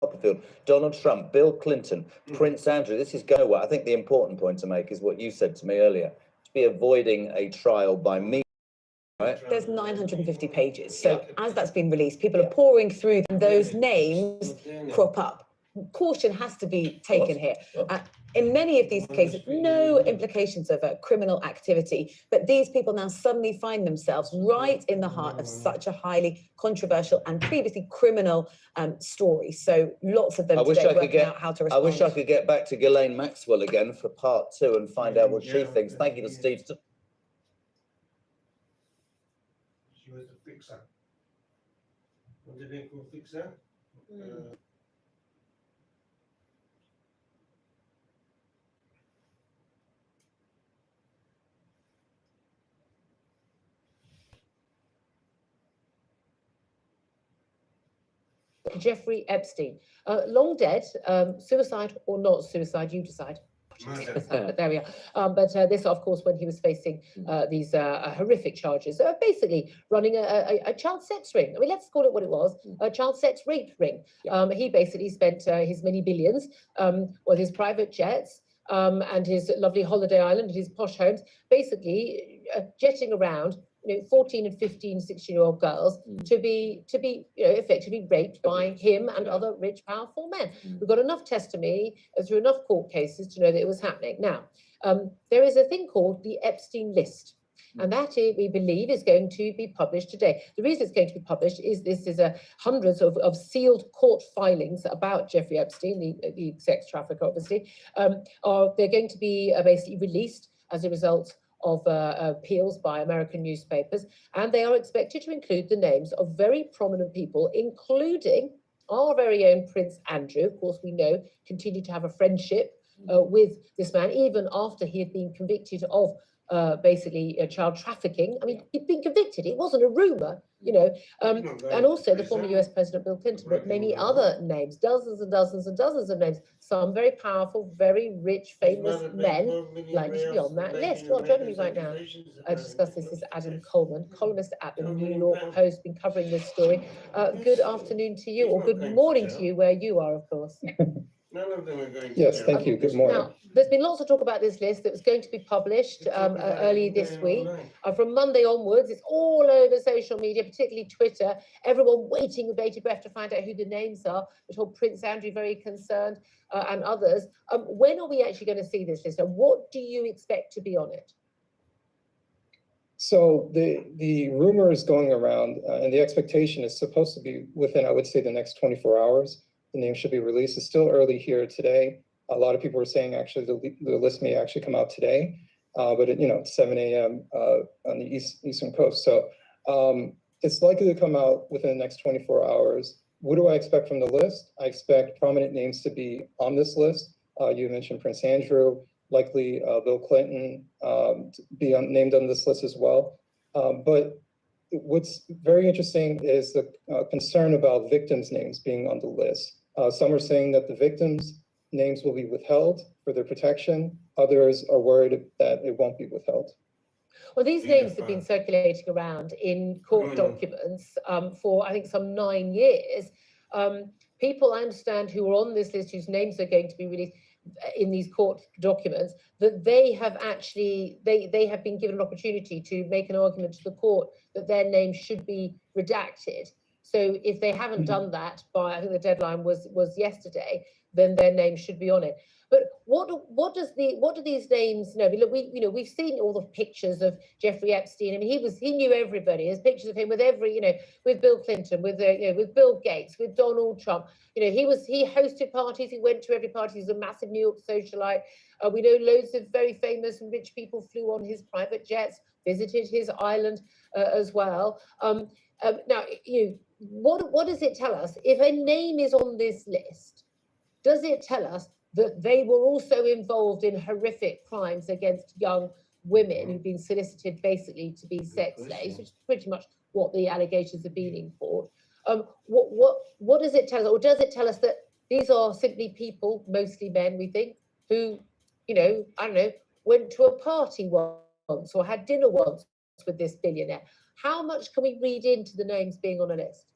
Copperfield, Donald Trump, Bill Clinton, Prince Andrew. This is going well. I think the important point to make is what you said to me earlier, to be avoiding a trial by me. Right. There's 950 pages. So as that's been released, people are pouring through them. Those names crop up. Caution has to be taken here. In many of these cases, no implications of criminal activity, but these people now suddenly find themselves right in the heart of such a highly controversial and previously criminal story. So lots of them today working out how to respond. I wish I could get back to Ghislaine Maxwell again for part 2 and find out what she thinks. Thank you to Steve. She was the fixer. What did they call fixer? Jeffrey Epstein, long dead, suicide or not suicide, you decide. But there we are. But this, of course, when he was facing these horrific charges, basically running a child sex ring. I mean, let's call it what it was, a child sex rape ring. He basically spent his many billions, well, his private jets, and his lovely holiday island, his posh homes, basically jetting around 14 and 15, 16-year-old girls to be effectively raped by him and other rich, powerful men. We've got enough testimony through enough court cases to know that it was happening. Now, there is a thing called the Epstein list. And that, we believe, is going to be published today. The reason it's going to be published is this is hundreds of sealed court filings about Jeffrey Epstein, the sex trafficker, obviously. They're going to be basically released as a result of appeals by American newspapers, and they are expected to include the names of very prominent people, including our very own Prince Andrew. Of course, we know continued to have a friendship with this man, even after he had been convicted of basically child trafficking. I mean, he'd been convicted. It wasn't a rumor, and also the former US President Bill Clinton, but many other names, dozens and dozens and dozens of names, some very powerful, very rich, famous men likely to be on that list. Well, joining me right now to discuss this is Adam Coleman, columnist at the New York Post, been covering this story. Good afternoon to you, or good morning to you, where you are, of course. None of them are going to Yes, thank you. Good morning. Now, there's been lots of talk about this list that was going to be published early this week. From Monday onwards, it's all over social media, particularly Twitter. Everyone waiting with bated breath to find out who the names are. We told Prince Andrew very concerned, and others. When are we actually going to see this list, and what do you expect to be on it? So the rumor is going around, and the expectation is supposed to be within, I would say, the next 24 hours. The name should be released. It's still early here today. A lot of people are saying actually the list may actually come out today, but it's 7 a.m. On the Eastern Coast. So it's likely to come out within the next 24 hours. What do I expect from the list? I expect prominent names to be on this list. You mentioned Prince Andrew, likely Bill Clinton to be named on this list as well. But what's very interesting is the concern about victims' names being on the list. Some are saying that the victims' names will be withheld for their protection. Others are worried that it won't be withheld. Well, these names have been circulating around in court documents for, I think, some 9 years. People, I understand, who are on this list, whose names are going to be released in these court documents, that they have actually, they have been given an opportunity to make an argument to the court that their names should be redacted. So if they haven't done that by, I think the deadline was yesterday, then their name should be on it. But what do these names know? I mean, look, we've seen all the pictures of Jeffrey Epstein. I mean, he knew everybody. There's pictures of him with with Bill Clinton, with Bill Gates, with Donald Trump. He hosted parties. He went to every party. He's a massive New York socialite. We know loads of very famous and rich people flew on his private jets, visited his island as well. Now, what does it tell us? If a name is on this list, does it tell us that they were also involved in horrific crimes against young women who've been solicited basically to be sex slaves, which is pretty much what the allegations have been in court? What does it tell us? Or does it tell us that these are simply people, mostly men, we think, who, I don't know, went to a party once or had dinner once with this billionaire? How much can we read into the names being on a list?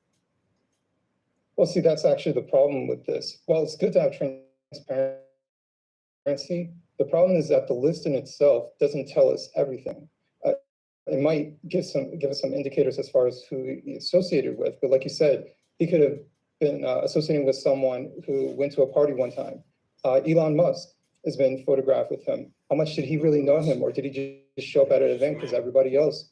Well, see, that's actually the problem with this. Well, it's good to have transparency. The problem is that the list in itself doesn't tell us everything. It might give us some indicators as far as who he associated with, but like you said, he could have been associating with someone who went to a party one time. Elon Musk has been photographed with him. How much did he really know him, or did he just show up at an event because everybody else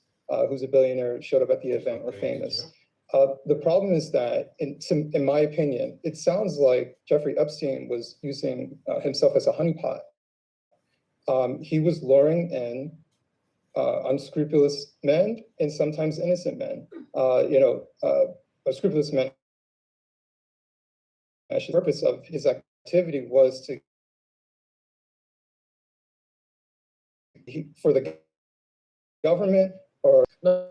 who's a billionaire showed up at the event or famous? The problem is that, in my opinion, it sounds like Jeffrey Epstein was using himself as a honeypot. He was luring in unscrupulous men and sometimes innocent men. Unscrupulous men. The purpose of his activity was for the government or number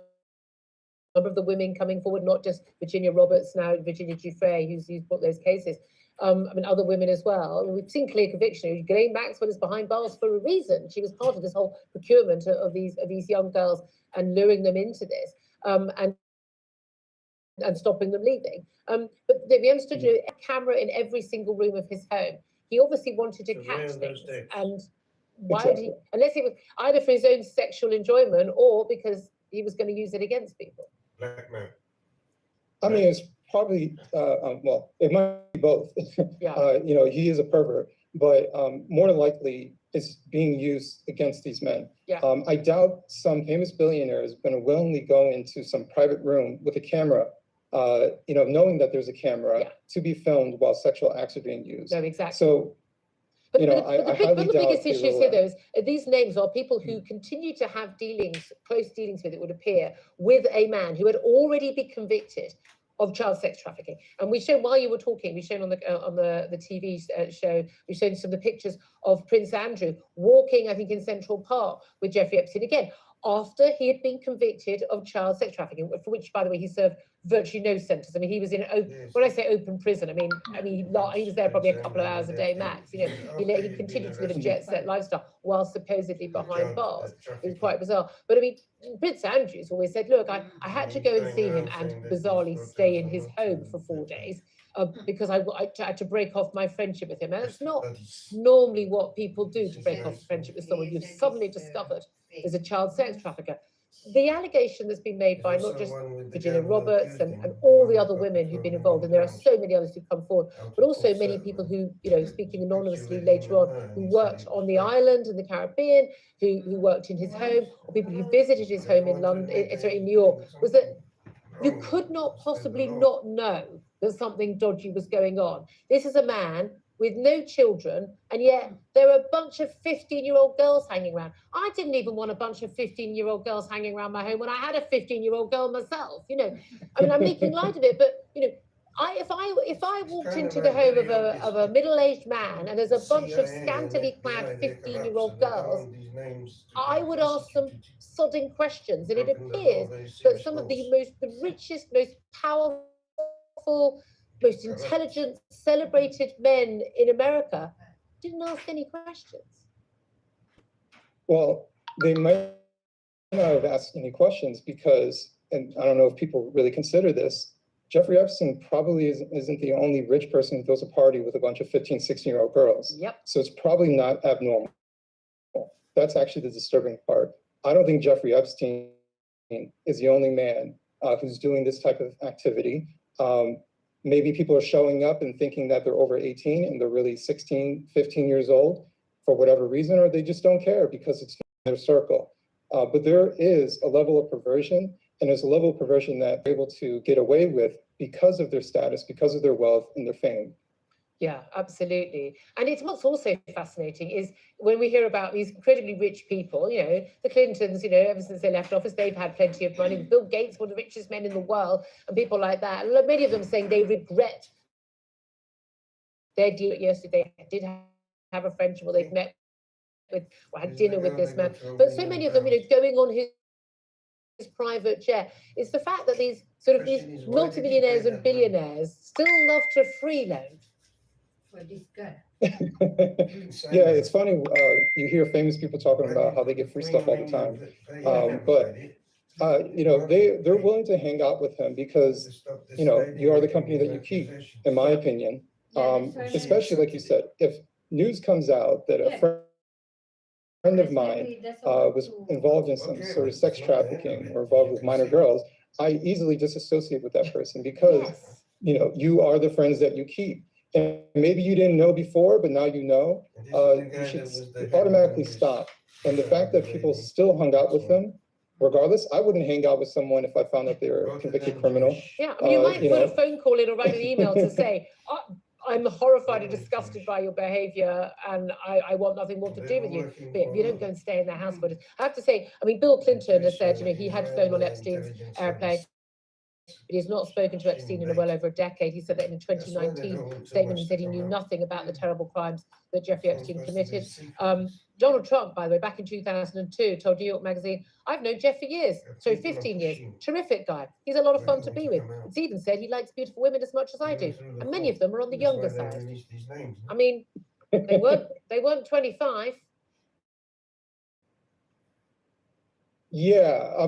of the women coming forward, not just Virginia Roberts, now Virginia Giuffre, who's brought those cases. I mean, other women as well. I mean, we've seen clear conviction. Ghislaine Maxwell is behind bars for a reason. She was part of this whole procurement of these young girls and luring them into this, and stopping them leaving. But we understood, a camera in every single room of his home. He obviously wanted to catch things, and why did he? Unless it was either for his own sexual enjoyment or because he was going to use it against people. Blackmail. I mean, it's probably, well, it might be both. Yeah. He is a pervert, but more than likely it's being used against these men. Yeah. I doubt some famous billionaire is going to willingly go into some private room with a camera, knowing that there's a camera to be filmed while sexual acts are being used. No, exactly. So, But I one highly of the doubt biggest they issues will, here, though, is these names are people who continue to have close dealings with, it would appear, with a man who had already been convicted of child sex trafficking. And we've shown, while you were talking, we've shown on the TV show, we've shown some of the pictures of Prince Andrew walking, I think, in Central Park with Jeffrey Epstein, again, after he had been convicted of child sex trafficking, for which, by the way, he served virtually no sentence. I mean, he was in when I say open prison, I mean he was there probably a couple of hours a day max. He continued to live a jet set lifestyle while supposedly behind bars. It was quite bizarre. But I mean, Prince Andrew's always said, look, I had to go and see him and bizarrely stay in his home for 4 days because I had to break off my friendship with him. And it's not normally what people do to break off a friendship with someone you've suddenly discovered is a child sex trafficker. The allegation that's been made by not just Virginia Roberts and all the other women who've been involved, and there are so many others who've come forward, but also many people who, speaking anonymously later on, who worked on the island in the Caribbean, who worked in his home, or people who visited his home in in New York, was that you could not possibly not know that something dodgy was going on. This is a man with no children, and yet there are a bunch of 15-year-old girls hanging around. I didn't even want a bunch of 15-year-old girls hanging around my home when I had a 15-year-old girl myself. I mean, I'm making light of it, but if I walked into the home of a middle-aged man and there's a bunch of scantily clad 15-year-old girls, I would ask some sodding questions, and it appears that some of the richest, most powerful, most intelligent, celebrated men in America didn't ask any questions. well, they might not have asked any questions because, and I don't know if people really consider this, Jeffrey Epstein probably isn't the only rich person who throws a party with a bunch of 15, 16-year-old girls. Yep. So it's probably not abnormal. That's actually the disturbing part. I don't think Jeffrey Epstein is the only man who's doing this type of activity. Maybe people are showing up and thinking that they're over 18 and they're really 16, 15 years old for whatever reason, or they just don't care because it's in their circle. But there is a level of perversion, and there's a level of perversion that they're able to get away with because of their status, because of their wealth and their fame. Yeah, absolutely. And it's what's also fascinating is when we hear about these incredibly rich people, the Clintons, ever since they left office, they've had plenty of money. Bill Gates, one of the richest men in the world, and people like that. And many of them saying they regret their deal. Yes, they did have a friendship, or they've met with, or had dinner with this man. But so many of them, going on his private jet. It's the fact that these multimillionaires and billionaires still love to freeload. Yeah, it's funny. You hear famous people talking about how they get free stuff all the time. But they're willing to hang out with him because, you are the company that you keep, in my opinion. Especially like you said, if news comes out that a friend of mine was involved in some sort of sex trafficking or involved with minor girls, I easily disassociate with that person because, you are the friends that you keep. And maybe you didn't know before, but now you know, you should automatically stop. And the fact that people still hung out with them, regardless, I wouldn't hang out with someone if I found that they were a convicted criminal. Yeah, I mean, you might put a phone call in or write an email to say, I'm horrified and disgusted by your behavior and I want nothing more to do with you. But you don't go and stay in their house. But I have to say, I mean, Bill Clinton has said, he had flown on Epstein's airplane. But he's not spoken to Epstein in well over a decade. He said that in a 2019 statement, he said he knew nothing about the terrible crimes that Jeffrey Epstein committed. Donald Trump, by the way, back in 2002, told New York Magazine, I've known Jeff for years, so 15 years. Terrific guy. He's a lot of fun to be with. It's even said he likes beautiful women as much as I do. And many of them are on the younger side. I mean, they weren't 25. Yeah, I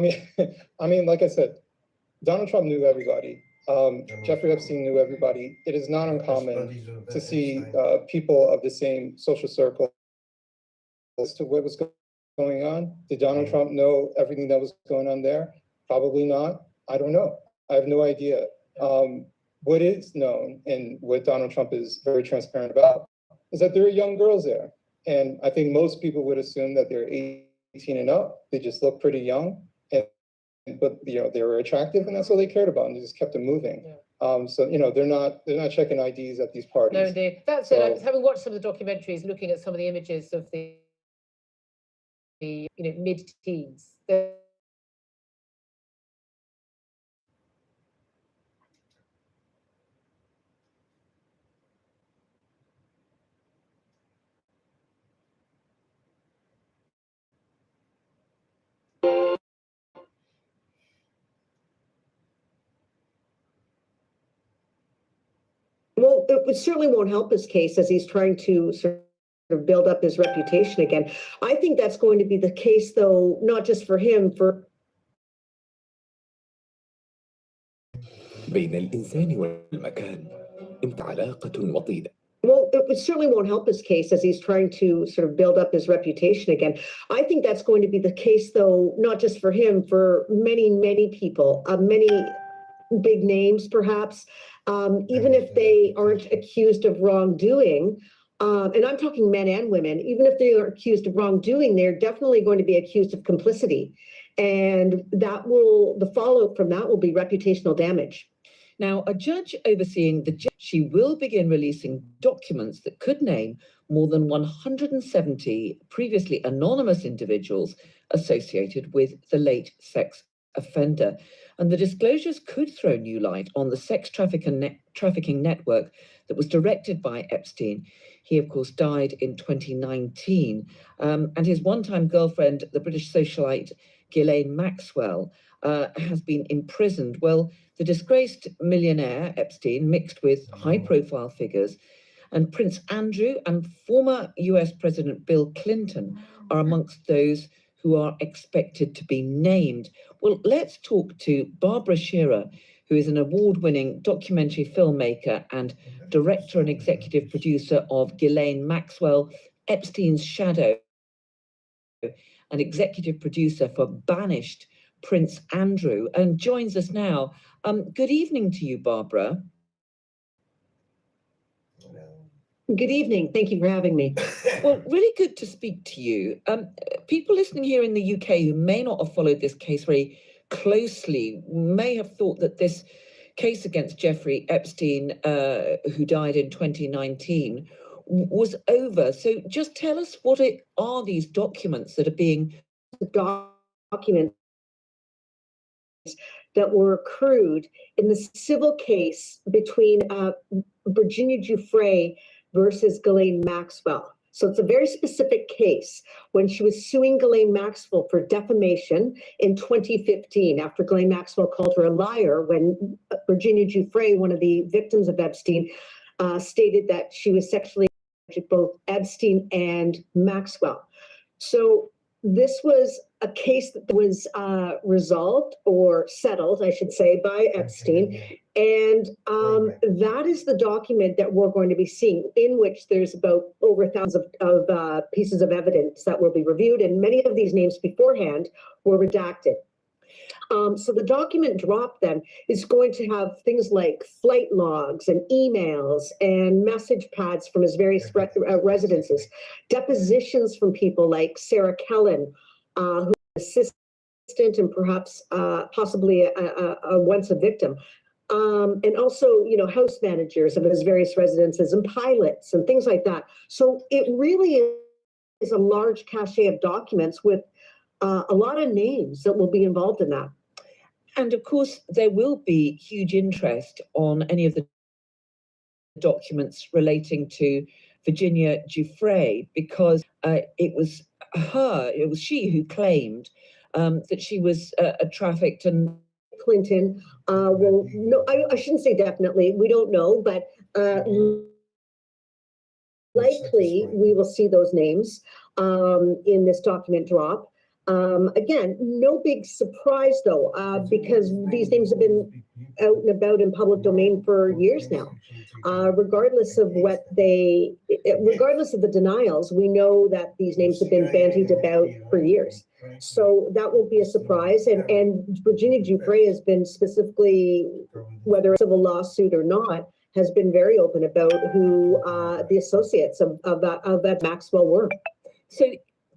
mean, like I said, Donald Trump knew everybody. Jeffrey Epstein knew everybody. It is not uncommon to see people of the same social circle as to what was going on. Did Donald Trump know everything that was going on there? Probably not. I don't know. I have no idea. What is known and what Donald Trump is very transparent about is that there are young girls there. And I think most people would assume that they're 18 and up. They just look pretty young. But they were attractive, and that's all they cared about, and they just kept them moving. Yeah. So they're not checking IDs at these parties. No, indeed. That's it. Having watched some of the documentaries, looking at some of the images of the mid-teens. Well, it certainly won't help his case as he's trying to sort of build up his reputation again. I think that's going to be the case, though, not just for him, for بين الإنسان والمكان علاقة وطيدة. Well, it certainly won't help his case as he's trying to sort of build up his reputation again. I think that's going to be the case, though, not just for him, for many, many people, many big names, perhaps, even if they aren't accused of wrongdoing. And I'm talking men and women, even if they are accused of wrongdoing, they're definitely going to be accused of complicity. And the fallout from that will be reputational damage. Now, a judge overseeing she will begin releasing documents that could name more than 170 previously anonymous individuals associated with the late sex offender. And the disclosures could throw new light on the sex trafficking network that was directed by Epstein. He, of course, died in 2019. And his one-time girlfriend, the British socialite Ghislaine Maxwell, has been imprisoned. Well, the disgraced millionaire Epstein, mixed with high-profile figures, and Prince Andrew and former US President Bill Clinton are amongst those who are expected to be named. Well, let's talk to Barbara Shearer, who is an award-winning documentary filmmaker and director and executive producer of Ghislaine Maxwell, Epstein's Shadow, and executive producer for Banished, Prince Andrew, and joins us now. Good evening to you, Barbara. Good evening. Thank you for having me. Well, really good to speak to you. People listening here in the UK who may not have followed this case very closely may have thought that this case against Jeffrey Epstein, who died in 2019, was over. So just tell us what are these documents that are being... Documents that were accrued in the civil case between Virginia Giuffre versus Ghislaine Maxwell. So it's a very specific case when she was suing Ghislaine Maxwell for defamation in 2015 after Ghislaine Maxwell called her a liar when Virginia Giuffre, one of the victims of Epstein, stated that she was sexually both Epstein and Maxwell. So this was a case that was resolved or settled, I should say, by Epstein. And that is the document that we're going to be seeing, in which there's about over thousands of pieces of evidence that will be reviewed. And many of these names beforehand were redacted. So the document drop then is going to have things like flight logs and emails and message pads from his various residences, depositions from people like Sarah Kellen, who was an assistant and perhaps possibly once a victim. And also, you know, house managers of his various residences and pilots and things like that. So it really is a large cache of documents with a lot of names that will be involved in that. And of course, there will be huge interest on any of the documents relating to Virginia Giuffre, because it was she who claimed that she was trafficked. And Clinton, well, no, I shouldn't say definitely, we don't know, but likely we will see those names in this document drop. Again, no big surprise though, because these names have been out and about in public domain for years now. Regardless of what regardless of the denials, we know that these names have been bandied about for years. So that won't be a surprise. And Virginia Giuffre has been specifically, whether it's a civil lawsuit or not, has been very open about who the associates of that Maxwell were. So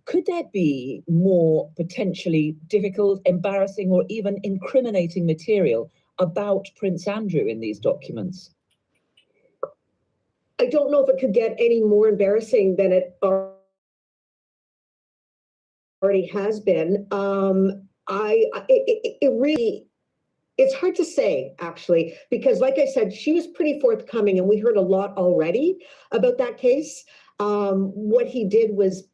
could there be more potentially difficult, embarrassing, or even incriminating material about Prince Andrew in these documents? I don't know if it could get any more embarrassing than it already has been. It really, it's hard to say, actually, because like I said, she was pretty forthcoming and we heard a lot already about that case. What he did was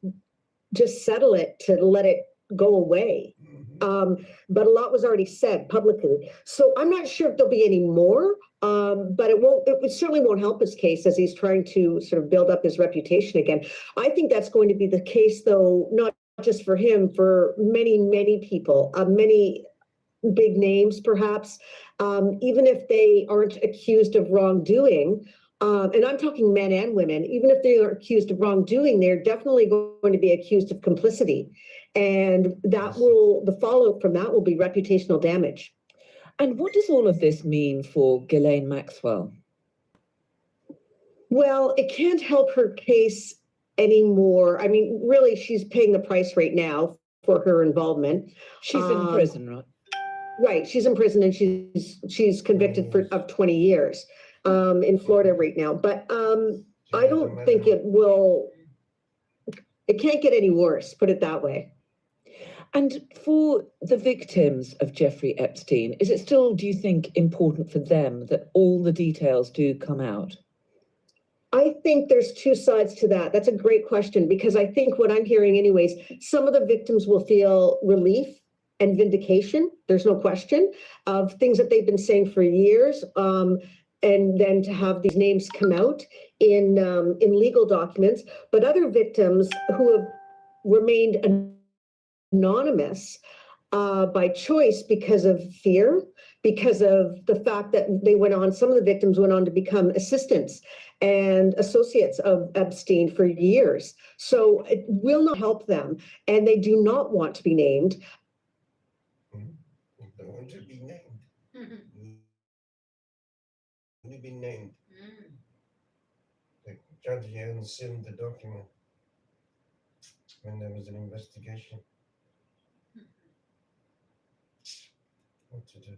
just settle it to let it go away. But a lot was already said publicly. So I'm not sure if there'll be any more, but it certainly won't help his case as he's trying to sort of build up his reputation again. I think that's going to be the case, though, not just for him, for many, many people, many big names, perhaps, even if they aren't accused of wrongdoing. And I'm talking men and women, even if they are accused of wrongdoing, they're definitely going to be accused of complicity. And the fallout from that will be reputational damage. And what does all of this mean for Ghislaine Maxwell? Well, it can't help her case anymore. I mean, really, she's paying the price right now for her involvement. She's in prison, right? Right, she's in prison and she's convicted of 20 years in Florida right now. But I don't think it can't get any worse, put it that way. And for the victims of Jeffrey Epstein, is it still, do you think, important for them that all the details do come out? I think there's two sides to that. That's a great question, because I think what I'm hearing anyways, some of the victims will feel relief and vindication, there's no question, of things that they've been saying for years, and then to have these names come out in legal documents. But other victims who have remained anonymous by choice because of fear, because of the fact that some of the victims went on to become assistants and associates of Epstein for years. So it will not help them, and they do not want to be named. They want to be named. Only be named. The judge unsealed the document when there was an investigation. What to do?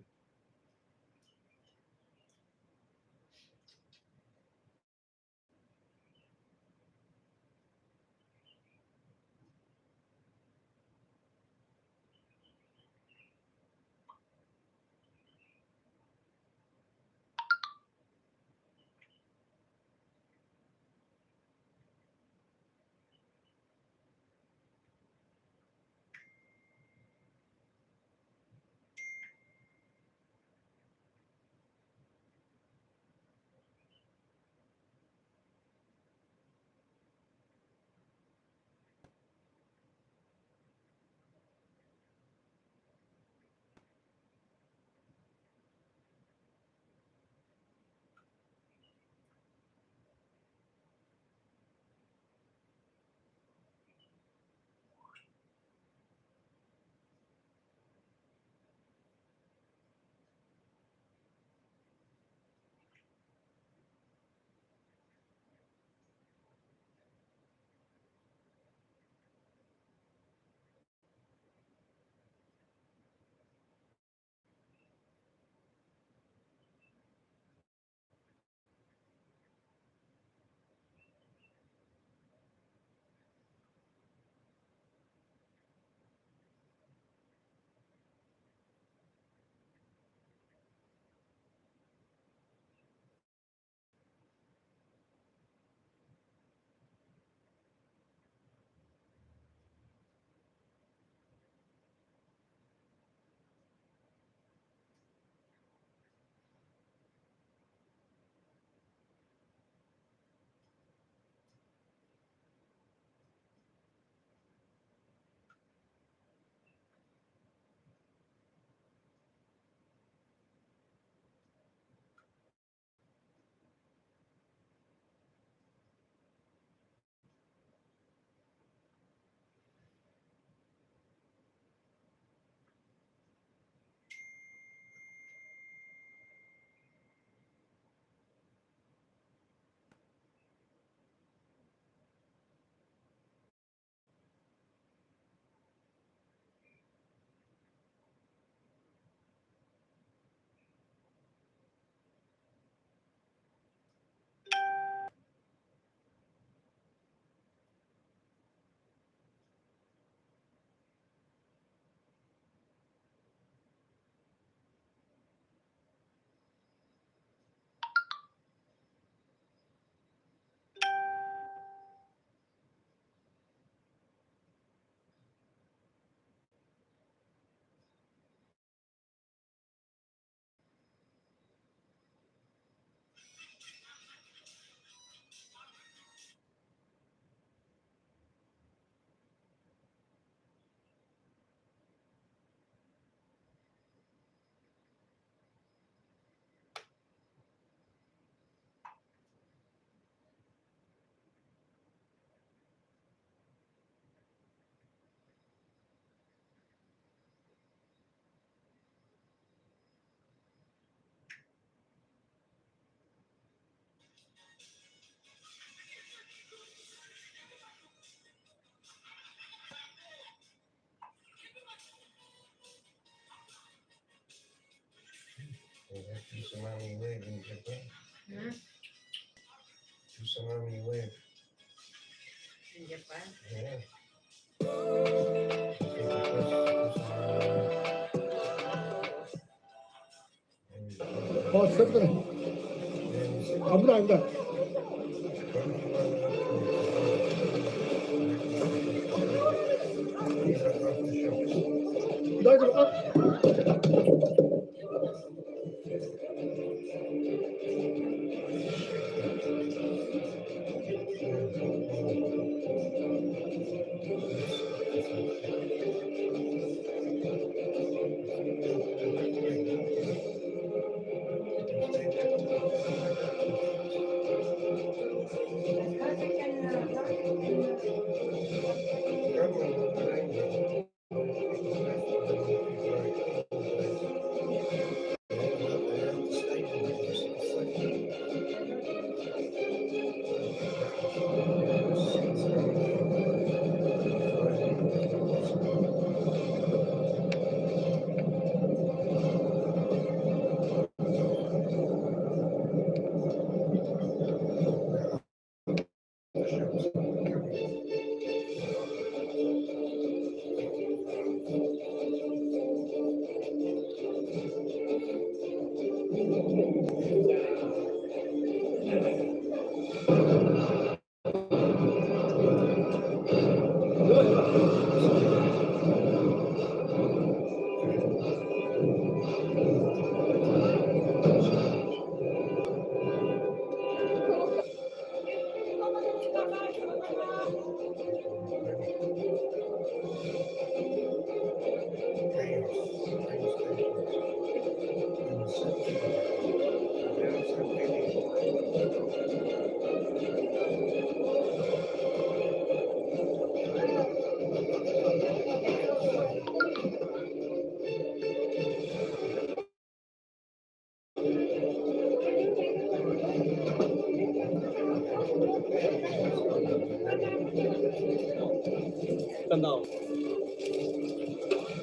Tsunami wave in Japan. Tsunami wave. In Japan? Yeah. Oh, something. Abra.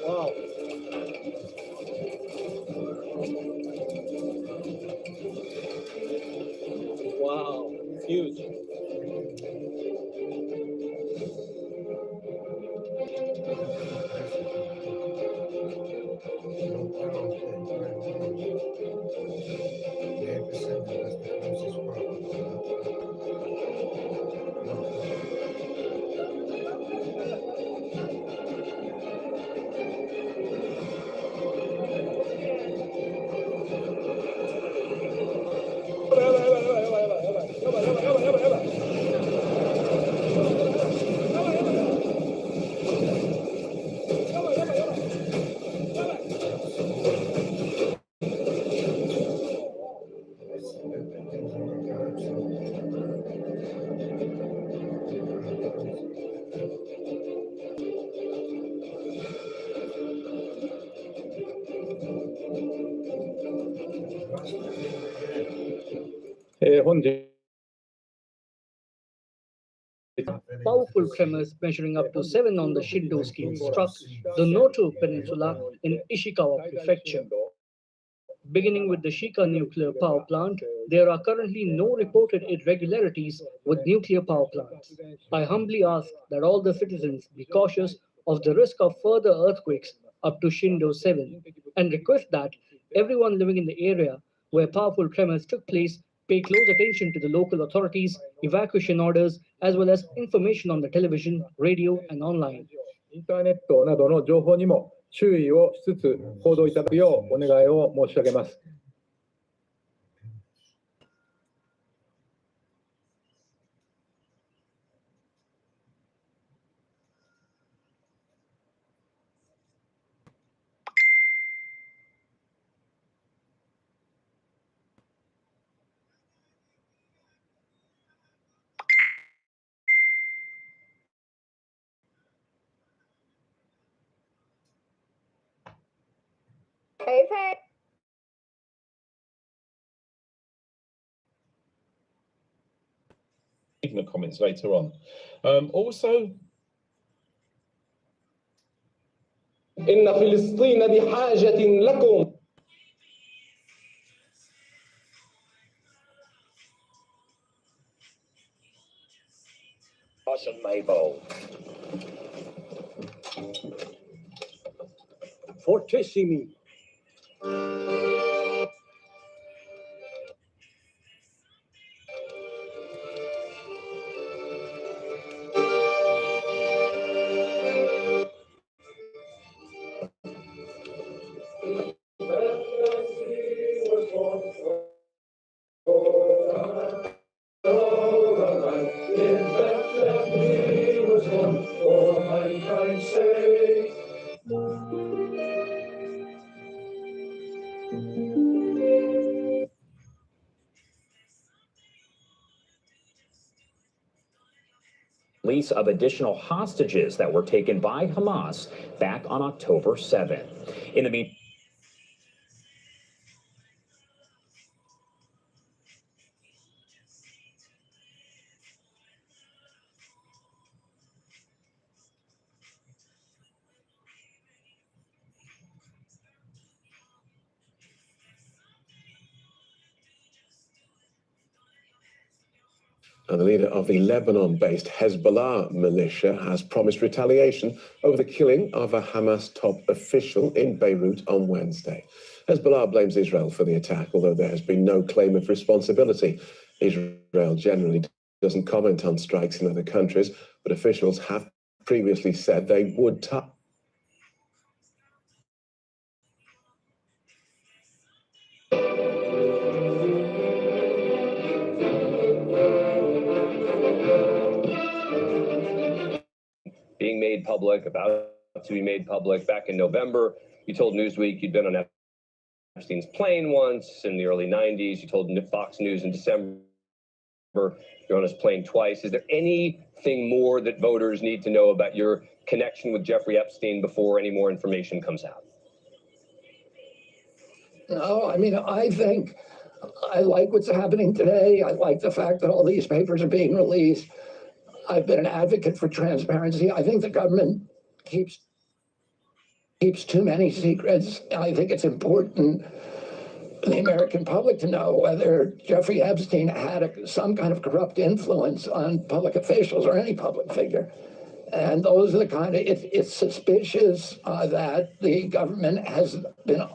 Wow. Wow, it's huge. Powerful tremors measuring up to 7 on the Shindo scale struck the Noto Peninsula in Ishikawa Prefecture. Beginning with the Shika nuclear power plant, there are currently no reported irregularities with nuclear power plants. I humbly ask that all the citizens be cautious of the risk of further earthquakes up to Shindo 7 and request that everyone living in the area where powerful tremors took place pay close attention to the local authorities, evacuation orders, as well as information on the television, radio, and online. インターネットなどの情報にも注意をしつつ報道いただくようお願いを申し上げます。In the comments later on. Also, إن فلسطين بحاجة لكم. Cousin Mabel. Fortissimi. Release of additional hostages that were taken by Hamas back on October 7th. In the meantime, And the leader of the Lebanon-based Hezbollah militia has promised retaliation over the killing of a Hamas top official in Beirut on Wednesday. Hezbollah blames Israel for the attack, although there has been no claim of responsibility. Israel generally doesn't comment on strikes in other countries, but officials have previously said they would being made public, about to be made public. Back in November, you told Newsweek you'd been on Epstein's plane once in the early 90s. You told Fox News in December you're on his plane twice. Is there anything more that voters need to know about your connection with Jeffrey Epstein before any more information comes out? No, I mean, I think I like what's happening today. I like the fact that all these papers are being released. I've been an advocate for transparency. I think the government keeps too many secrets. I think it's important for the American public to know whether Jeffrey Epstein had some kind of corrupt influence on public officials or any public figure. And those are the kind of, it's suspicious that the government has been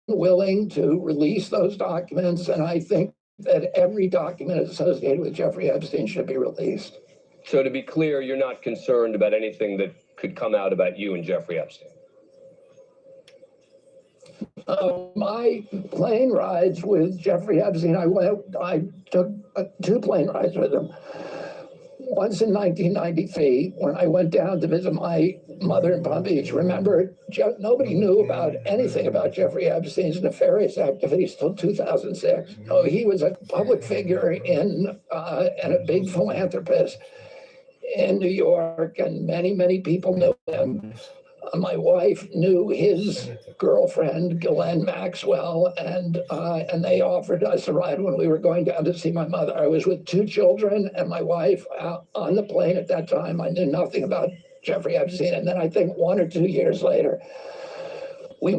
unwilling to release those documents. And I think that every document associated with Jeffrey Epstein should be released. So to be clear, you're not concerned about anything that could come out about you and Jeffrey Epstein? My plane rides with Jeffrey Epstein, I took 2 plane rides with him. Once in 1993, when I went down to visit my mother in Palm Beach. Remember, nobody knew about anything about Jeffrey Epstein's nefarious activities till 2006. Oh, he was a public figure and a big philanthropist in New York, and many, many people knew him. My wife knew his girlfriend, Ghislaine Maxwell, and they offered us a ride when we were going down to see my mother. I was with 2 children and my wife on the plane at that time. I knew nothing about Jeffrey Epstein. And then I think 1 or 2 years later, we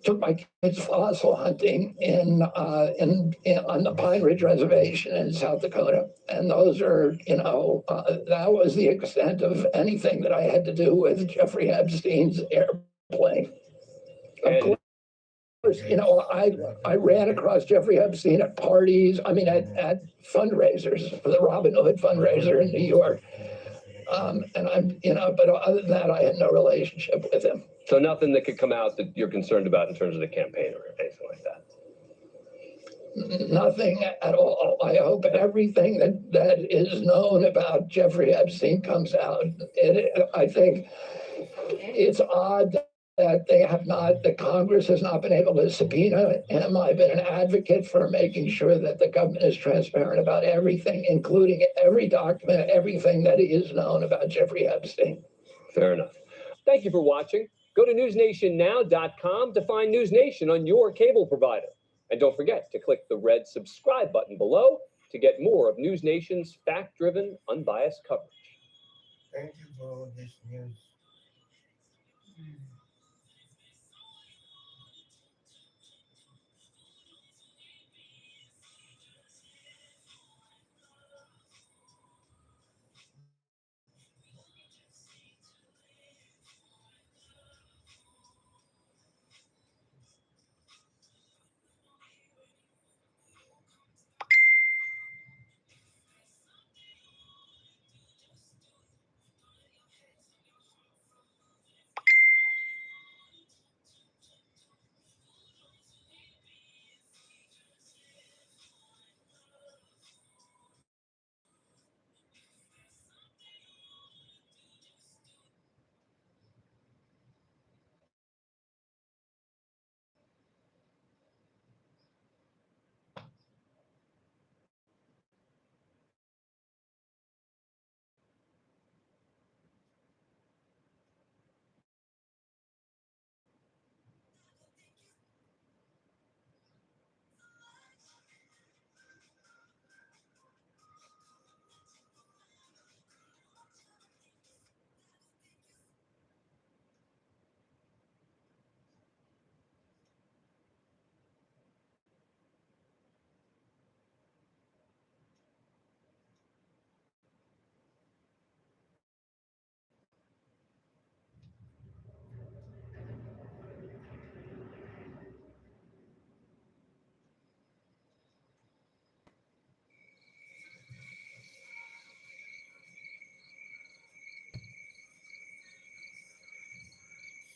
took my kids fossil hunting on the Pine Ridge Reservation in South Dakota. And those are, that was the extent of anything that I had to do with Jeffrey Epstein's airplane. Of course, I ran across Jeffrey Epstein at parties, at fundraisers for the Robin Hood fundraiser in New York. But other than that, I had no relationship with him. So nothing that could come out that you're concerned about in terms of the campaign or anything like that? Nothing at all. I hope everything that is known about Jeffrey Epstein comes out. I think it's odd that the Congress has not been able to subpoena him. I've been an advocate for making sure that the government is transparent about everything, including every document, everything that is known about Jeffrey Epstein. Fair enough. Thank you for watching. Go to newsnationnow.com to find News Nation on your cable provider. And don't forget to click the red subscribe button below to get more of News Nation's fact-driven, unbiased coverage. Thank you for this news.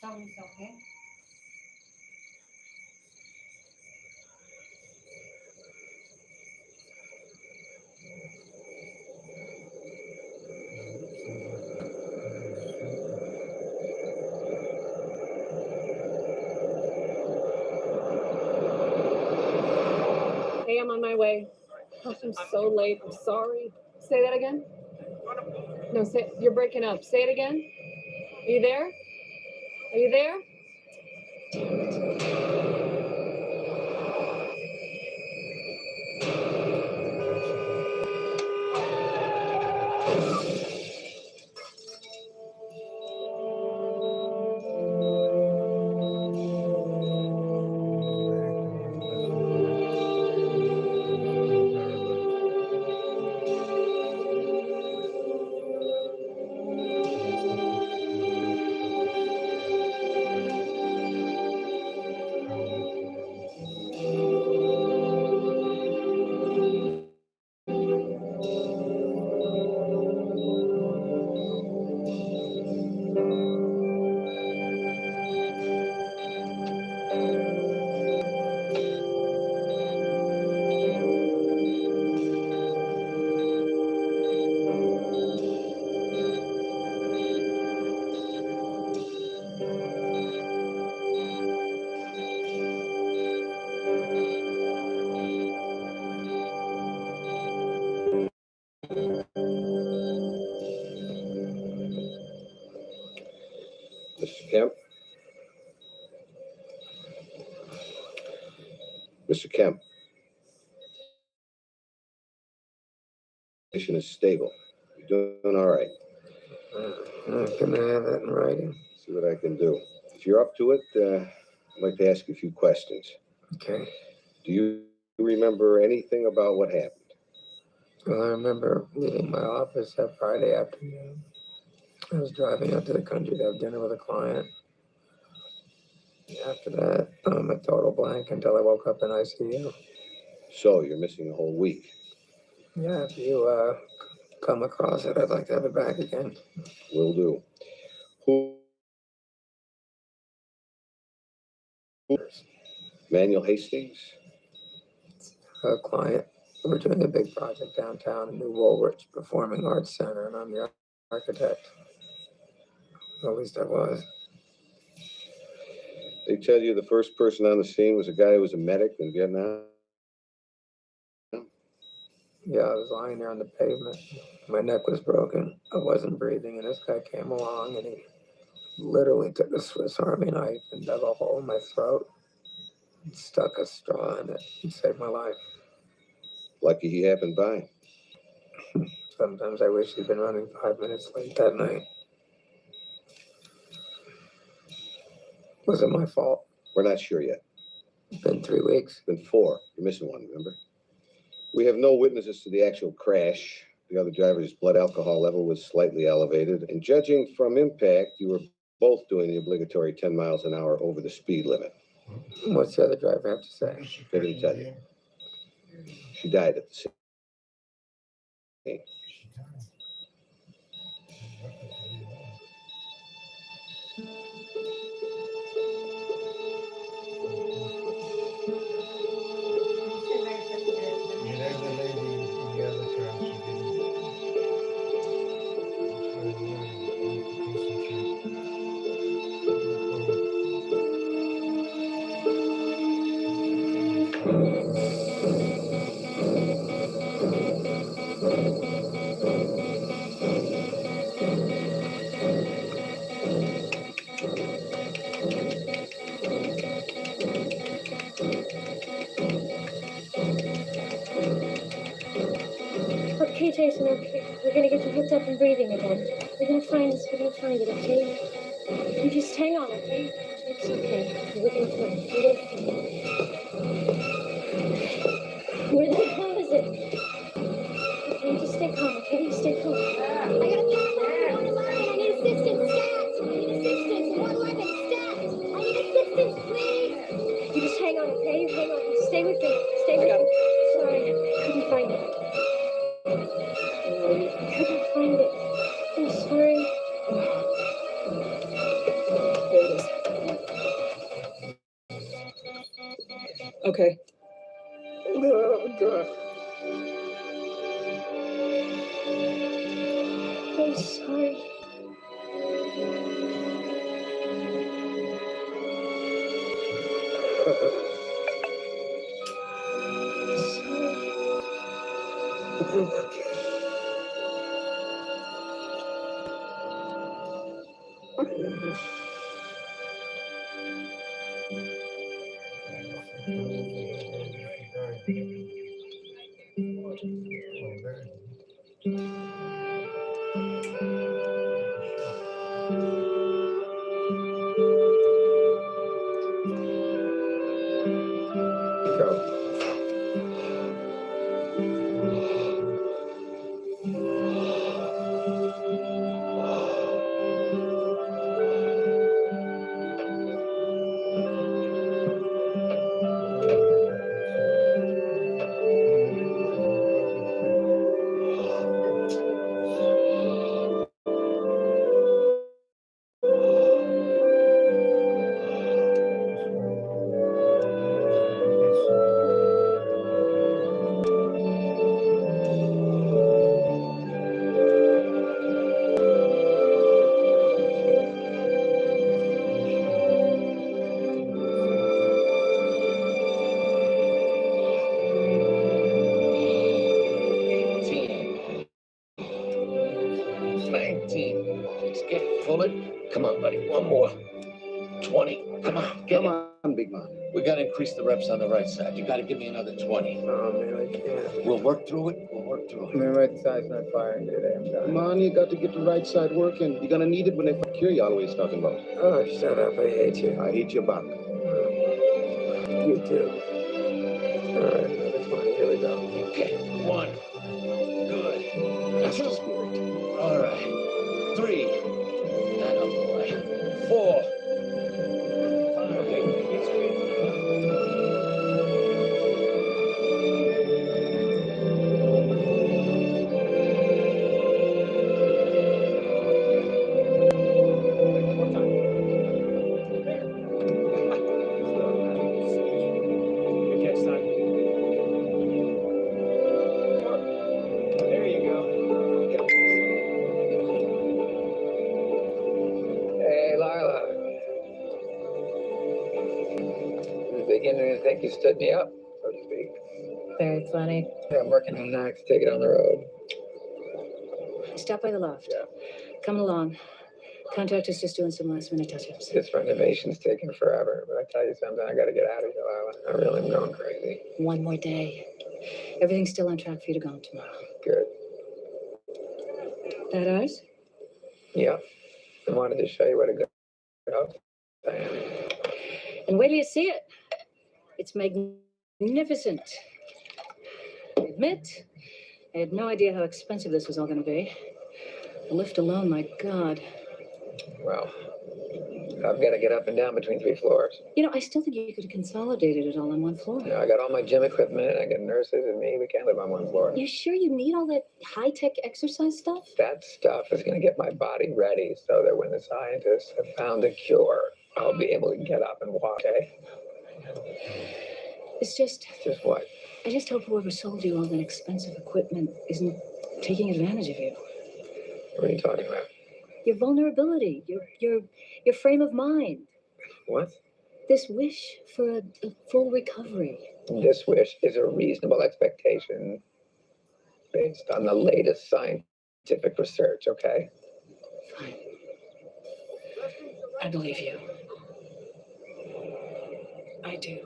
Sounds okay. Hey, I'm on my way. Gosh, I'm so late. I'm sorry. Say that again? No, say you're breaking up. Say it again. Are you there? Are you there? Mr. Kemp? Mr. Kemp? Condition is stable. You're doing all right. Can I have that in writing? See what I can do. If you're up to it, I'd like to ask you a few questions. Okay. Do you remember anything about what happened? Well, I remember leaving my office that Friday afternoon. I was driving out to the country to have dinner with a client. After that, I'm a total blank until I woke up in ICU. So, you're missing a whole week. Yeah, if you come across it, I'd like to have it back again. Will do. Who? Manuel Hastings? A client. We're doing a big project downtown in New Woolwich Performing Arts Center, and I'm the architect. At least I was. They tell you the first person on the scene was a guy who was a medic in Vietnam? Yeah, I was lying there on the pavement. My neck was broken. I wasn't breathing, and this guy came along, and he literally took a Swiss Army knife and dug a hole in my throat and stuck a straw in it and saved my life. Lucky he happened by. Sometimes I wish he'd been running 5 minutes late that night. Was it my fault? We're not sure yet. It's been 3 weeks. It's been 4. You're missing one, remember? We have no witnesses to the actual crash. The other driver's blood alcohol level was slightly elevated. And judging from impact, you were both doing the obligatory 10 miles an hour over the speed limit. What's the other driver have to say? They didn't tell you. She died at the scene. Okay, Jason, okay. We're gonna get you hooked up and breathing again. We're gonna find this, we're gonna find it, okay? You just hang on, okay? It's okay. We're gonna find it. Where the hell is it? Okay, just stay calm, okay? Stay calm. I gotta get 111. I need assistance, stat! I need assistance, 111, stat! I need assistance, please! You just hang on, okay? You hang on. Stay with me. Stay with me. Sorry, I couldn't find it. I couldn't find it. I'm sorry. There it is. Okay. Oh, God. I'm sorry. Pull it. Come on, buddy. One more. 20. Come on. Come on, big man. We got to increase the reps on the right side. You got to give me another 20. Oh, man, I can't. We'll work through it. We'll work through it. My right side's not firing today. I'm done. Come on, you got to get the right side working. You're going to need it when they cure you, always talking about. Oh, shut up. I hate you. I hate you back. You too. All right, another 20. Here we go. Okay. 1. Good. That's the spirit. All right. 3. That up, boy. 4. Hey, Lila. I'm beginning to think you stood me up, so to speak. Very funny. Yeah, I'm working on next. Take it on the road. Stop by the loft. Yeah. Come along. Contractor's just doing some last minute touch-ups. This renovation's taking forever, but I tell you something, I gotta get out of here, Lila. I really am going crazy. One more day. Everything's still on track for you to go home tomorrow. Good. That ours? Yeah. I wanted to show you what a good house I am. And wait till you see it. It's magnificent. I admit, I had no idea how expensive this was all going to be. The lift alone, my God. Well, I've got to get up and down between 3 floors. You know, I still think you could have consolidated it all on one floor. You know, I got all my gym equipment, I got nurses and me. We can't live on one floor. You sure you need all that high-tech exercise stuff? That stuff is going to get my body ready so that when the scientists have found a cure, I'll be able to get up and walk, okay? It's just... Just what? I just hope whoever sold you all that expensive equipment isn't taking advantage of you. What are you talking about? Your vulnerability, your frame of mind. What? This wish for a full recovery. This wish is a reasonable expectation based on the latest scientific research, okay? Fine. I believe you. I do.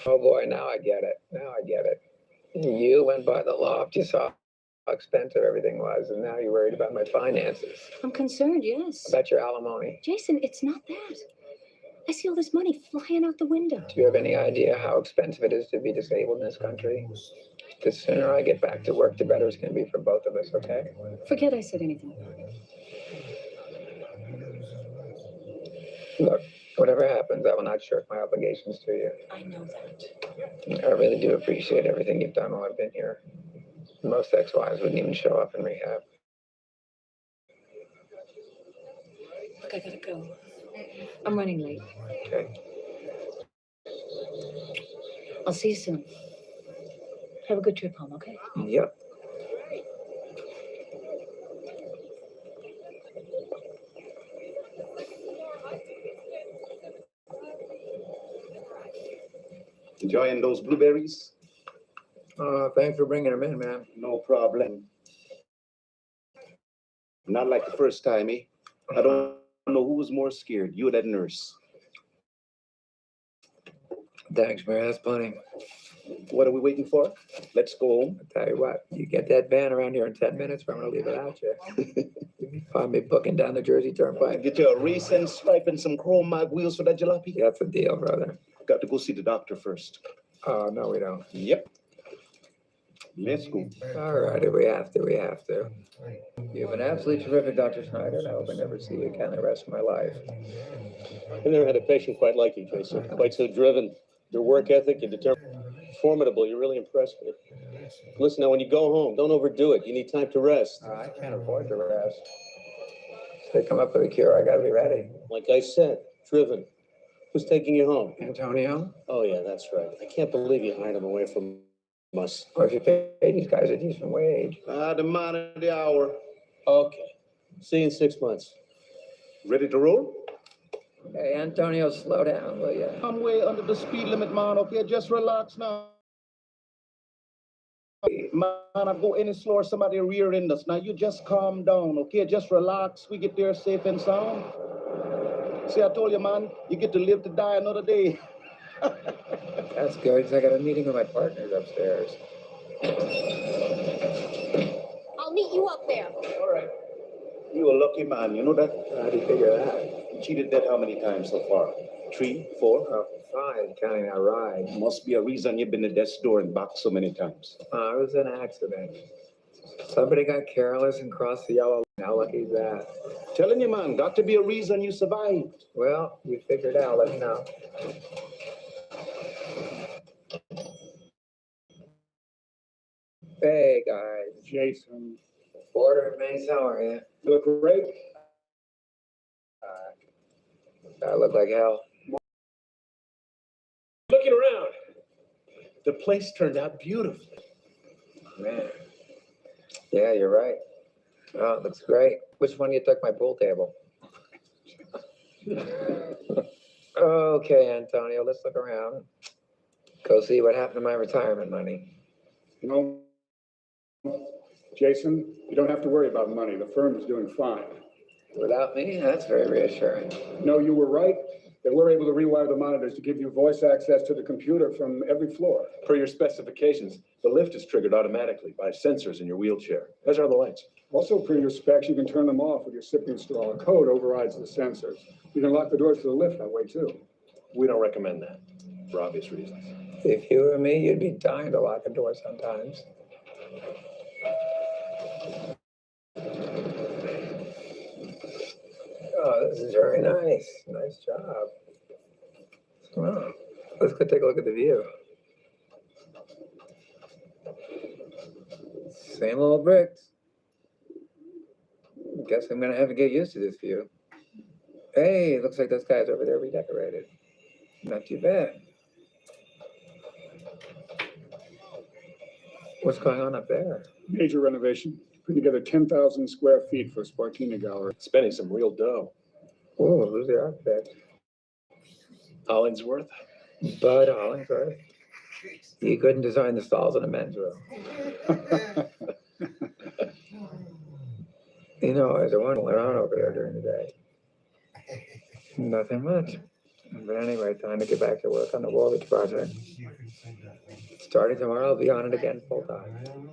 Oh boy, now I get it. Now I get it. You went by the loft, you saw how expensive everything was, and now you're worried about my finances. I'm concerned, yes. About your alimony. Jason, it's not that. I see all this money flying out the window. Do you have any idea how expensive it is to be disabled in this country? The sooner I get back to work, the better it's going to be for both of us, okay? Forget I said anything about it. Look, whatever happens, I will not shirk my obligations to you. I know that. I really do appreciate everything you've done while I've been here. Most ex-wives wouldn't even show up in rehab. Look, I gotta go. I'm running late. Okay. I'll see you soon. Have a good trip home, okay? Yep. Enjoying those blueberries? Thanks for bringing them in, man. No problem. Not like the first time, eh? I don't know who was more scared, you or that nurse. Thanks, man. That's plenty. What are we waiting for? Let's go home. I tell you what, you get that van around here in 10 minutes, or I'm gonna leave it out you. Find me booking down the Jersey Turnpike. Get you a race and stripe and some chrome mag wheels for that jalopy? That's the deal, brother. Got to go see the doctor first. Oh, no, we don't. Yep. Let's go. All right, if we have to, we have to. You've been absolutely terrific, Dr. Schneider, and I hope I never see you again the rest of my life. I've never had a patient quite like you, Jason. Quite so driven. Your work ethic, your determination, formidable. You really impressed me. Listen, now when you go home, don't overdo it. You need time to rest. I can't afford to rest. If they come up with a cure, I gotta be ready. Like I said, driven. Who's taking you home? Antonio? Oh, yeah, that's right. I can't believe you hired him away from us. Or if you pay these guys a decent wage. The man of the hour. Okay. See you in 6 months. Ready to roll? Hey, Antonio, slow down, will you? I'm way under the speed limit, man, okay? Just relax now. Man, I go any slower, somebody rear end us. Now, you just calm down, okay? Just relax. We get there safe and sound. See, I told you, man, you get to live to die another day. That's good, because I got a meeting with my partners upstairs. I'll meet you up there. All right. You a lucky man, you know that? How do you figure that? Cheated dead how many times so far? 3, 4? 5, counting that ride. Must be a reason you've been to death's door and back so many times. It was an accident. Somebody got careless and crossed the yellow line. How lucky is that? Telling you, man, got to be a reason you survived. Well, you figured out. Let me know. Hey, guys. Jason. Border Mace, how are you? You look great. I look like hell. Looking around. The place turned out beautifully. Man. Yeah, you're right. Oh, it looks great. Which one you took my pool table? Okay, Antonio, let's look around. Go see what happened to my retirement money. You know, Jason, you don't have to worry about money. The firm is doing fine. Without me? That's very reassuring. No, you were right. They were able to rewire the monitors to give you voice access to the computer from every floor. Per your specifications, the lift is triggered automatically by sensors in your wheelchair, as are the lights. Also, per your specs, you can turn them off with your SIP install. A code overrides the sensors. You can lock the doors to the lift that way, too. We don't recommend that, for obvious reasons. If you were me, you'd be dying to lock a door sometimes. Oh, this is very nice. Nice job. Well, let's go take a look at the view. Same old bricks. Guess I'm gonna have to get used to this view. Hey, looks like those guys over there redecorated. Not too bad. What's going on up there? Major renovation. Put together 10,000 square feet for Spartina Gallery. Spending some real dough. Oh, who's the architect? Hollingsworth. Bud Hollingsworth. He couldn't design the stalls in a men's room. You know, I was wandering around over there during the day. Nothing much. But anyway, time to get back to work on the Woolwich project. Starting tomorrow, I'll be on it again full time.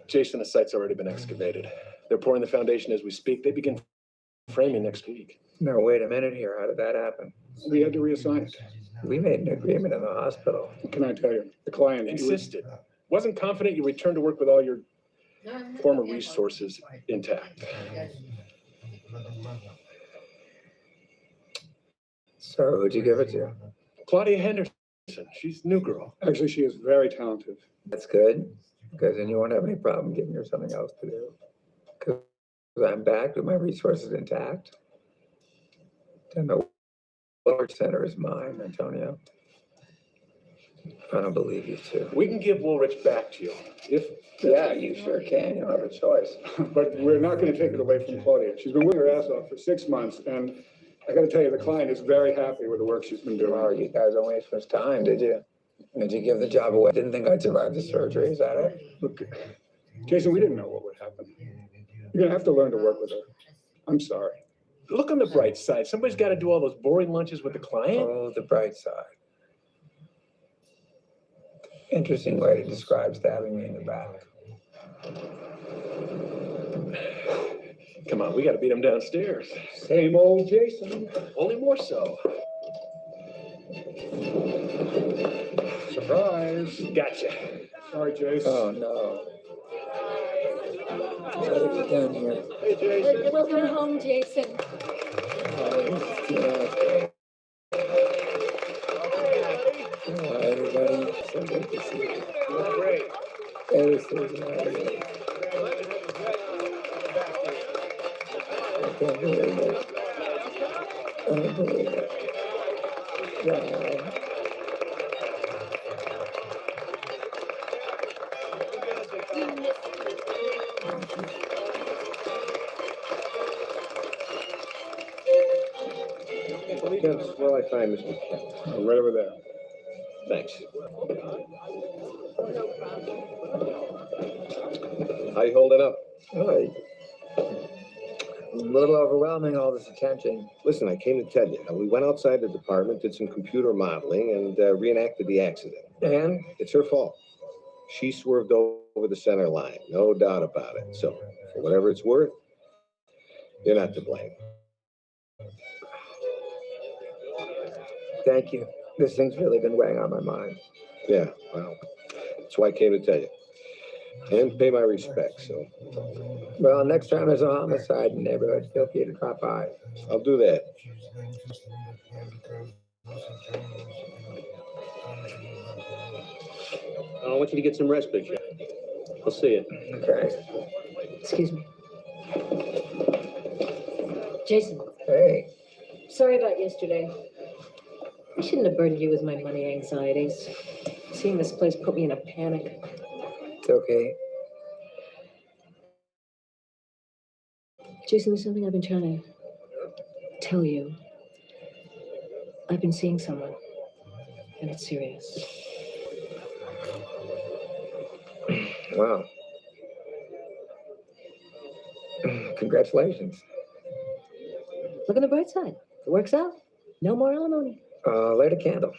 Jason, the site's already been excavated. They're pouring the foundation as we speak. They begin framing next week. No, wait a minute here. How did that happen? We had to reassign it. We made an agreement in the hospital. What can I tell you? The client Insisted. Wasn't confident you returned to work with all your former resources intact. So who'd you give it to? Claudia Henderson. She's a new girl. Actually, she is very talented. That's good, because then you won't have any problem giving her something else to do. Because I'm back with my resources intact. Then the Woolwich Center is mine, Antonio. I don't believe you too. We can give Woolrich back to you if. Yeah, you sure can. You don't have a choice. But we're not going to take it away from Claudia. She's been working her ass off for 6 months, and I got to tell you, the client is very happy with the work she's been doing. Oh, you guys don't waste much time, did you? Did you give the job away? Didn't think I'd survive the surgery, is that it? Look, Jason, we didn't know what would happen. You're going to have to learn to work with her. I'm sorry. Look on the bright side. Somebody's got to do all those boring lunches with the client. Oh, the bright side. Interesting way to describe stabbing me in the back. Come on, we got to beat him downstairs. Same old Jason. Only more so. Surprise. Gotcha. Sorry, Jason. Oh, no. How did you get down here? Hey, Jason. Welcome home, Jason. Hi, everybody. So good to see you. Great. Hey, Susan. I can't believe it. I don't believe it. Wow. Yes, where I find Mr. Kent. Right over there. Thanks. How you holding up? Right. A little overwhelming, all this attention. Listen, I came to tell you. We went outside the department, did some computer modeling, and reenacted the accident. And? It's her fault. She swerved over the center line, no doubt about it. So, for whatever it's worth, you're not to blame. Thank you. This thing's really been weighing on my mind. Yeah, well, that's why I came to tell you. And pay my respects, so. Well, next time there's a homicide in the neighborhood, feel free to drop by. I'll do that. I want you to get some rest, Big Shot. I'll see you. Okay. Excuse me. Jason, Hey. sorry about yesterday. I shouldn't have burdened you with my money anxieties. Seeing this place put me in a panic. It's okay. Jason, there's something I've been trying to tell you. I've been seeing someone, and it's serious. Wow. Congratulations. Look on the bright side. If it works out, no more alimony. Light a candle.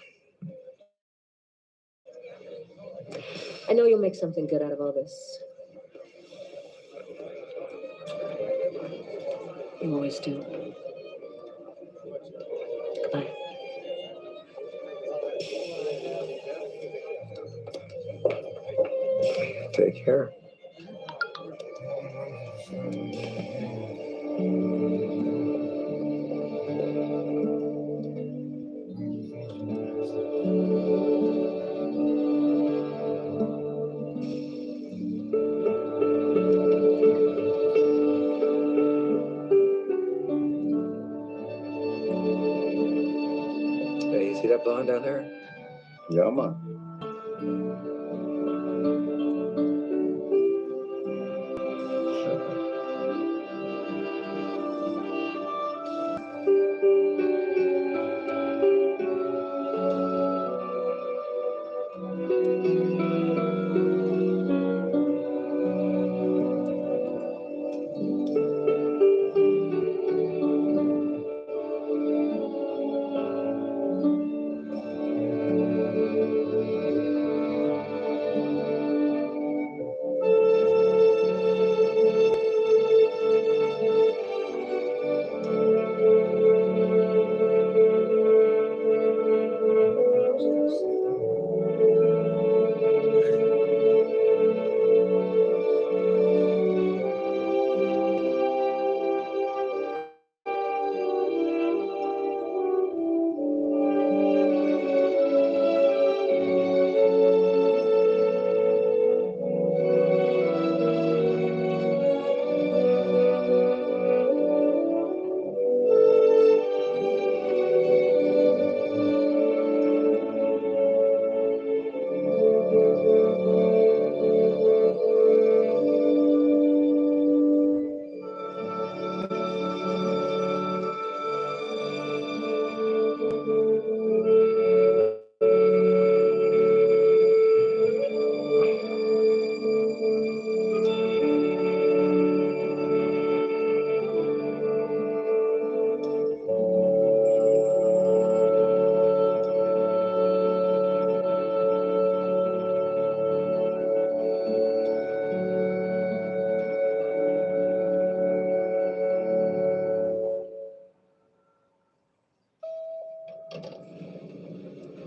I know you'll make something good out of all this. You always do. Goodbye. Take care. Hey, you see that blonde down there? Yeah, man.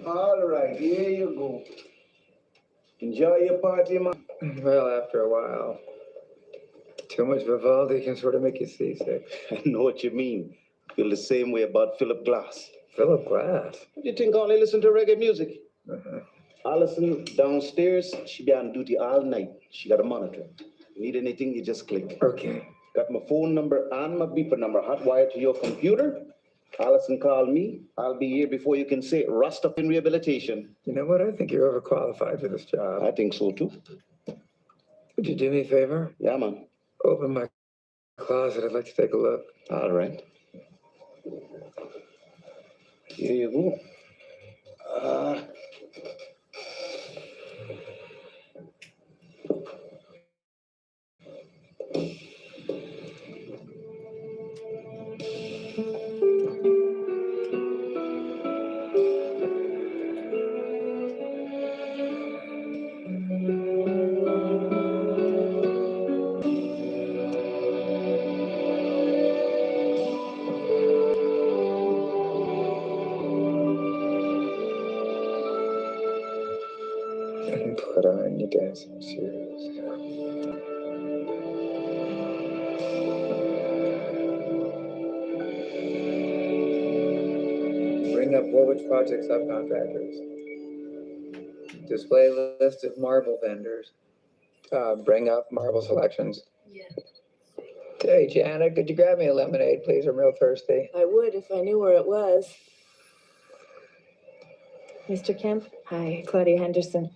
All right, here you go. Enjoy your party, man. Well, after a while, too much Vivaldi can sort of make you seasick. I know what you mean. Feel the same way about Philip Glass. Philip Glass? What do you think I only listen to reggae music? Alison downstairs, she be on duty all night. She got a monitor. Need anything, you just click. Okay. Got my phone number and my beeper number hotwired to your computer. Alison called me. I'll be here before you can say rust up in rehabilitation. You know what? I think you're overqualified for this job. I think so too. Would you do me a favor? Yeah, man. Open my closet. I'd like to take a look. All right. Here you go. Put on your dancing shoes. Bring up Woolwich Project subcontractors. Display list of marble vendors. Bring up marble selections. Yeah. Hey, Janet, could you grab me a lemonade, please? I'm real thirsty. I would if I knew where it was. Mr. Kemp? Hi, Claudia Henderson.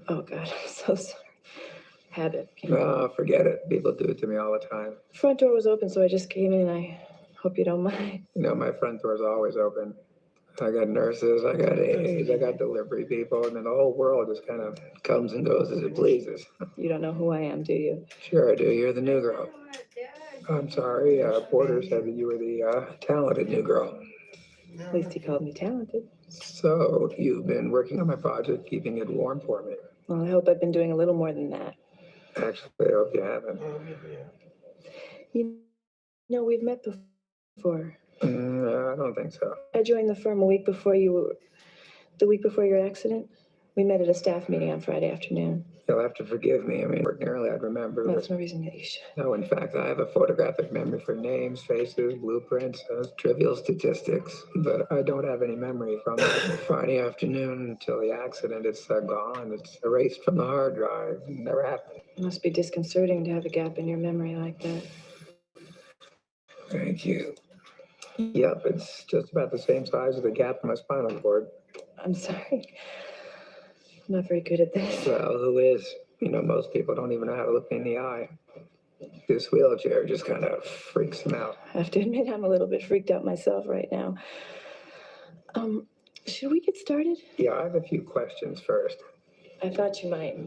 Oh, God, I'm so sorry. Habit. No, forget it. People do it to me all the time. Front door was open, so I just came in. I hope you don't mind. You know, my front door's always open. I got nurses, I got aides, I got delivery people, and then the whole world just kind of comes and goes as it pleases. You don't know who I am, do you? Sure I do. You're the new girl. I'm sorry. Porter said that you were the talented new girl. At least he called me talented. So you've been working on my project, keeping it warm for me. Well, I hope I've been doing a little more than that. Actually, I hope you haven't. You know, we've met before. I don't think so. I joined the firm the week before your accident. We met at a staff meeting on Friday afternoon. You'll have to forgive me. I mean, ordinarily I'd remember. That's no reason that you should. No, in fact, I have a photographic memory for names, faces, blueprints, trivial statistics, but I don't have any memory from Friday afternoon until the accident. It's gone. It's erased from the hard drive. It never happened. It must be disconcerting to have a gap in your memory like that. Thank you. Yep, it's just about the same size as the gap in my spinal cord. I'm sorry. I'm not very good at this. Well, who is? You know, most people don't even know how to look me in the eye. This wheelchair just kind of freaks them out. I have to admit, I'm a little bit freaked out myself right now. Should we get started? Yeah, I have a few questions first. I thought you might.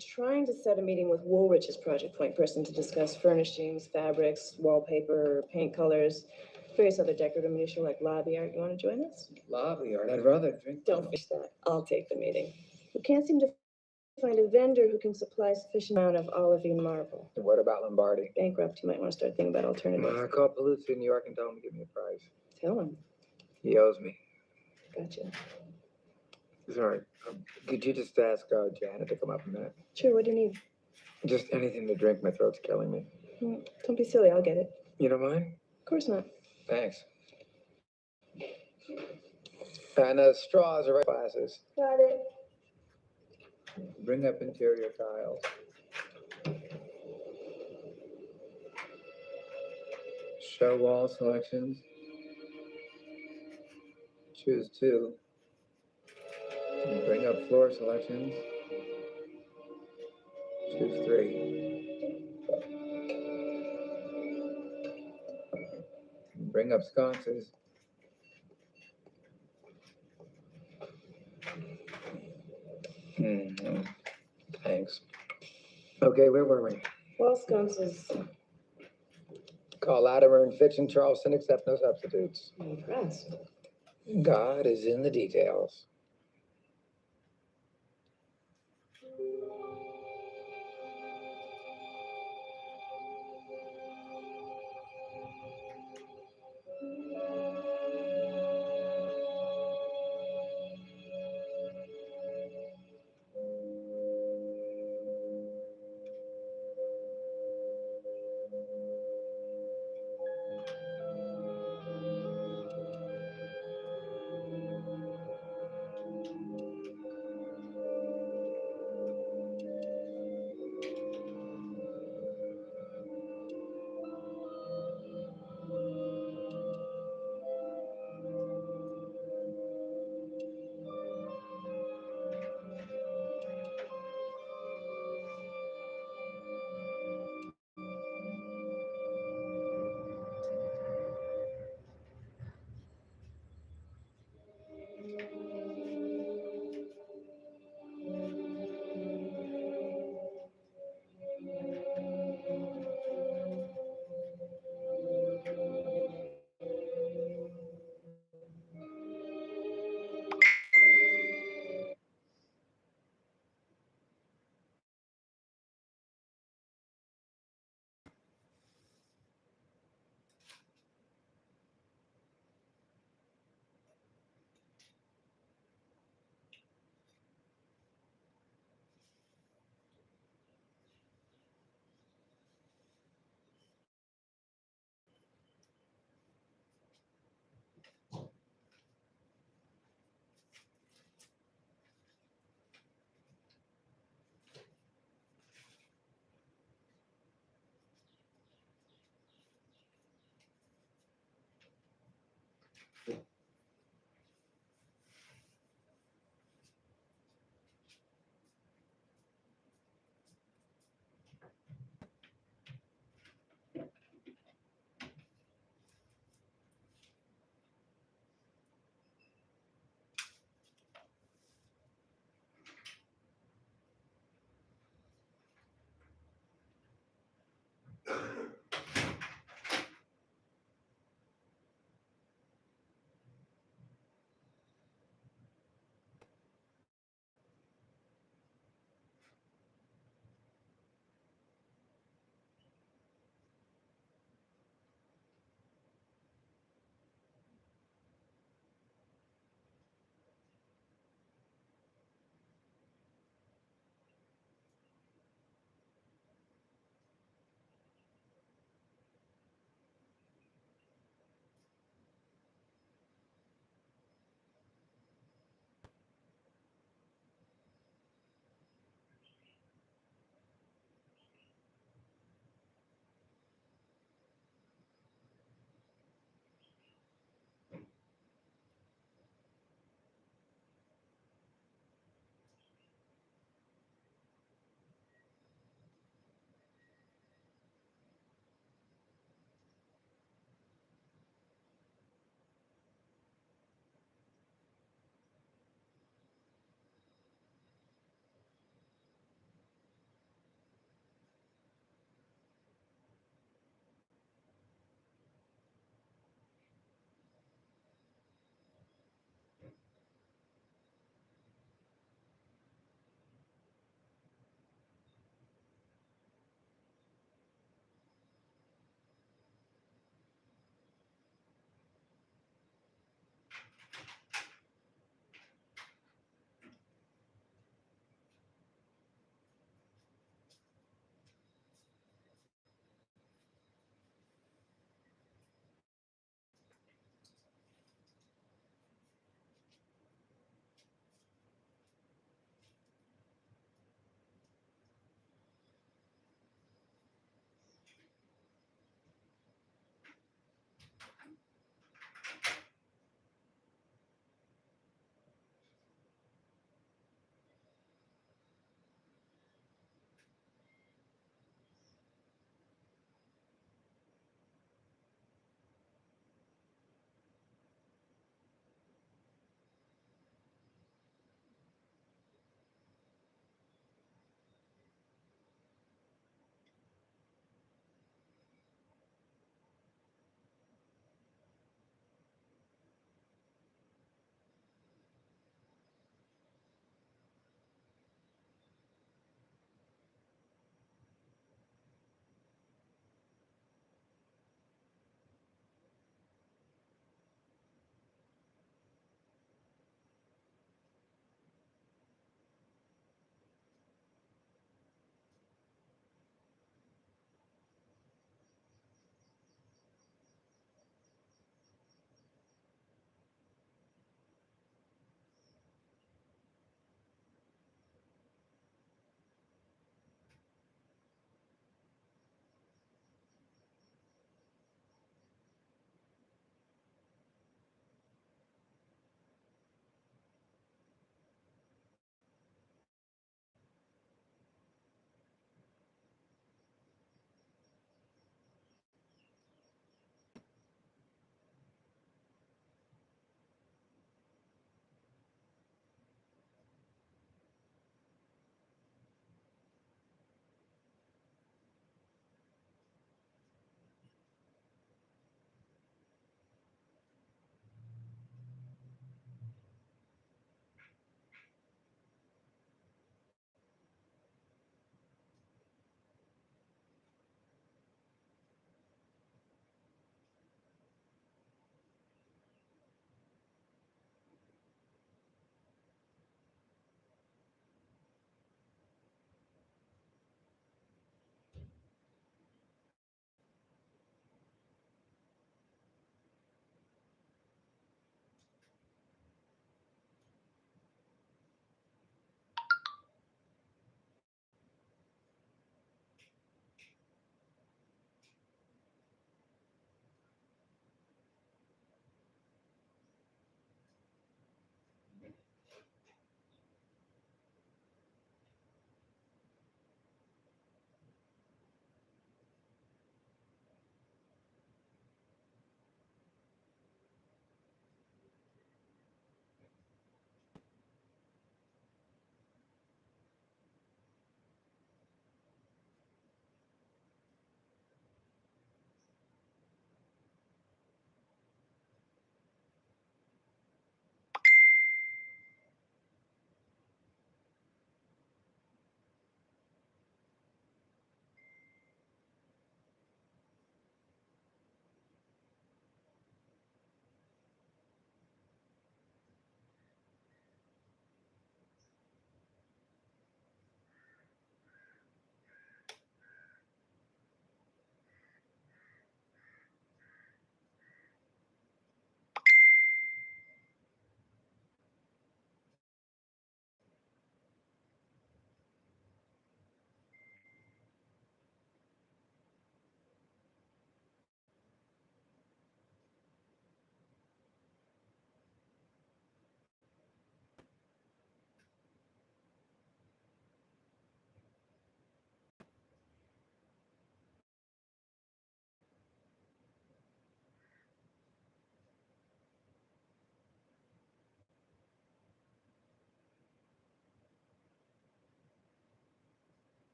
trying to set a meeting with Woolrich's project point person to discuss furnishings, fabrics, wallpaper, paint colors, various other decorative minutiae like lobby art. You want to join us? Lobby art, I'd rather drink. Don't fish that. I'll take the meeting. We can't seem to find a vendor who can supply sufficient amount of olivine marble. What about Lombardi? Bankrupt, you might want to start thinking about alternatives. I called Paluzzi in New York and told him to give me a price. Tell him. He owes me. Gotcha. Sorry, could you just ask Janet to come up a minute? Sure, what do you need? Just anything to drink, my throat's killing me. Don't be silly, I'll get it. You don't mind? Of course not. Thanks. And straws are right glasses. Got it. Bring up interior tiles. Show wall selections. Choose 2. And bring up floor selections. Choose 3. And bring up sconces. Thanks. Okay, where were we? Wall sconces. Call Latimer and Fitch and Charleston, accept no substitutes. I'm impressed. God is in the details.